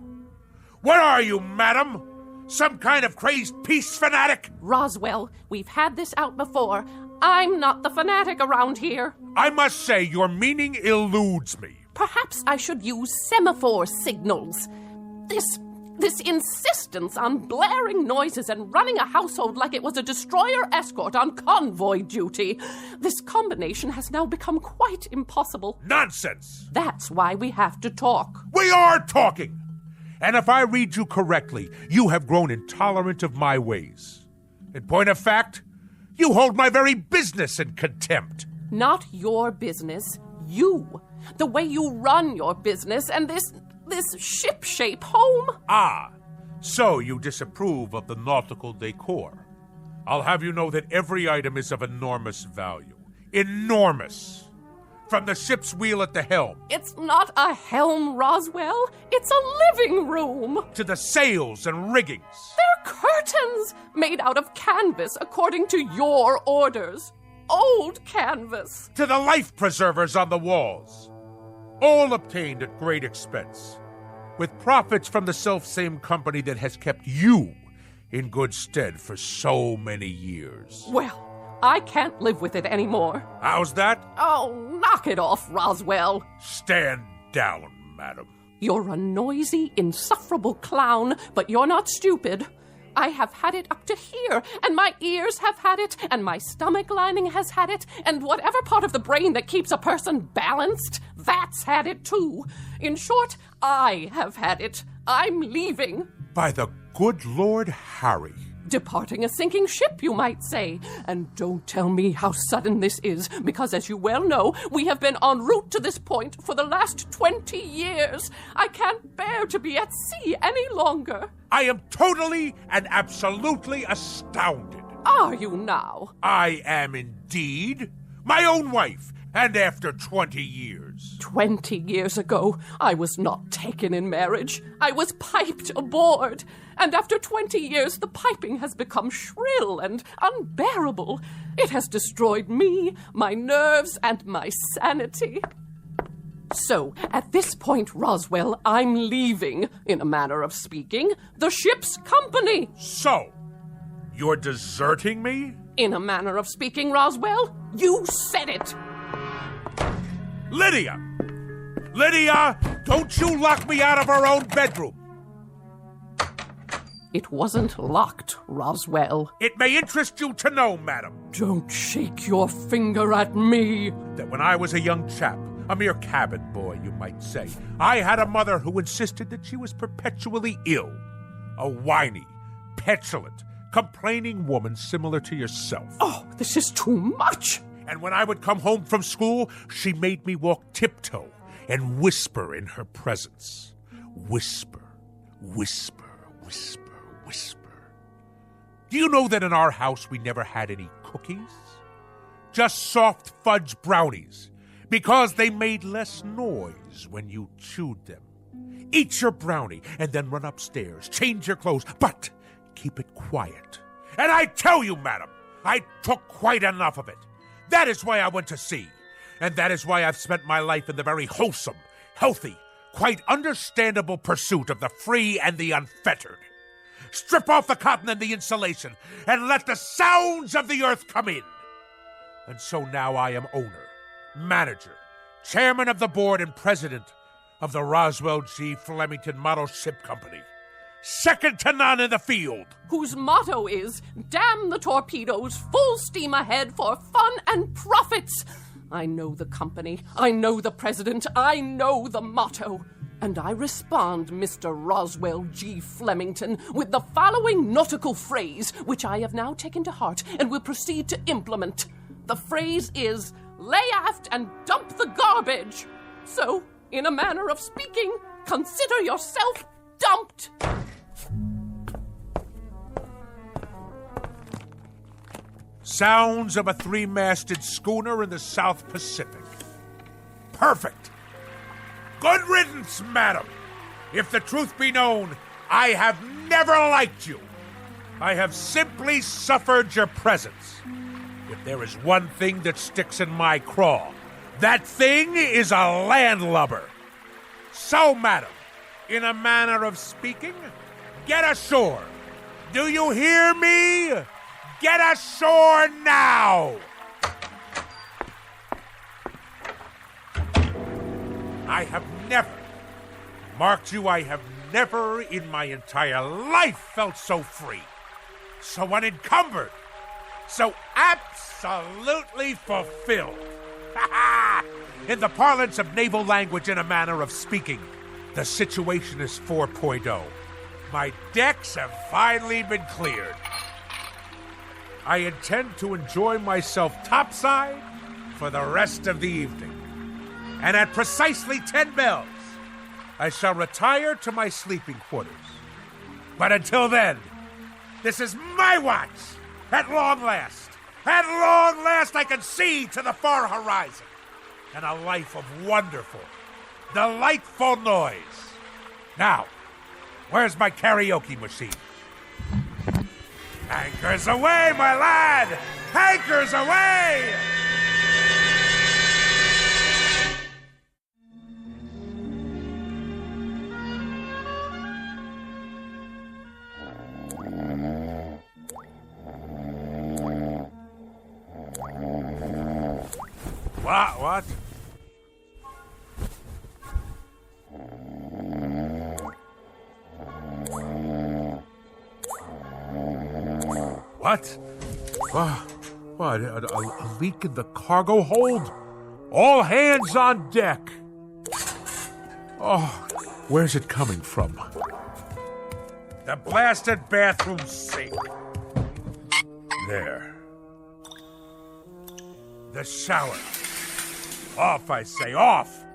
What are you, madam? Some kind of crazed peace fanatic? Roswell, we've had this out before. I'm not the fanatic around here. I must say, your meaning eludes me. Perhaps I should use semaphore signals. This insistence on blaring noises and running a household like it was a destroyer escort on convoy duty. This combination has now become quite impossible. Nonsense! That's why we have to talk. We are talking! And if I read you correctly, you have grown intolerant of my ways. In point of fact, you hold my very business in contempt. Not your business. You. The way you run your business and this ship-shape home. Ah, so you disapprove of the nautical decor. I'll have you know that every item is of enormous value. Enormous. From the ship's wheel at the helm. It's not a helm, Roswell. It's a living room. To the sails and riggings. They're curtains made out of canvas according to your orders. Old canvas. To the life preservers on the walls. All obtained at great expense. With profits from the self-same company that has kept you in good stead for so many years. Well, I can't live with it anymore. How's that? Oh, knock it off, Roswell. Stand down, madam. You're a noisy, insufferable clown, but you're not stupid. I have had it up to here, and my ears have had it, and my stomach lining has had it, and whatever part of the brain that keeps a person balanced, that's had it too. In short, I have had it. I'm leaving. By the good Lord Harry. Departing a sinking ship, you might say. And don't tell me how sudden this is, because as you well know, we have been en route to this point for the last 20 years. I can't bear to be at sea any longer. I am totally and absolutely astounded. Are you now? I am indeed. My own wife, and after 20 years. 20 years ago, I was not taken in marriage. I was piped aboard. And after 20 years, the piping has become shrill and unbearable. It has destroyed me, my nerves, and my sanity. So, at this point, Roswell, I'm leaving, in a manner of speaking, the ship's company. So, you're deserting me? In a manner of speaking, Roswell, you said it. Lydia! Lydia, don't you lock me out of our own bedroom! It wasn't locked, Roswell. It may interest you to know, madam. Don't shake your finger at me. That when I was a young chap, a mere cabin boy, you might say, I had a mother who insisted that she was perpetually ill. A whiny, petulant, complaining woman similar to yourself. Oh, this is too much. And when I would come home from school, she made me walk tiptoe and whisper in her presence. Whisper, whisper, whisper, whisper. Do you know that in our house we never had any cookies? Just soft fudge brownies, because they made less noise when you chewed them. Eat your brownie and then run upstairs, change your clothes, but keep it quiet. And I tell you, madam, I took quite enough of it. That is why I went to sea. And that is why I've spent my life in the very wholesome, healthy, quite understandable pursuit of the free and the unfettered. Strip off the cotton and the insulation, and let the sounds of the earth come in. And so now I am owner, manager, chairman of the board and president of the Roswell G. Flemington Model Ship Company. Second to none in the field. Whose motto is, damn the torpedoes, full steam ahead for fun and profits. I know the company, I know the president, I know the motto. And I respond, Mr. Roswell G. Flemington, with the following nautical phrase, which I have now taken to heart and will proceed to implement. The phrase is, lay aft and dump the garbage. So, in a manner of speaking, consider yourself dumped. Sounds of a three-masted schooner in the South Pacific. Perfect. Good riddance, madam. If the truth be known, I have never liked you. I have simply suffered your presence. If there is one thing that sticks in my craw, that thing is a landlubber. So, madam, in a manner of speaking, get ashore. Do you hear me? Get ashore now! I have never, marked you, I have never in my entire life felt so free, so unencumbered, so absolutely fulfilled. In the parlance of naval language, in a manner of speaking, the situation is 4.0. My decks have finally been cleared. I intend to enjoy myself topside for the rest of the evening. And at precisely 10 bells, I shall retire to my sleeping quarters. But until then, this is my watch. At long last, I can see to the far horizon. And a life of wonderful, delightful noise. Now, where's my karaoke machine? Anchors away, my lad! Anchors away! What? What? What? A leak in the cargo hold? All hands on deck! Oh, where's it coming from? The blasted bathroom sink. There. The shower. Off, I say, off!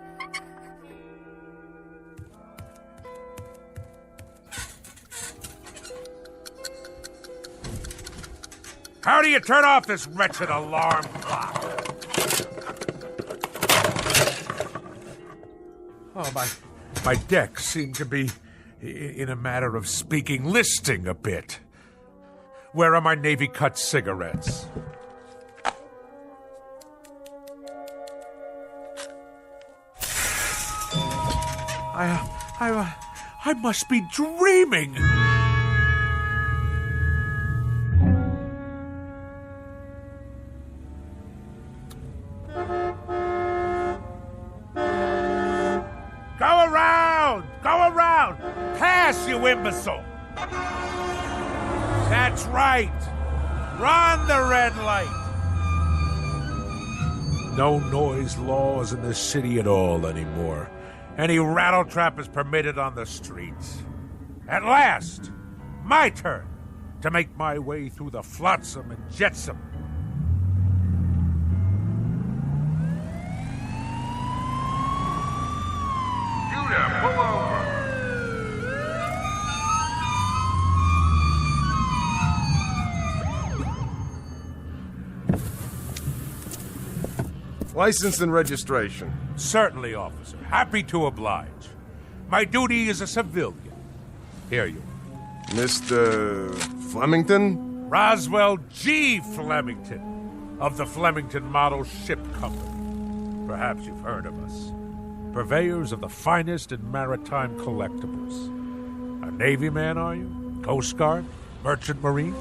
How do you turn off this wretched alarm clock? Oh, my decks seem to be, in a matter of speaking, listing a bit. Where are my Navy cut cigarettes? I must be dreaming. Go around! Pass, you imbecile! That's right! Run the red light! No noise laws in this city at all anymore. Any rattletrap is permitted on the streets. At last, my turn to make my way through the flotsam and jetsam. Judah, pull over. License and registration. Certainly, officer. Happy to oblige. My duty is a civilian. Here you are. Mr. Flemington? Roswell G. Flemington, of the Flemington Model Ship Company. Perhaps you've heard of us. Purveyors of the finest in maritime collectibles. A Navy man, are you? Coast Guard? Merchant Marine?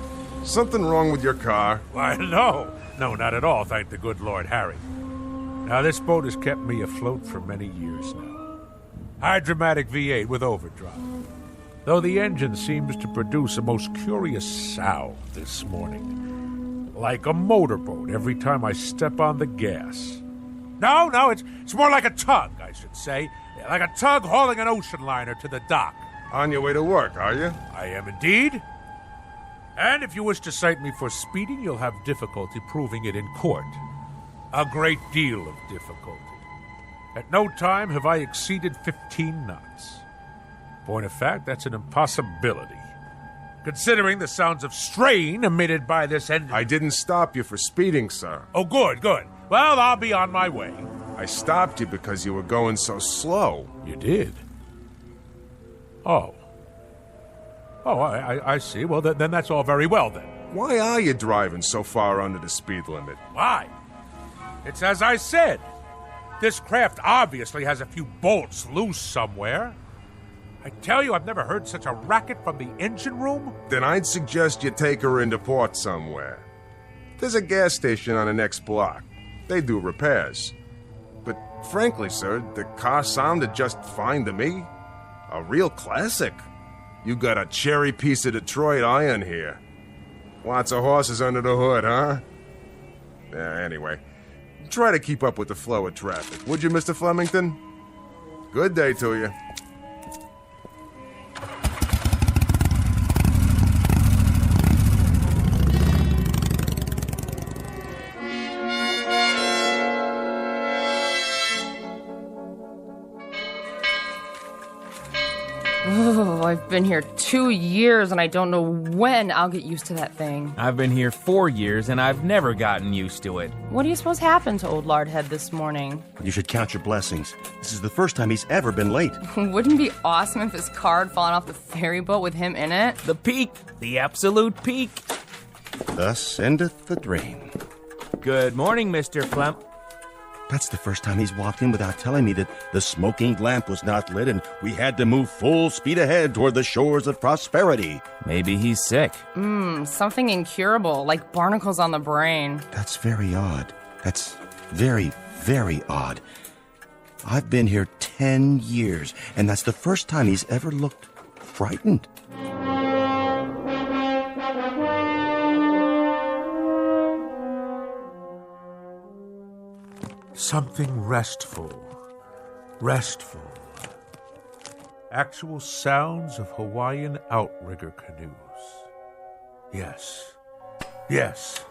Something wrong with your car? Why, no. No, not at all, thank the good Lord Harry. Now, this boat has kept me afloat for many years now. Hydromatic V8 with overdrive. Though the engine seems to produce a most curious sound this morning. Like a motorboat every time I step on the gas. No, it's more like a tug, I should say. Like a tug hauling an ocean liner to the dock. On your way to work, are you? I am indeed. And if you wish to cite me for speeding, you'll have difficulty proving it in court. A great deal of difficulty. At no time have I exceeded 15 knots. Point of fact, that's an impossibility. Considering the sounds of strain emitted by this engine. I didn't stop you for speeding, sir. Oh, good. Well, I'll be on my way. I stopped you because you were going so slow. You did? Oh, I see. Well, then that's all very well, then. Why are you driving so far under the speed limit? Why? It's as I said. This craft obviously has a few bolts loose somewhere. I tell you, I've never heard such a racket from the engine room. Then I'd suggest you take her into port somewhere. There's a gas station on the next block. They do repairs. But frankly, sir, the car sounded just fine to me. A real classic. You got a cherry piece of Detroit iron here. Lots of horses under the hood, huh? Anyway, try to keep up with the flow of traffic, would you, Mr. Flemington? Good day to you. I've been here 2 years and I don't know when I'll get used to that thing. I've been here 4 years and I've never gotten used to it. What do you suppose happened to old Lardhead this morning? You should count your blessings. This is the first time he's ever been late. Wouldn't it be awesome if his car had fallen off the ferry boat with him in it? The peak, the absolute peak. Thus endeth the dream. Good morning, Mr. Flem. That's the first time he's walked in without telling me that the smoking lamp was not lit and we had to move full speed ahead toward the shores of prosperity. Maybe he's sick. Something incurable, like barnacles on the brain. That's very odd. That's very, very odd. I've been here 10 years, and that's the first time he's ever looked frightened. Something restful. Restful. Actual sounds of Hawaiian outrigger canoes. Yes. Yes.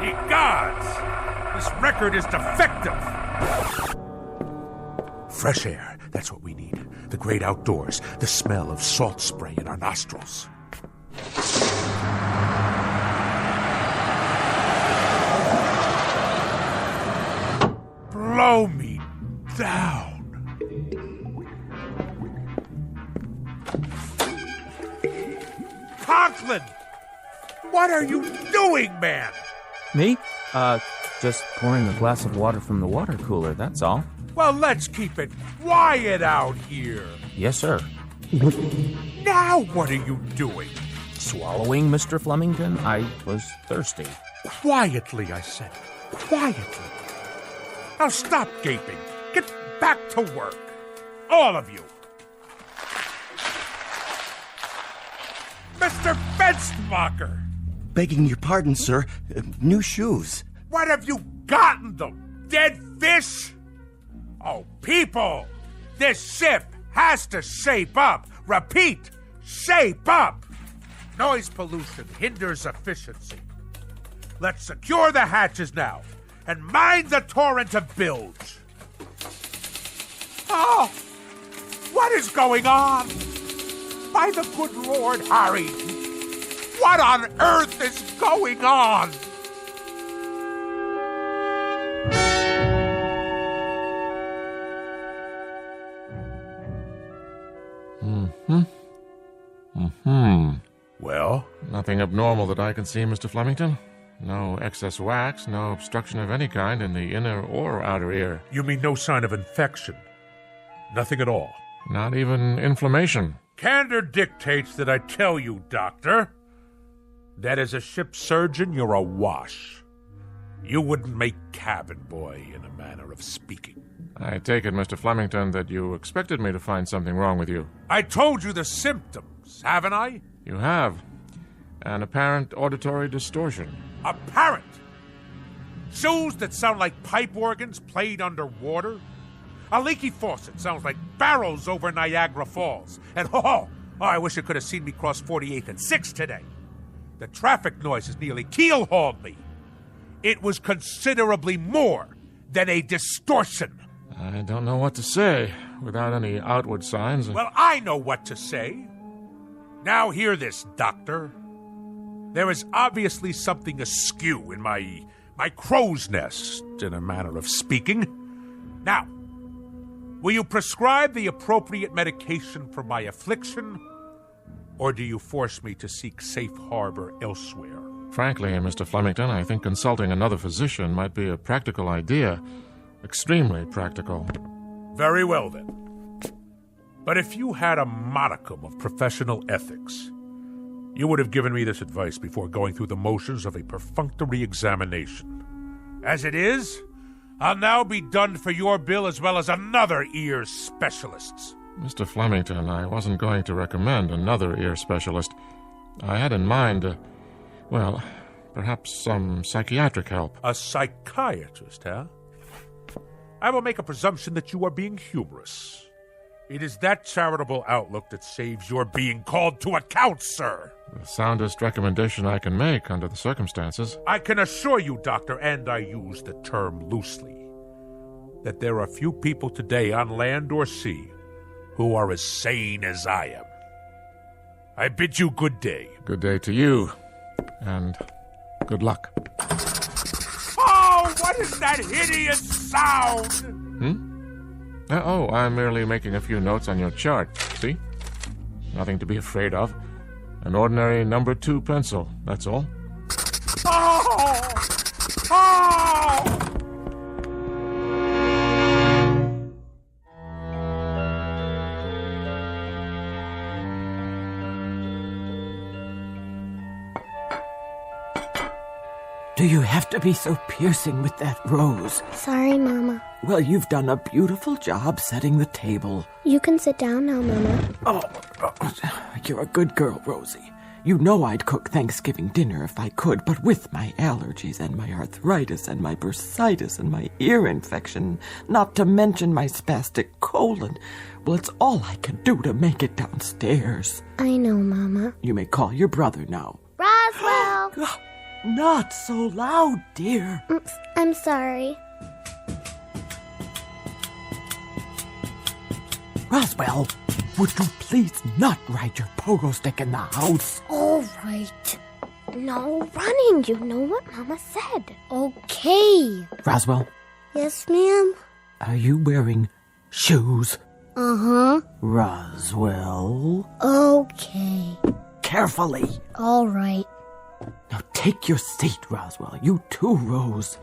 Ye gods! This record is defective! Fresh air, that's what we need. The great outdoors, the smell of salt spray in our nostrils. Blow me down. Conklin! What are you doing, man? Me? Just pouring a glass of water from the water cooler, that's all. Well, let's keep it quiet out here. Yes, sir. Now what are you doing? Swallowing, Mr. Flemington? I was thirsty. Quietly, I said. Quietly. Now stop gaping. Get back to work. All of you. Mr. Fenstermacher! Begging your pardon, sir. New shoes. What have you gotten them? Dead fish? Oh, people! This ship has to shape up. Repeat, shape up. Noise pollution hinders efficiency. Let's secure the hatches now and mind the torrent of bilge. Oh! What is going on? By the good Lord Harry! What on earth is going on? Well? Nothing abnormal that I can see, Mr. Flemington. No excess wax, no obstruction of any kind in the inner or outer ear. You mean no sign of infection? Nothing at all? Not even inflammation. Candor dictates that I tell you, Doctor, that as a ship surgeon, you're a wash. You wouldn't make cabin boy, in a manner of speaking. I take it, Mr. Flemington, that you expected me to find something wrong with you. I told you the symptoms, haven't I? You have. An apparent auditory distortion. Apparent? Shoes that sound like pipe organs played underwater? A leaky faucet sounds like barrels over Niagara Falls. And I wish you could have seen me cross 48th and 6th today. The traffic noises nearly keel-hauled me. It was considerably more than a distortion. I don't know what to say without any outward signs. Well, I know what to say. Now hear this, Doctor. There is obviously something askew in my crow's nest, in a manner of speaking. Now, will you prescribe the appropriate medication for my affliction, or do you force me to seek safe harbor elsewhere? Frankly, Mr. Flemington, I think consulting another physician might be a practical idea. Extremely practical. Very well, then. But if you had a modicum of professional ethics, you would have given me this advice before going through the motions of a perfunctory examination. As it is, I'll now be done for your bill as well as another ear specialist's. Mr. Flemington, I wasn't going to recommend another ear specialist. I had in mind, perhaps some psychiatric help. A psychiatrist, huh? I will make a presumption that you are being humorous. It is that charitable outlook that saves your being called to account, sir. The soundest recommendation I can make under the circumstances. I can assure you, Doctor, and I use the term loosely, that there are few people today on land or sea who are as sane as I am. I bid you good day. Good day to you, and good luck. Oh, what is that hideous sound? Oh, I'm merely making a few notes on your chart. See? Nothing to be afraid of. An ordinary number 2 pencil, that's all. Oh! Oh! Do you have to be so piercing with that rose? Sorry, Mama. Well, you've done a beautiful job setting the table. You can sit down now, Mama. Oh, you're a good girl, Rosie. You know I'd cook Thanksgiving dinner if I could, but with my allergies and my arthritis and my bursitis and my ear infection, not to mention my spastic colon, well, it's all I can do to make it downstairs. I know, Mama. You may call your brother now. Roswell! Not so loud, dear. I'm sorry. Roswell, would you please not ride your pogo stick in the house? All right. No running. You know what Mama said. Okay. Roswell? Yes, ma'am? Are you wearing shoes? Uh-huh. Roswell? Okay. Carefully. All right. Now take your seat, Roswell. You too, Rose.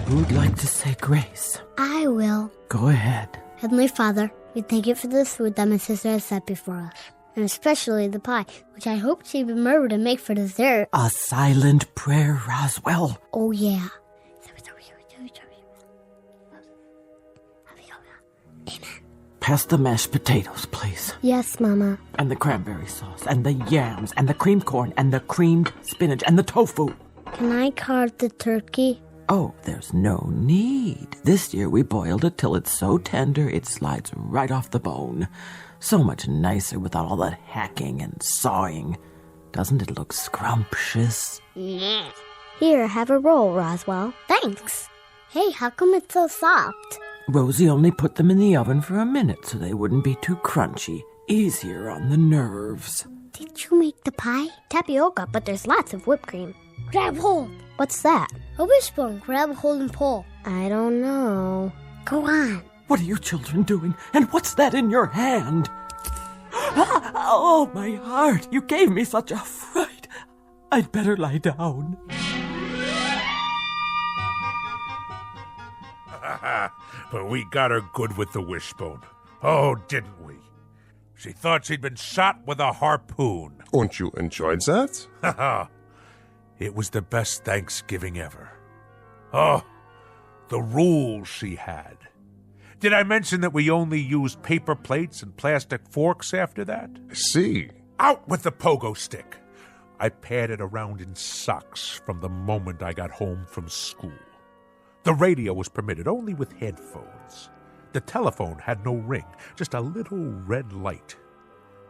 Who'd like to say grace? I will. Go ahead. Heavenly Father, we thank you for this food that my sister has set before us, and especially the pie, which I hope she'd remember to make for dessert. A silent prayer, Roswell. Oh, yeah. Pass the mashed potatoes, please. Yes, Mama. And the cranberry sauce, and the yams, and the creamed corn, and the creamed spinach, and the tofu. Can I carve the turkey? Oh, there's no need. This year we boiled it till it's so tender it slides right off the bone. So much nicer without all that hacking and sawing. Doesn't it look scrumptious? Yeah. Here, have a roll, Roswell. Thanks. Hey, how come it's so soft? Rosie only put them in the oven for a minute so they wouldn't be too crunchy. Easier on the nerves. Did you make the pie? Tapioca, but there's lots of whipped cream. Grab hold. What's that? A wishbone. Grab hold and pull. I don't know. Go on. What are you children doing? And what's that in your hand? Oh, my heart. You gave me such a fright. I'd better lie down. But we got her good with the wishbone. Oh, didn't we? She thought she'd been shot with a harpoon. And you enjoyed that? Haha. It was the best Thanksgiving ever. Oh, the rules she had. Did I mention that we only used paper plates and plastic forks after that? See. Out with the pogo stick. I padded around in socks from the moment I got home from school. The radio was permitted only with headphones. The telephone had no ring, just a little red light.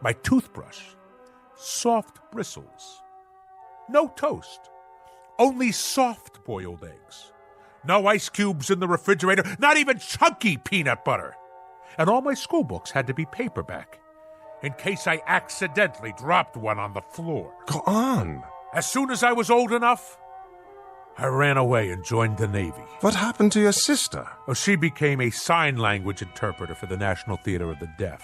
My toothbrush, soft bristles. No toast, only soft boiled eggs. No ice cubes in the refrigerator, not even chunky peanut butter. And all my school books had to be paperback, in case I accidentally dropped one on the floor. Go on. As soon as I was old enough, I ran away and joined the Navy. What happened to your sister? Oh, she became a sign language interpreter for the National Theater of the Deaf.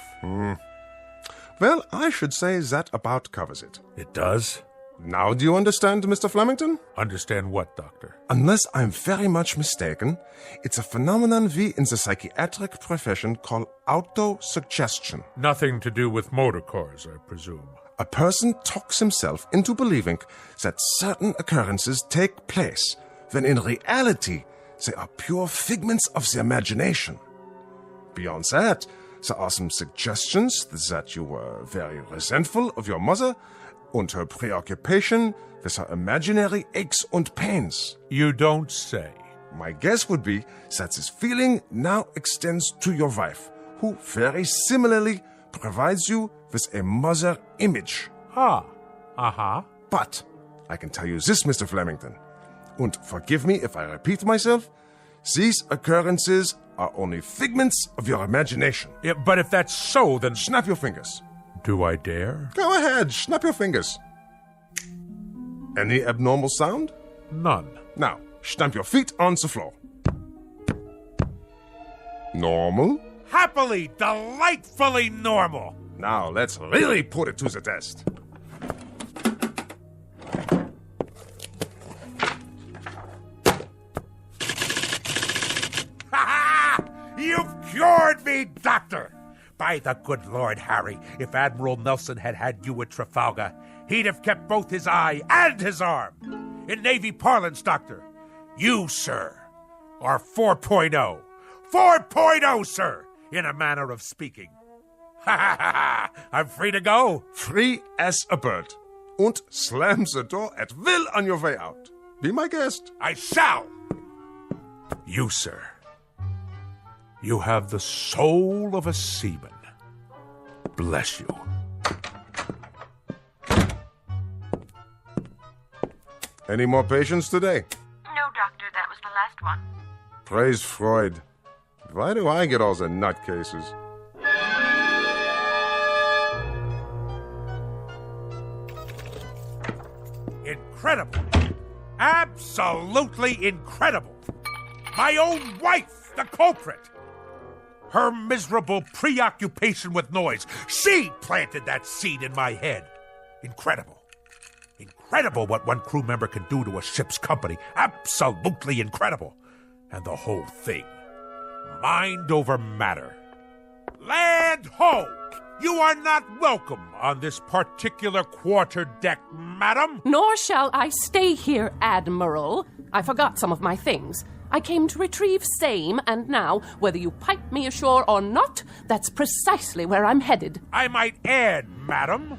Well, I should say that about covers it. It does? Now do you understand, Mr. Flemington? Understand what, Doctor? Unless I'm very much mistaken, it's a phenomenon we in the psychiatric profession call autosuggestion. Nothing to do with motor cars, I presume. A person talks himself into believing that certain occurrences take place, when in reality they are pure figments of the imagination. Beyond that, there are some suggestions that you were very resentful of your mother and her preoccupation with her imaginary aches and pains. You don't say. My guess would be that this feeling now extends to your wife, who very similarly provides you with a mother image. But I can tell you this, Mr. Flemington, and forgive me if I repeat myself, these occurrences are only figments of your imagination. Yeah, but if that's so, then... Snap your fingers. Do I dare? Go ahead, snap your fingers. Any abnormal sound? None. Now, stamp your feet on the floor. Normal? Happily, delightfully normal. Now, let's really put it to the test. You've cured me, Doctor! By the good Lord Harry, if Admiral Nelson had had you at Trafalgar, he'd have kept both his eye and his arm. In Navy parlance, Doctor, you, sir, are 4.0. 4.0, sir, in a manner of speaking. Ha ha ha ha! I'm free to go. Free as a bird. And slam the door at will on your way out. Be my guest. I shall! You, sir. You have the soul of a seaman. Bless you. Any more patients today? No, Doctor, that was the last one. Praise Freud. Why do I get all the nutcases? Incredible. Absolutely incredible. My own wife, the culprit. Her miserable preoccupation with noise. She planted that seed in my head. Incredible. Incredible what one crew member can do to a ship's company. Absolutely incredible. And the whole thing. Mind over matter. Land ho! You are not welcome on this particular quarterdeck, madam. Nor shall I stay here, Admiral. I forgot some of my things. I came to retrieve same, and now, whether you pipe me ashore or not, that's precisely where I'm headed. I might add, madam,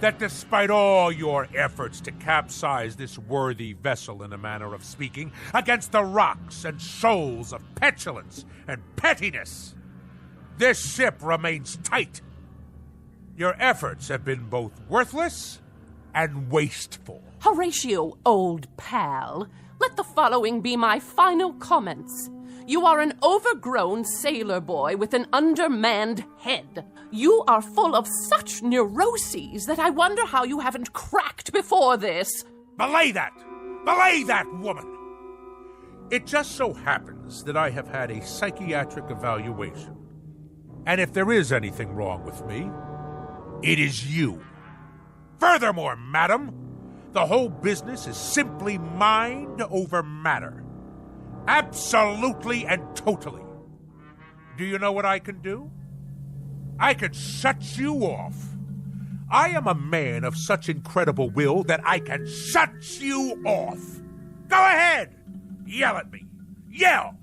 that despite all your efforts to capsize this worthy vessel, in a manner of speaking, against the rocks and shoals of petulance and pettiness, this ship remains tight. Your efforts have been both worthless and wasteful. Horatio, old pal, let the following be my final comments. You are an overgrown sailor boy with an undermanned head. You are full of such neuroses that I wonder how you haven't cracked before this. Belay that! Belay that, woman! It just so happens that I have had a psychiatric evaluation. And if there is anything wrong with me, it is you. Furthermore, madam, the whole business is simply mind over matter. Absolutely and totally. Do you know what I can do? I can shut you off. I am a man of such incredible will that I can shut you off. Go ahead! Yell at me. Yell!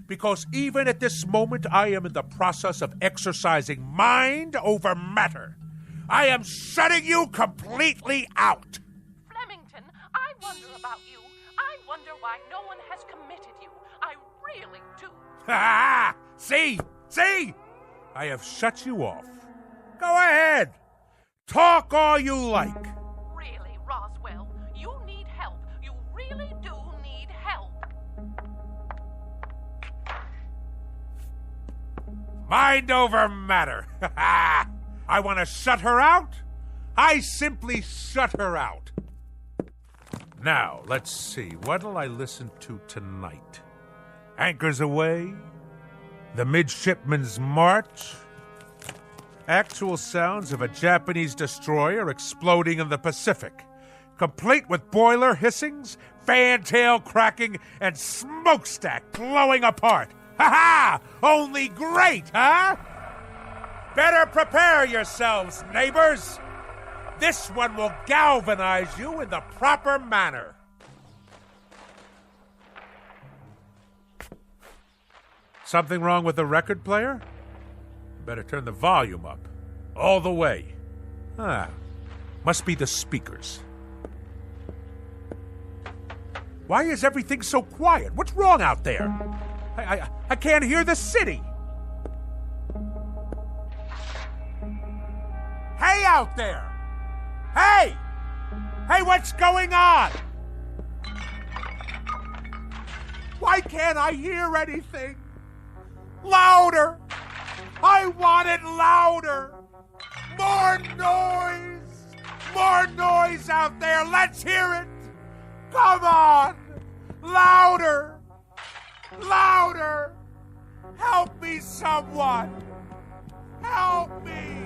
Because even at this moment, I am in the process of exercising mind over matter. I am shutting you completely out. Flemington, I wonder about you. I wonder why no one has committed you. I really do. Ha! See? See? I have shut you off. Go ahead. Talk all you like. Really, Roswell, you need help. You really do need help. Mind over matter. I want to shut her out. I simply shut her out. Now, let's see. What'll I listen to tonight? Anchors Aweigh? The Midshipman's March? Actual sounds of a Japanese destroyer exploding in the Pacific, complete with boiler hissings, fantail cracking, and smokestack glowing apart. Ha-ha! Only great, huh? Better prepare yourselves, neighbors. This one will galvanize you in the proper manner. Something wrong with the record player? Better turn the volume up. All the way. Must be the speakers. Why is everything so quiet? What's wrong out there? I can't hear the city. Hey out there! Hey! Hey, what's going on? Why can't I hear anything? Louder! I want it louder! More noise! More noise out there! Let's hear it! Come on! Louder! Louder! Help me, someone! Help me!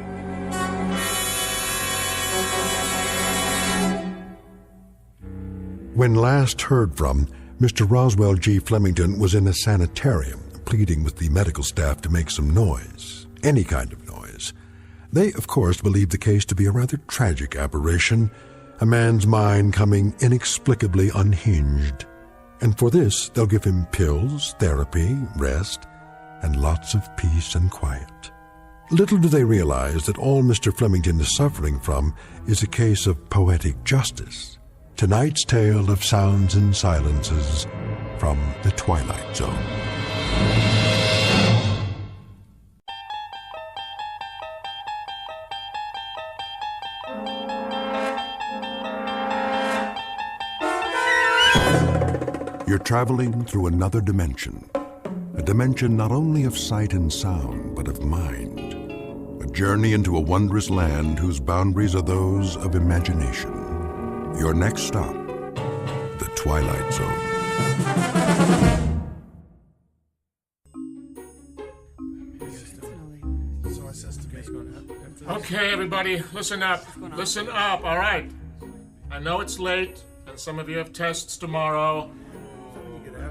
When last heard from, Mr. Roswell G. Flemington was in a sanitarium, pleading with the medical staff to make some noise, any kind of noise. They, of course, believed the case to be a rather tragic aberration, a man's mind coming inexplicably unhinged. And for this, they'll give him pills, therapy, rest, and lots of peace and quiet. Little do they realize that all Mr. Flemington is suffering from is a case of poetic justice. Tonight's tale of sounds and silences from the Twilight Zone. You're traveling through another dimension. A dimension not only of sight and sound, but of mind. A journey into a wondrous land whose boundaries are those of imagination. Your next stop, the Twilight Zone. Okay, everybody, listen up. Listen up, all right? I know it's late, and some of you have tests tomorrow,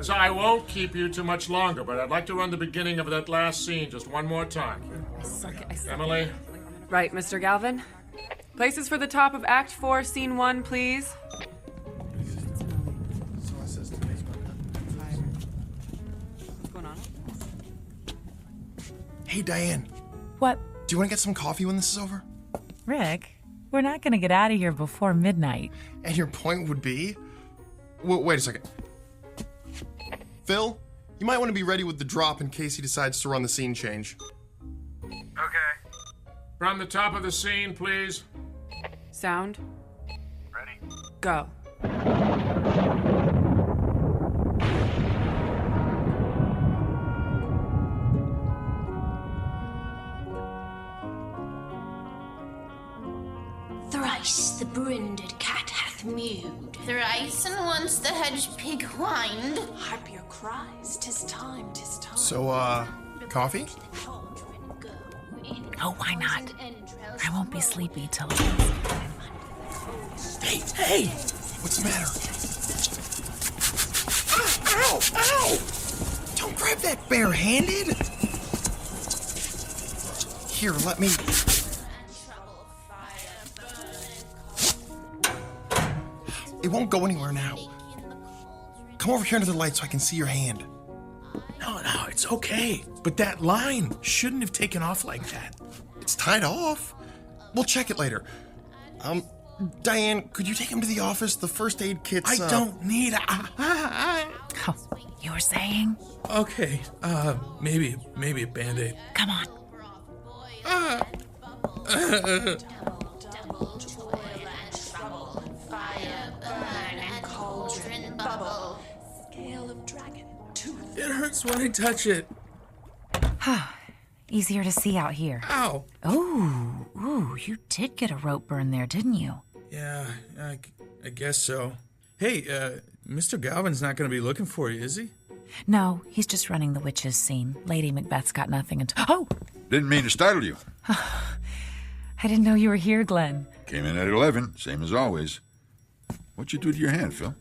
so I won't keep you too much longer, but I'd like to run the beginning of that last scene just one more time. Emily? Right, Mr. Galvin. Places for the top of Act 4, Scene 1, please. What's going on? Hey, Diane. What? Do you want to get some coffee when this is over? Rick, we're not going to get out of here before midnight. And your point would be? Wait a second. Phil, you might want to be ready with the drop in case he decides to run the scene change. Okay. From the top of the scene, please. Sound. Ready. Go. Thrice the brinded cat hath mewed. Thrice and once the hedge pig whined. Harp your cries, 'tis time, 'tis time. So, coffee? Oh, why not? I won't be sleepy till it Hey! What's the matter? Ow! Ow! Don't grab that barehanded! Here, let me... It won't go anywhere now. Come over here under the light so I can see your hand. No, it's okay. But that line shouldn't have taken off like that. It's tied off. We'll check it later. Diane, could you take him to the office? The first aid kit's... I don't need a... Oh, you were saying? Okay, maybe a Band-Aid. Come on. It hurts when I touch it. Easier to see out here. Ow! Ooh, you did get a rope burn there, didn't you? Yeah, I guess so. Hey, Mr. Galvin's not going to be looking for you, is he? No, he's just running the witches scene. Lady Macbeth's got nothing until... Oh! Didn't mean to startle you. I didn't know you were here, Glenn. Came in at 11, same as always. What'd you do to your hand, Phil?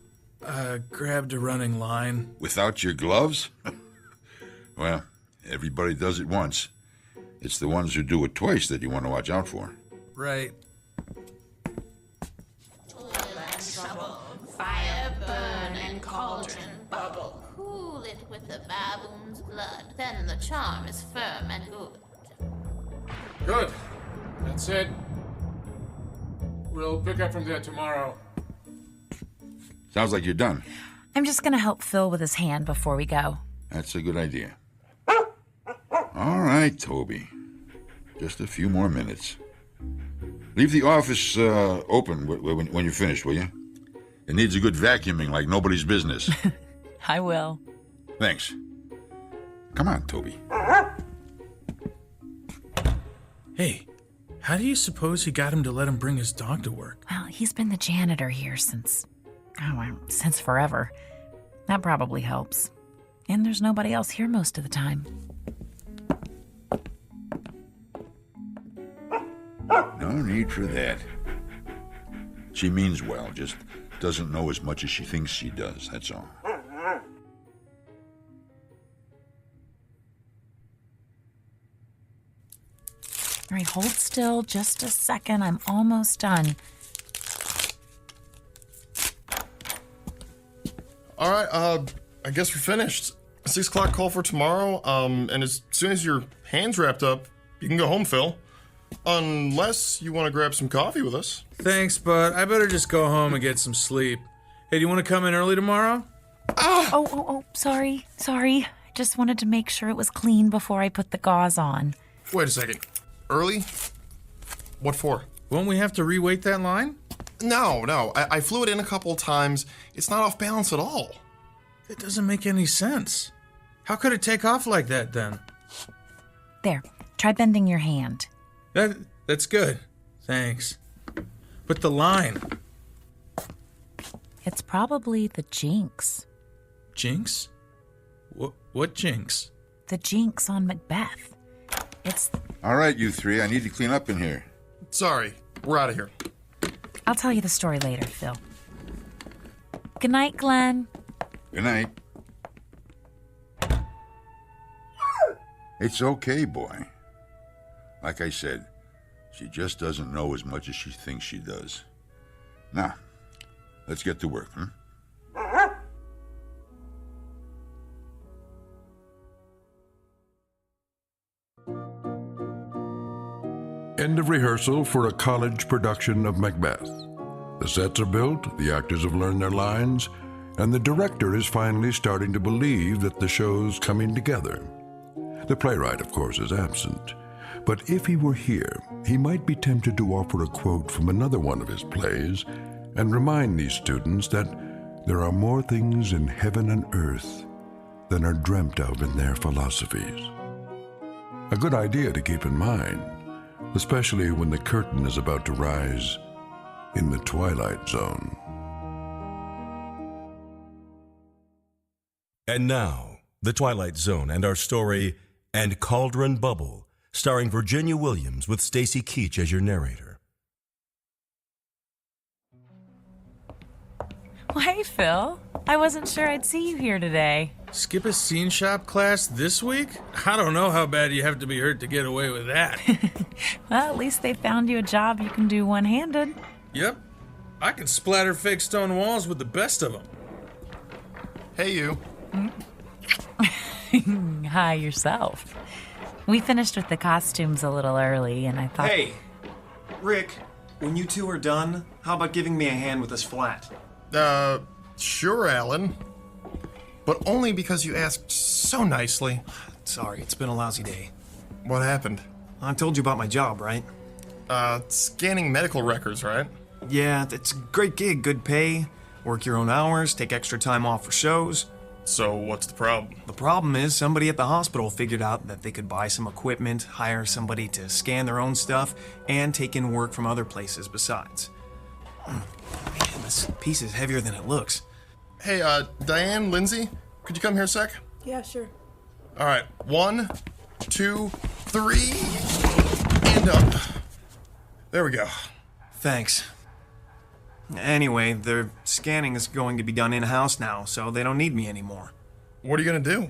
Grabbed a running line. Without your gloves? Well, everybody does it once. It's the ones who do it twice that you want to watch out for. Right. Fire burn and cauldron bubble. Cool it with the baboon's blood. Then the charm is firm and good. Good. That's it. We'll pick up from there tomorrow. Sounds like you're done. I'm just gonna help Phil with his hand before we go. That's a good idea. All right, Toby. Just a few more minutes. Leave the office open when you're finished, will you? It needs a good vacuuming like nobody's business. I will. Thanks. Come on, Toby. Hey, how do you suppose he got him to let him bring his dog to work? Well, he's been the janitor here since forever. That probably helps. And there's nobody else here most of the time. No need for that. She means well, just doesn't know as much as she thinks she does, that's all. All right, hold still just a second. I'm almost done. All right, I guess we're finished. 6 o'clock call for tomorrow, and as soon as your hand's wrapped up, you can go home, Phil. Unless you want to grab some coffee with us. Thanks, but I better just go home and get some sleep. Hey, do you want to come in early tomorrow? Sorry. I just wanted to make sure it was clean before I put the gauze on. Wait a second. Early? What for? Won't we have to reweight that line? No. I flew it in a couple times. It's not off balance at all. It doesn't make any sense. How could it take off like that, then? There, try bending your hand. That's good. Thanks. But the line... It's probably the jinx. Jinx? What jinx? The jinx on Macbeth. It's... All right, you three, I need to clean up in here. Sorry, we're out of here. I'll tell you the story later, Phil. Good night, Glenn. Good night. It's okay, boy. Like I said, she just doesn't know as much as she thinks she does. Now, let's get to work, huh? End of rehearsal for a college production of Macbeth. The sets are built, the actors have learned their lines, and the director is finally starting to believe that the show's coming together. The playwright, of course, is absent. But if he were here, he might be tempted to offer a quote from another one of his plays and remind these students that there are more things in heaven and earth than are dreamt of in their philosophies. A good idea to keep in mind, especially when the curtain is about to rise in the Twilight Zone. And now, The Twilight Zone and our story, And Cauldron Bubble, starring Virginia Williams with Stacy Keach as your narrator. Well, hey, Phil. I wasn't sure I'd see you here today. Skip a scene shop class this week? I don't know how bad you have to be hurt to get away with that. Well, at least they found you a job you can do one-handed. Yep. I can splatter fake stone walls with the best of them. Hey, you. Hi, yourself. We finished with the costumes a little early, and I thought... Hey, Rick, when you two are done, how about giving me a hand with this flat? Sure, Alan. But only because you asked so nicely. Sorry, it's been a lousy day. What happened? I told you about my job, right? Scanning medical records, right? Yeah, it's a great gig, good pay. Work your own hours, take extra time off for shows. So what's the problem? The problem is somebody at the hospital figured out that they could buy some equipment, hire somebody to scan their own stuff, and take in work from other places besides. Man, this piece is heavier than it looks. Hey, Diane, Lindsay, could you come here a sec? Yeah, sure. All right, 1, 2, 3, and up. There we go. Thanks. Anyway, their scanning is going to be done in-house now, so they don't need me anymore. What are you gonna do?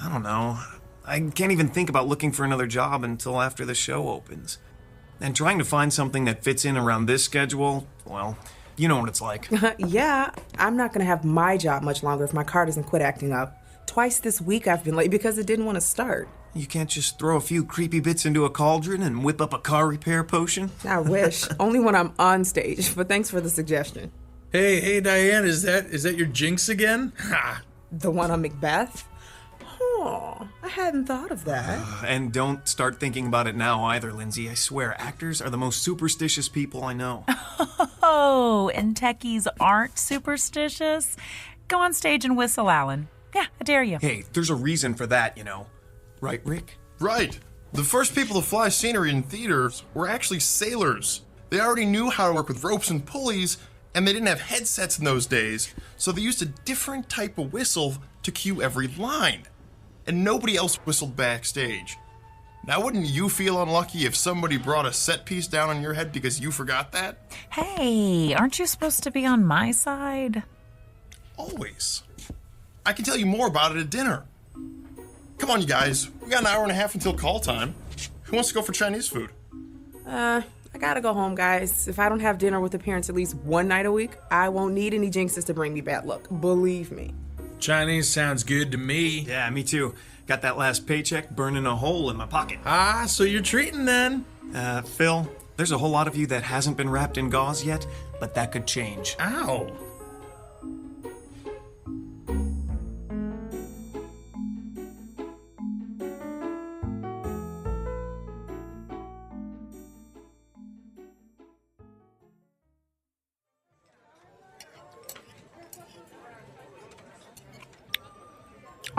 I don't know. I can't even think about looking for another job until after the show opens. And trying to find something that fits in around this schedule, well, you know what it's like. Yeah, I'm not gonna have my job much longer if my car doesn't quit acting up. Twice this week I've been late because it didn't want to start. You can't just throw a few creepy bits into a cauldron and whip up a car repair potion? I wish. Only when I'm on stage, but thanks for the suggestion. Hey, Diane, is that your jinx again? Ha! The one on Macbeth? Oh, I hadn't thought of that. And don't start thinking about it now either, Lindsay. I swear, actors are the most superstitious people I know. Oh, and techies aren't superstitious? Go on stage and whistle, Alan. Yeah, I dare you. Hey, there's a reason for that, you know. Right, Rick? Right. The first people to fly scenery in theaters were actually sailors. They already knew how to work with ropes and pulleys, and they didn't have headsets in those days, so they used a different type of whistle to cue every line. And nobody else whistled backstage. Now, wouldn't you feel unlucky if somebody brought a set piece down on your head because you forgot that? Hey, aren't you supposed to be on my side? Always. I can tell you more about it at dinner. Come on, you guys. We got an hour and a half until call time. Who wants to go for Chinese food? I gotta go home, guys. If I don't have dinner with the parents at least one night a week, I won't need any jinxes to bring me bad luck. Believe me. Chinese sounds good to me. Yeah, me too. Got that last paycheck burning a hole in my pocket. Ah, so you're treating then? Phil, there's a whole lot of you that hasn't been wrapped in gauze yet, but that could change. Ow.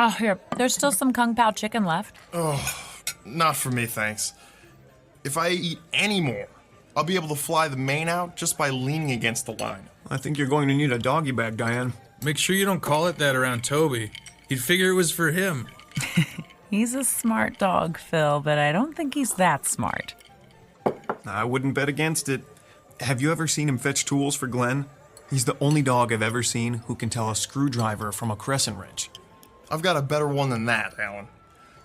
Oh, here. There's still some Kung Pao chicken left. Oh, not for me, thanks. If I eat any more, I'll be able to fly the mane out just by leaning against the line. I think you're going to need a doggy bag, Diane. Make sure you don't call it that around Toby. He'd figure it was for him. He's a smart dog, Phil, but I don't think he's that smart. I wouldn't bet against it. Have you ever seen him fetch tools for Glenn? He's the only dog I've ever seen who can tell a screwdriver from a crescent wrench. I've got a better one than that, Alan.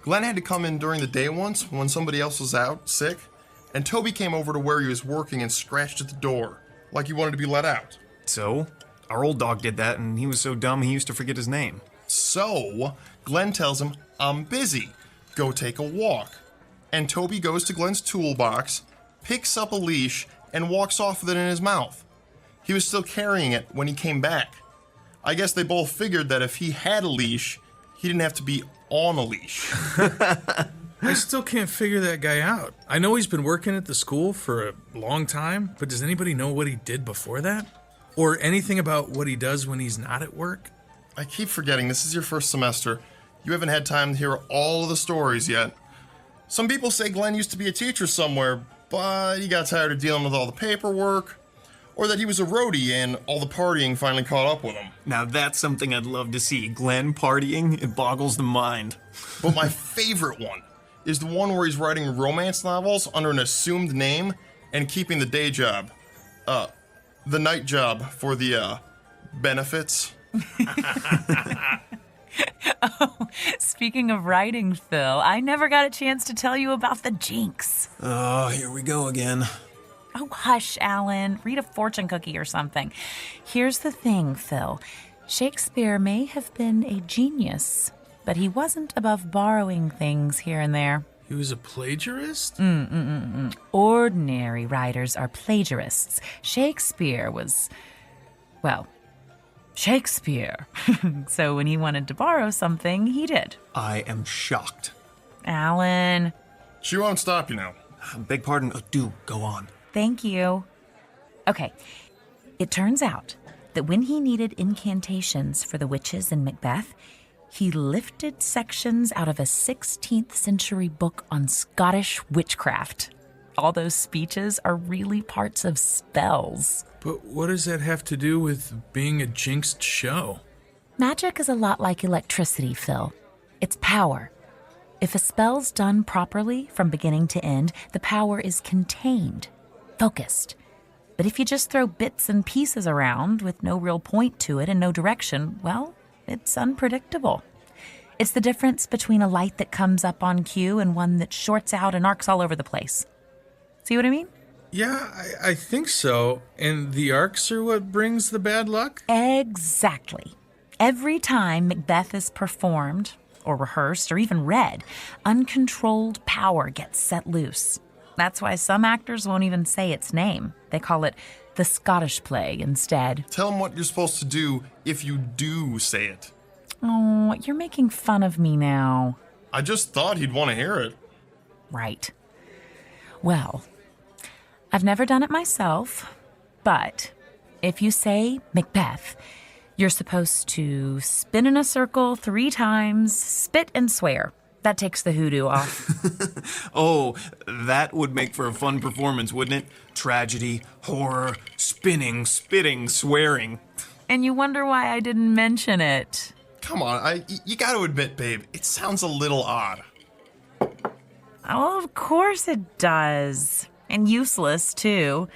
Glenn had to come in during the day once when somebody else was out, sick, and Toby came over to where he was working and scratched at the door, like he wanted to be let out. So? Our old dog did that, and he was so dumb he used to forget his name. So, Glenn tells him, "I'm busy. Go take a walk." And Toby goes to Glenn's toolbox, picks up a leash, and walks off with it in his mouth. He was still carrying it when he came back. I guess they both figured that if he had a leash, he didn't have to be on a leash. I still can't figure that guy out. I know he's been working at the school for a long time, but does anybody know what he did before that? Or anything about what he does when he's not at work? I keep forgetting this is your first semester. You haven't had time to hear all of the stories yet. Some people say Glenn used to be a teacher somewhere, but he got tired of dealing with all the paperwork. Or that he was a roadie and all the partying finally caught up with him. Now that's something I'd love to see. Glenn partying, it boggles the mind. But my favorite one is the one where he's writing romance novels under an assumed name and keeping the day job. The night job for the, benefits. Oh, speaking of writing, Phil, I never got a chance to tell you about the jinx. Oh, here we go again. Oh, hush, Alan. Read a fortune cookie or something. Here's the thing, Phil. Shakespeare may have been a genius, but he wasn't above borrowing things here and there. He was a plagiarist? Ordinary writers are plagiarists. Shakespeare was, well, Shakespeare. So when he wanted to borrow something, he did. I am shocked. Alan. She won't stop you now. Beg pardon. Do go on. Thank you. Okay, it turns out that when he needed incantations for the witches in Macbeth, he lifted sections out of a 16th century book on Scottish witchcraft. All those speeches are really parts of spells. But what does that have to do with being a jinxed show? Magic is a lot like electricity, Phil. It's power. If a spell's done properly from beginning to end, the power is contained. Focused. But if you just throw bits and pieces around with no real point to it and no direction, well, it's unpredictable. It's the difference between a light that comes up on cue and one that shorts out and arcs all over the place. See what I mean? Yeah, I think so. And the arcs are what brings the bad luck? Exactly. Every time Macbeth is performed, or rehearsed, or even read, uncontrolled power gets set loose. That's why some actors won't even say its name. They call it the Scottish play instead. Tell him what you're supposed to do if you do say it. Oh, you're making fun of me now. I just thought he'd want to hear it. Right. Well, I've never done it myself, but if you say Macbeth, you're supposed to spin in a circle 3 times, spit and swear. That takes the hoodoo off. Oh, that would make for a fun performance, wouldn't it? Tragedy, horror, spinning, spitting, swearing. And you wonder why I didn't mention it. Come on, you gotta admit, babe, it sounds a little odd. Oh, of course it does. And useless, too.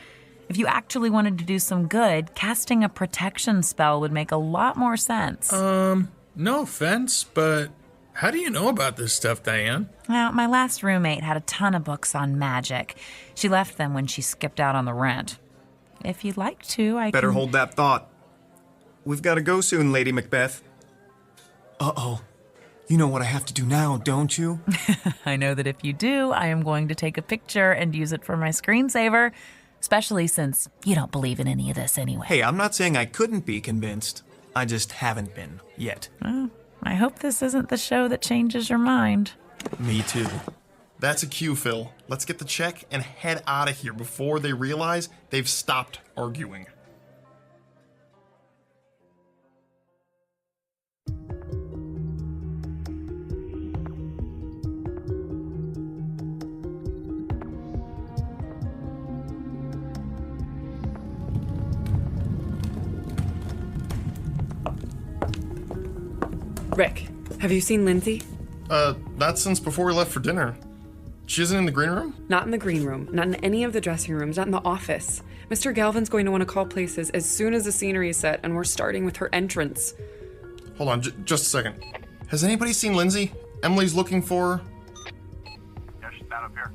If you actually wanted to do some good, casting a protection spell would make a lot more sense. No offense, but how do you know about this stuff, Diane? Well, my last roommate had a ton of books on magic. She left them when she skipped out on the rent. If you'd like to, I Better can... hold that thought. We've got to go soon, Lady Macbeth. Uh-oh. You know what I have to do now, don't you? I know that if you do, I am going to take a picture and use it for my screensaver, especially since you don't believe in any of this anyway. Hey, I'm not saying I couldn't be convinced. I just haven't been, yet. Well, I hope this isn't the show that changes your mind. Me too. That's a cue, Phil. Let's get the check and head out of here before they realize they've stopped arguing. Rick, have you seen Lindsay? Not since before we left for dinner. She isn't in the green room? Not in the green room, not in any of the dressing rooms, not in the office. Mr. Galvin's going to want to call places as soon as the scenery is set, and we're starting with her entrance. Hold on, just a second. Has anybody seen Lindsay? Emily's looking for her. Yeah, she's down up here.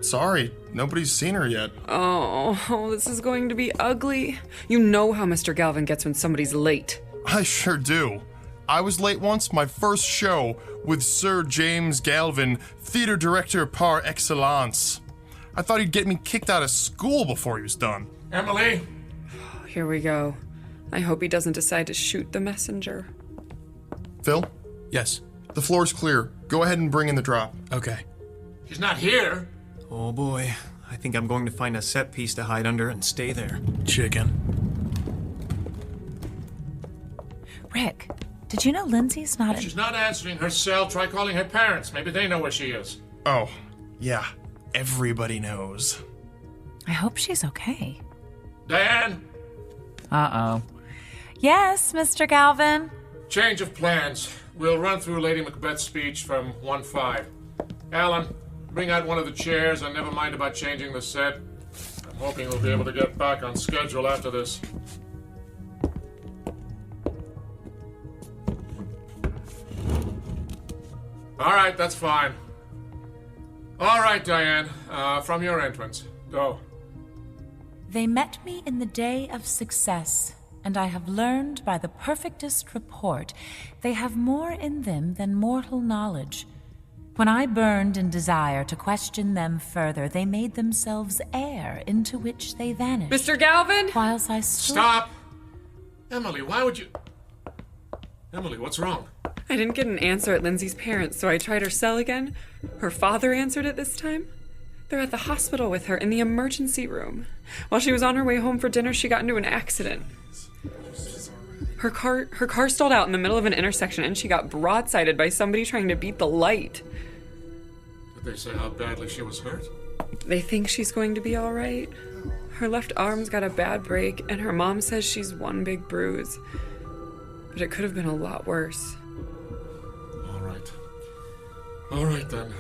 Sorry, nobody's seen her yet. Oh, this is going to be ugly. You know how Mr. Galvin gets when somebody's late. I sure do. I was late once, my first show, with Sir James Galvin, theater director par excellence. I thought he'd get me kicked out of school before he was done. Emily? Here we go. I hope he doesn't decide to shoot the messenger. Phil? Yes? The floor's clear. Go ahead and bring in the drop. Okay. She's not here. Oh boy, I think I'm going to find a set piece to hide under and stay there. Chicken. Rick, did you know Lindsay's not If she's not answering her cell, try calling her parents. Maybe they know where she is. Oh, yeah. Everybody knows. I hope she's okay. Diane? Uh-oh. Yes, Mr. Galvin? Change of plans. We'll run through Lady Macbeth's speech from 1-5. Alan, bring out one of the chairs and never mind about changing the set. I'm hoping we'll be able to get back on schedule after this. All right, that's fine. All right, Diane, from your entrance. Go. They met me in the day of success, and I have learned by the perfectest report they have more in them than mortal knowledge. When I burned in desire to question them further, they made themselves air into which they vanished. Mr. Galvin? Whilst I stood... Stop! Emily, why would you... Emily, what's wrong? I didn't get an answer at Lindsay's parents, so I tried her cell again. Her father answered it this time. They're at the hospital with her in the emergency room. While she was on her way home for dinner, she got into an accident. Her car stalled out in the middle of an intersection, and she got broadsided by somebody trying to beat the light. Did they say how badly she was hurt? They think she's going to be all right. Her left arm's got a bad break, and her mom says she's one big bruise. But it could have been a lot worse. All right, then.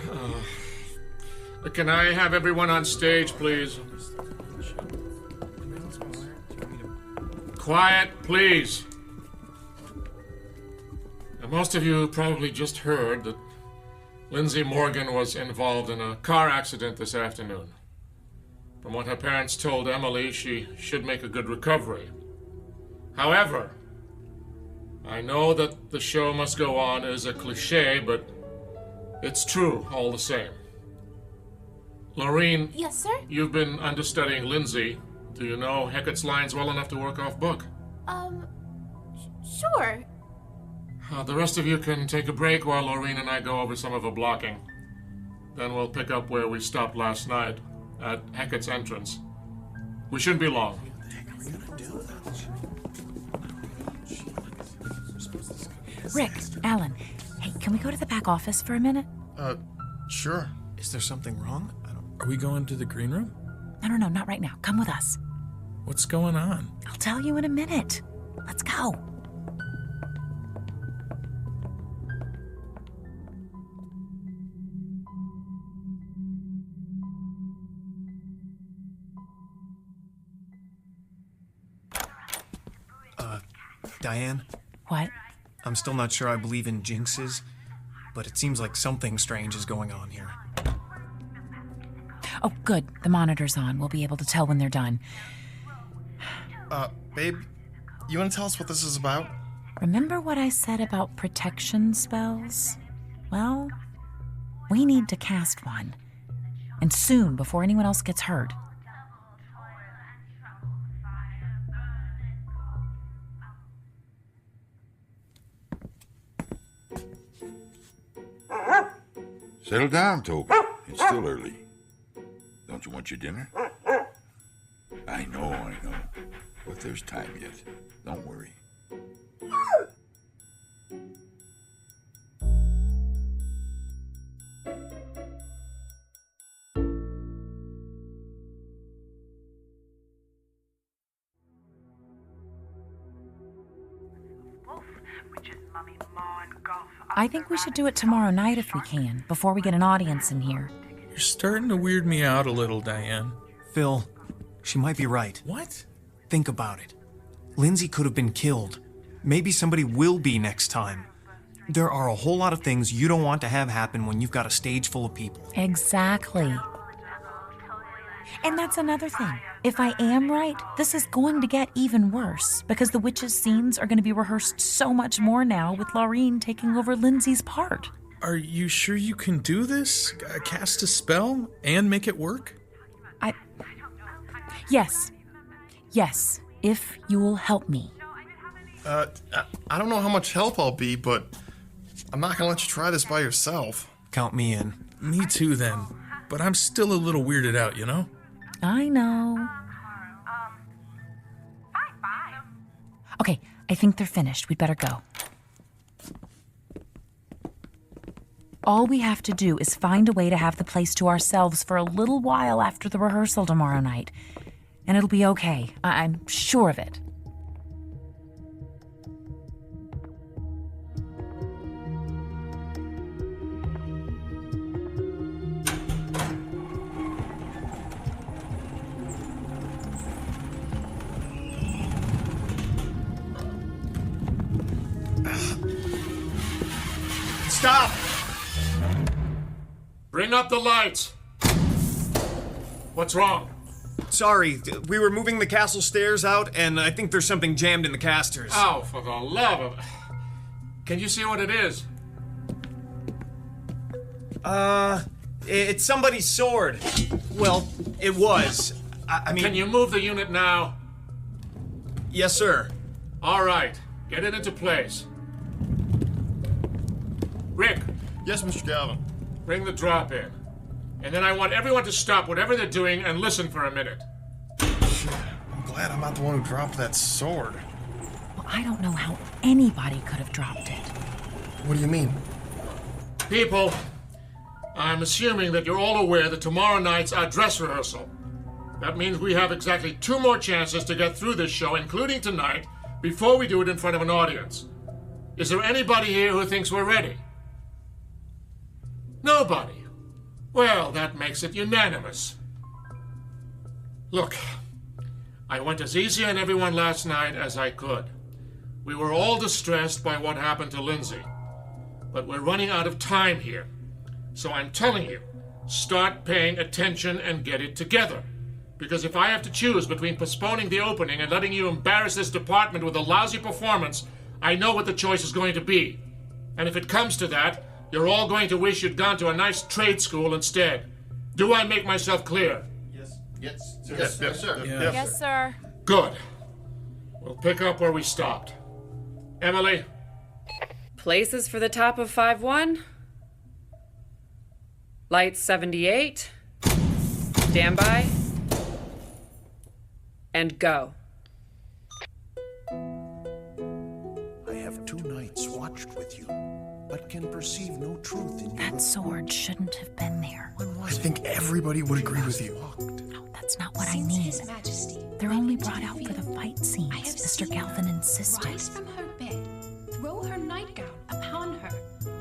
Can I have everyone on stage, please? Quiet, please. Now, most of you probably just heard that Lindsay Morgan was involved in a car accident this afternoon. From what her parents told Emily, she should make a good recovery. However, I know that the show must go on is a cliche, but it's true all the same. Laureen. Yes, sir? You've been understudying Lindsay. Do you know Hecat's lines well enough to work off book? Sure. The rest of you can take a break while Laureen and I go over some of the blocking. Then we'll pick up where we stopped last night, at Hecat's entrance. We shouldn't be long. Rick, Alan, hey, can we go to the back office for a minute? Sure. Is there something wrong? Are we going to the green room? No, not right now. Come with us. What's going on? I'll tell you in a minute. Let's go. Diane? What? I'm still not sure I believe in jinxes, but it seems like something strange is going on here. Oh, good. The monitor's on. We'll be able to tell when they're done. Babe, you want to tell us what this is about? Remember what I said about protection spells? Well, we need to cast one. And soon, before anyone else gets hurt. Settle down, Toby. It's still early. Don't you want your dinner? I know. But there's time yet. Don't worry. I think we should do it tomorrow night if we can, before we get an audience in here. You're starting to weird me out a little, Diane. Phil, she might be right. What? Think about it. Lindsay could have been killed. Maybe somebody will be next time. There are a whole lot of things you don't want to have happen when you've got a stage full of people. Exactly. And that's another thing. If I am right, this is going to get even worse because the witches' scenes are going to be rehearsed so much more now with Laureen taking over Lindsay's part. Are you sure you can do this? Cast a spell and make it work? Yes, if you'll help me. I don't know how much help I'll be, but I'm not gonna let you try this by yourself. Count me in. Me too, then. But I'm still a little weirded out, you know? I know. Okay, I think they're finished. We'd better go. All we have to do is find a way to have the place to ourselves for a little while after the rehearsal tomorrow night. And it'll be okay. I'm sure of it. Stop! Bring up the lights. What's wrong? Sorry, we were moving the castle stairs out, and I think there's something jammed in the casters. Oh, for the love of... Can you see what it is? It's somebody's sword. Well, it was. I mean... Can you move the unit now? Yes, sir. All right, get it into place. Rick. Yes, Mr. Galvin. Bring the drop in. And then I want everyone to stop whatever they're doing and listen for a minute. Shit, I'm glad I'm not the one who dropped that sword. Well, I don't know how anybody could have dropped it. What do you mean? People, I'm assuming that you're all aware that tomorrow night's our dress rehearsal. That means we have exactly 2 more chances to get through this show, including tonight, before we do it in front of an audience. Is there anybody here who thinks we're ready? Nobody. Well, that makes it unanimous. Look, I went as easy on everyone last night as I could. We were all distressed by what happened to Lindsay. But we're running out of time here. So I'm telling you, start paying attention and get it together. Because if I have to choose between postponing the opening and letting you embarrass this department with a lousy performance, I know what the choice is going to be. And if it comes to that, you're all going to wish you'd gone to a nice trade school instead. Do I make myself clear? Yes, sir. Yes, sir. Good. We'll pick up where we stopped. Emily? Places for the top of 5-1. Lights 78. Stand by. And go. I have 2 nights watched with you. but can perceive no truth in That sword shouldn't have been there. I think everybody would agree with you. No, that's not what I mean. They're only brought out for the fight scenes, Mr. Galvin insisted. Rise from her bed, throw her nightgown upon her,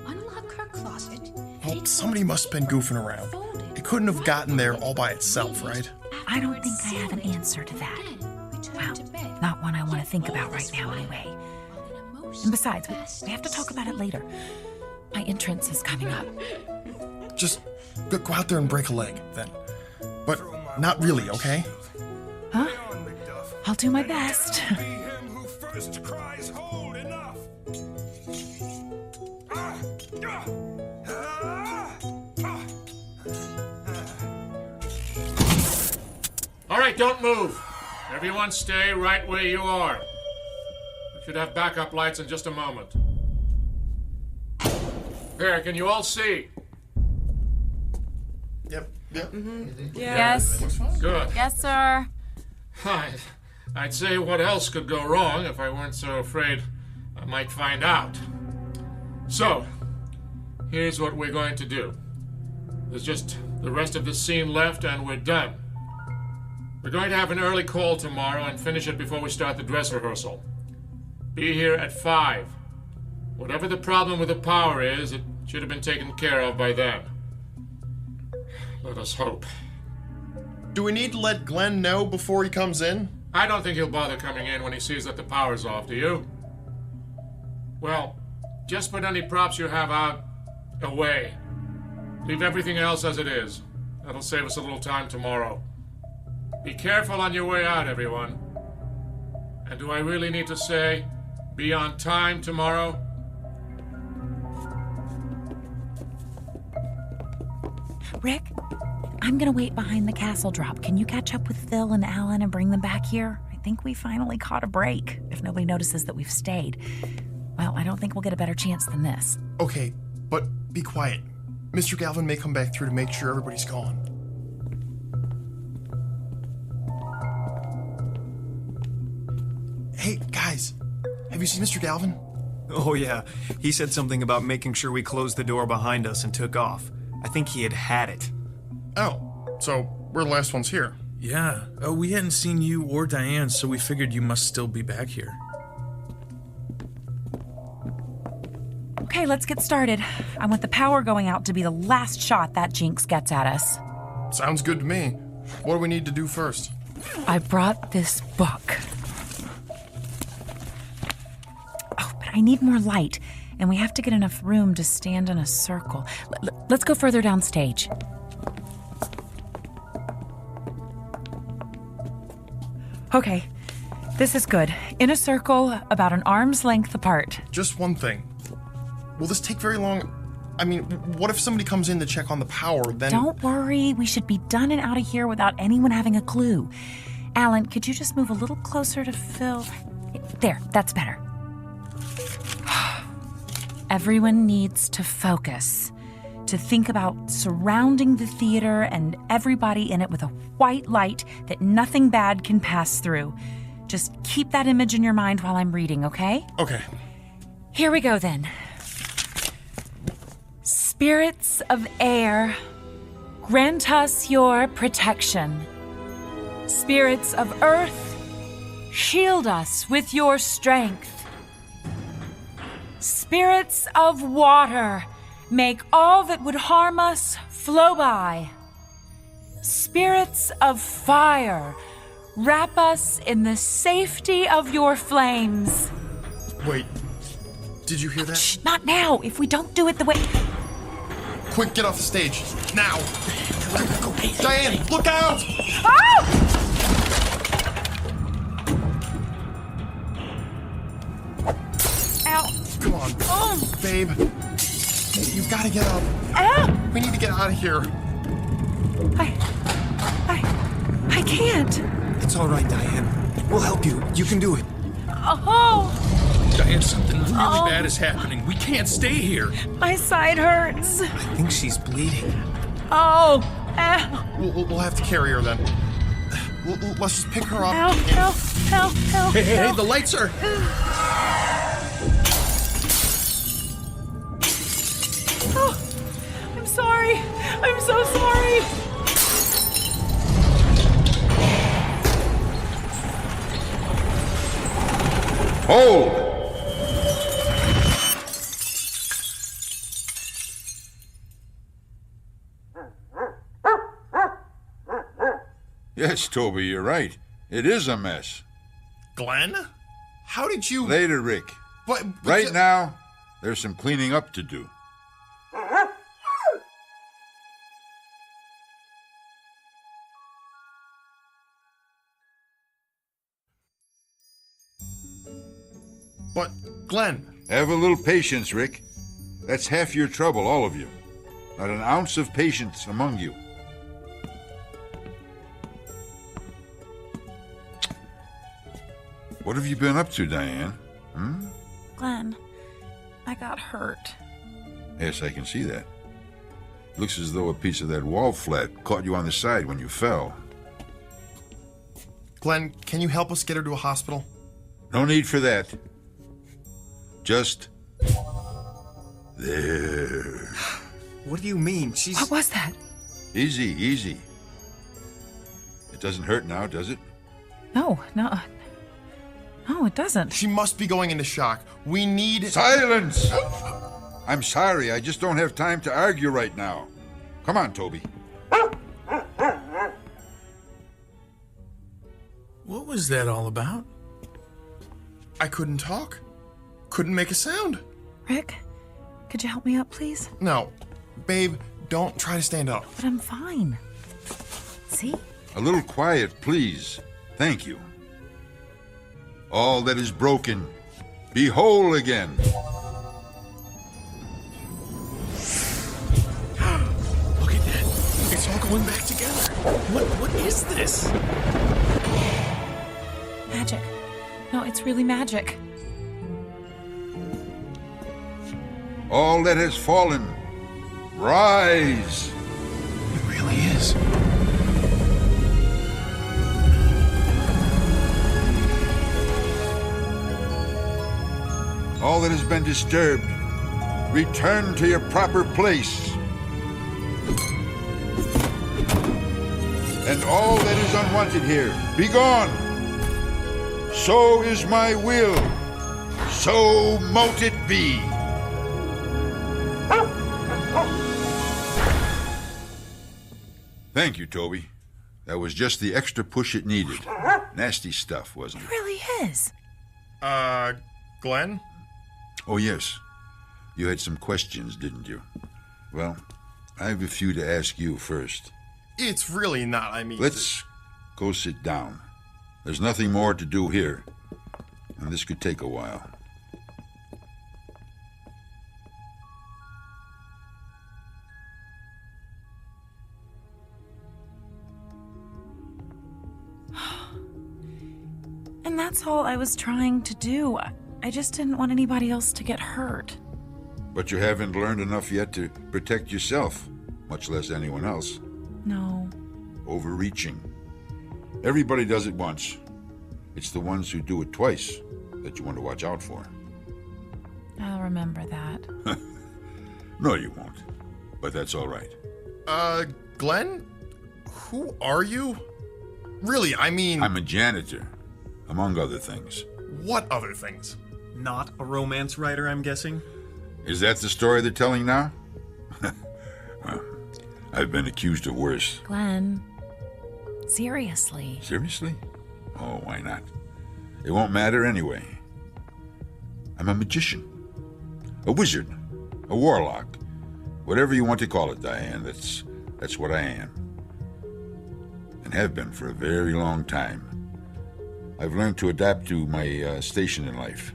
unlock her closet. Well, somebody must have been goofing around. It couldn't have gotten there all by itself, right? I don't think I have an answer to that. Well, not one I want to think about right now anyway. And besides, we have to talk about it later. My entrance is coming up. Just go out there and break a leg, then. But not really, okay? Huh? I'll do my best. All right, don't move. Everyone stay right where you are. We should have backup lights in just a moment. There, can you all see? Yep. Yes. Good. Yes, sir. I'd say what else could go wrong if I weren't so afraid I might find out. So, here's what we're going to do. There's just the rest of the scene left and we're done. We're going to have an early call tomorrow and finish it before we start the dress rehearsal. Be here at 5. Whatever the problem with the power is, it should have been taken care of by then. Let us hope. Do we need to let Glenn know before he comes in? I don't think he'll bother coming in when he sees that the power's off, do you? Well, just put any props you have out away. Leave everything else as it is. That'll save us a little time tomorrow. Be careful on your way out, everyone. And do I really need to say, be on time tomorrow? Rick, I'm gonna wait behind the castle drop. Can you catch up with Phil and Alan and bring them back here? I think we finally caught a break, if nobody notices that we've stayed. Well, I don't think we'll get a better chance than this. Okay, but be quiet. Mr. Galvin may come back through to make sure everybody's gone. Hey, guys, have you seen Mr. Galvin? Oh, yeah. He said something about making sure we closed the door behind us and took off. I think he had it. Oh, so we're the last ones here. Yeah, we hadn't seen you or Diane, so we figured you must still be back here. Okay, let's get started. I want the power going out to be the last shot that jinx gets at us. Sounds good to me. What do we need to do first? I brought this book. Oh, but I need more light, and we have to get enough room to stand in a circle. Let's go further downstage. Okay, this is good. In a circle, about an arm's length apart. Just one thing. Will this take very long? I mean, what if somebody comes in to check on the power, then... Don't worry, we should be done and out of here without anyone having a clue. Alan, could you just move a little closer to Phil? There, that's better. Everyone needs to focus, to think about surrounding the theater and everybody in it with a white light that nothing bad can pass through. Just keep that image in your mind while I'm reading, okay? Okay. Here we go then. Spirits of air, grant us your protection. Spirits of earth, shield us with your strength. Spirits of water, make all that would harm us flow by. Spirits of fire, wrap us in the safety of your flames. Wait, did you hear that? Shh, not now. If we don't do it the way... Quick, get off the stage. Now! Diane, look out! Oh! Ow. Come on. Oh. Babe. You've got to get up. Ow. We need to get out of here. I can't. It's all right, Diane. We'll help you. You can do it. Oh. Diane, something really bad is happening. We can't stay here. My side hurts. I think she's bleeding. Oh. We'll have to carry her then. Let's just pick her up. Help. Hey, the lights are... Oh, I'm sorry. I'm so sorry. Hold! Yes, Toby, you're right. It is a mess. Glenn? How did you... Later, Rick. But right now, there's some cleaning up to do. But, Glenn... Have a little patience, Rick. That's half your trouble, all of you. Not an ounce of patience among you. What have you been up to, Diane? Glenn, I got hurt. Yes, I can see that. Looks as though a piece of that wall flat caught you on the side when you fell. Glenn, can you help us get her to a hospital? No need for that. Just... there. What do you mean? She's... What was that? Easy, easy. It doesn't hurt now, does it? No, it doesn't. She must be going into shock. We need... Silence! I'm sorry, I just don't have time to argue right now. Come on, Toby. What was that all about? I couldn't talk. Couldn't make a sound. Rick, could you help me up, please? No. Babe, don't try to stand up. But I'm fine. See? A little quiet, please. Thank you. All that is broken, be whole again. Look at that. It's all going back together. What is this? Magic. No, it's really magic. All that has fallen, rise. It really is. All that has been disturbed, return to your proper place. And all that is unwanted here, be gone. So is my will. So mote it be. Thank you, Toby. That was just the extra push it needed. Nasty stuff, wasn't it? It really is. Glenn? Oh, yes. You had some questions, didn't you? Well, I have a few to ask you first. It's really not, I mean... Let's go sit down. There's nothing more to do here, and this could take a while. And that's all I was trying to do. I just didn't want anybody else to get hurt. But you haven't learned enough yet to protect yourself, much less anyone else. No. Overreaching. Everybody does it once. It's the ones who do it twice that you want to watch out for. I'll remember that. No, you won't. But that's all right. Glenn? Who are you? Really, I mean... I'm a janitor, among other things. What other things? Not a romance writer, I'm guessing? Is that the story they're telling now? Well, I've been accused of worse. Glenn, seriously. Seriously? Oh, why not? It won't matter anyway. I'm a magician. A wizard. A warlock. Whatever you want to call it, Diane, that's what I am. And have been for a very long time. I've learned to adapt to my station in life.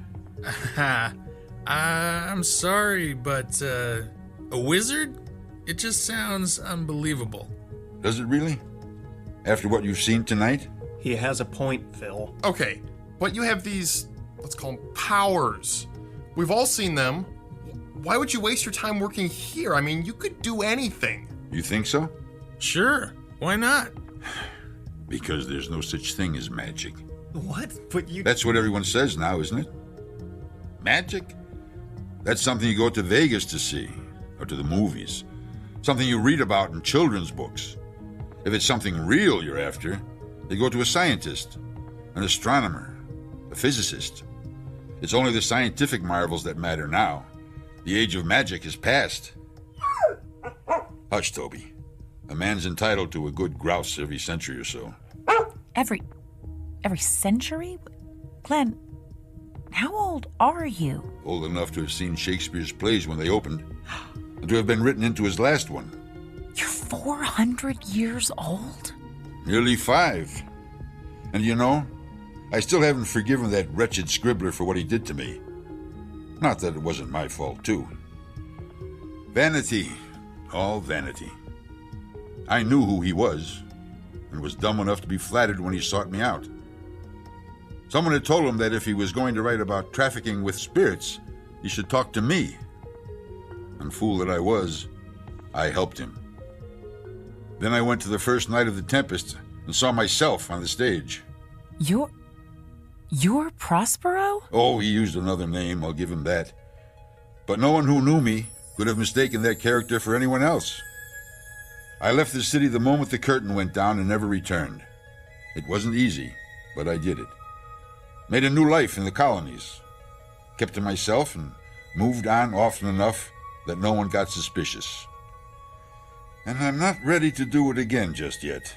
I'm sorry, but a wizard? It just sounds unbelievable. Does it really? After what you've seen tonight? He has a point, Phil. Okay, but you have these, let's call them powers. We've all seen them. Why would you waste your time working here? I mean, you could do anything. You think so? Sure. Why not? Because there's no such thing as magic. What? But you... That's what everyone says now, isn't it? Magic? That's something you go to Vegas to see. or to the movies. Something you read about in children's books. If it's something real you're after, they go to a scientist, an astronomer, a physicist. It's only the scientific marvels that matter now. The age of magic is past. Hush, Toby. A man's entitled to a good grouse every century or so. Every century? Glenn, how old are you? Old enough to have seen Shakespeare's plays when they opened, and to have been written into his last one. You're 400 years old? Nearly 5. And you know, I still haven't forgiven that wretched scribbler for what he did to me. Not that it wasn't my fault, too. Vanity. All vanity. I knew who he was, and was dumb enough to be flattered when he sought me out. Someone had told him that if he was going to write about trafficking with spirits, he should talk to me. And fool that I was, I helped him. Then I went to the first night of the Tempest and saw myself on the stage. You're Prospero? Oh, he used another name, I'll give him that. But no one who knew me could have mistaken that character for anyone else. I left the city the moment the curtain went down and never returned. It wasn't easy, but I did it. Made a new life in the colonies. Kept to myself and moved on often enough that no one got suspicious. And I'm not ready to do it again just yet.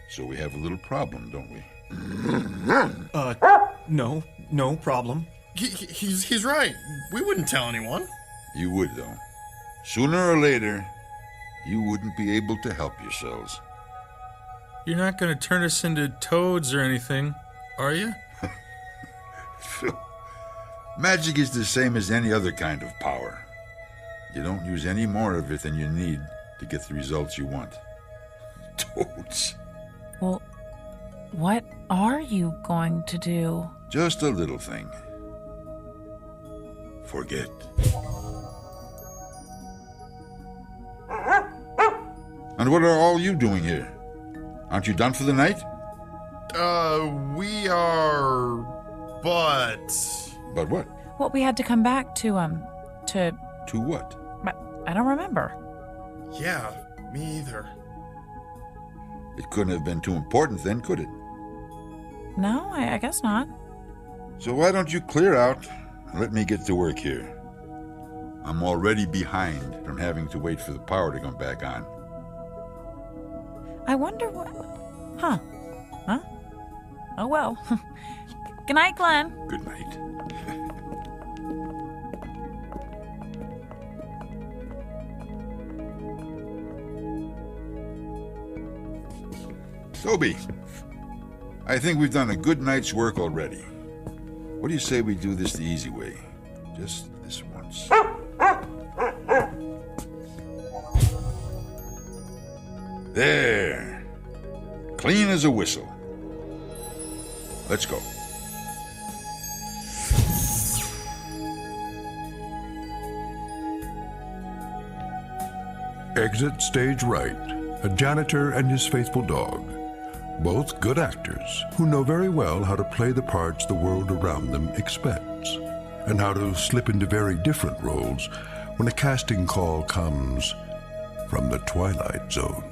So we have a little problem, don't we? No problem. He's right. We wouldn't tell anyone. You would, though. Sooner or later, you wouldn't be able to help yourselves. You're not going to turn us into toads or anything, are you? Phil, magic is the same as any other kind of power. You don't use any more of it than you need to get the results you want. Toads. Well, what are you going to do? Just a little thing. Forget. And what are all you doing here? Aren't you done for the night? We are... But what? Well, we had to come back to To what? I don't remember. Yeah, me either. It couldn't have been too important then, could it? No, I guess not. So why don't you clear out and let me get to work here? I'm already behind from having to wait for the power to come back on. I wonder what... Huh? Oh, well. Good night, Glenn. Good night. Toby, I think we've done a good night's work already. What do you say we do this the easy way? Just this once. There. Clean as a whistle. Let's go. Exit stage right. A janitor and his faithful dog. Both good actors who know very well how to play the parts the world around them expects, and how to slip into very different roles when a casting call comes from the Twilight Zone.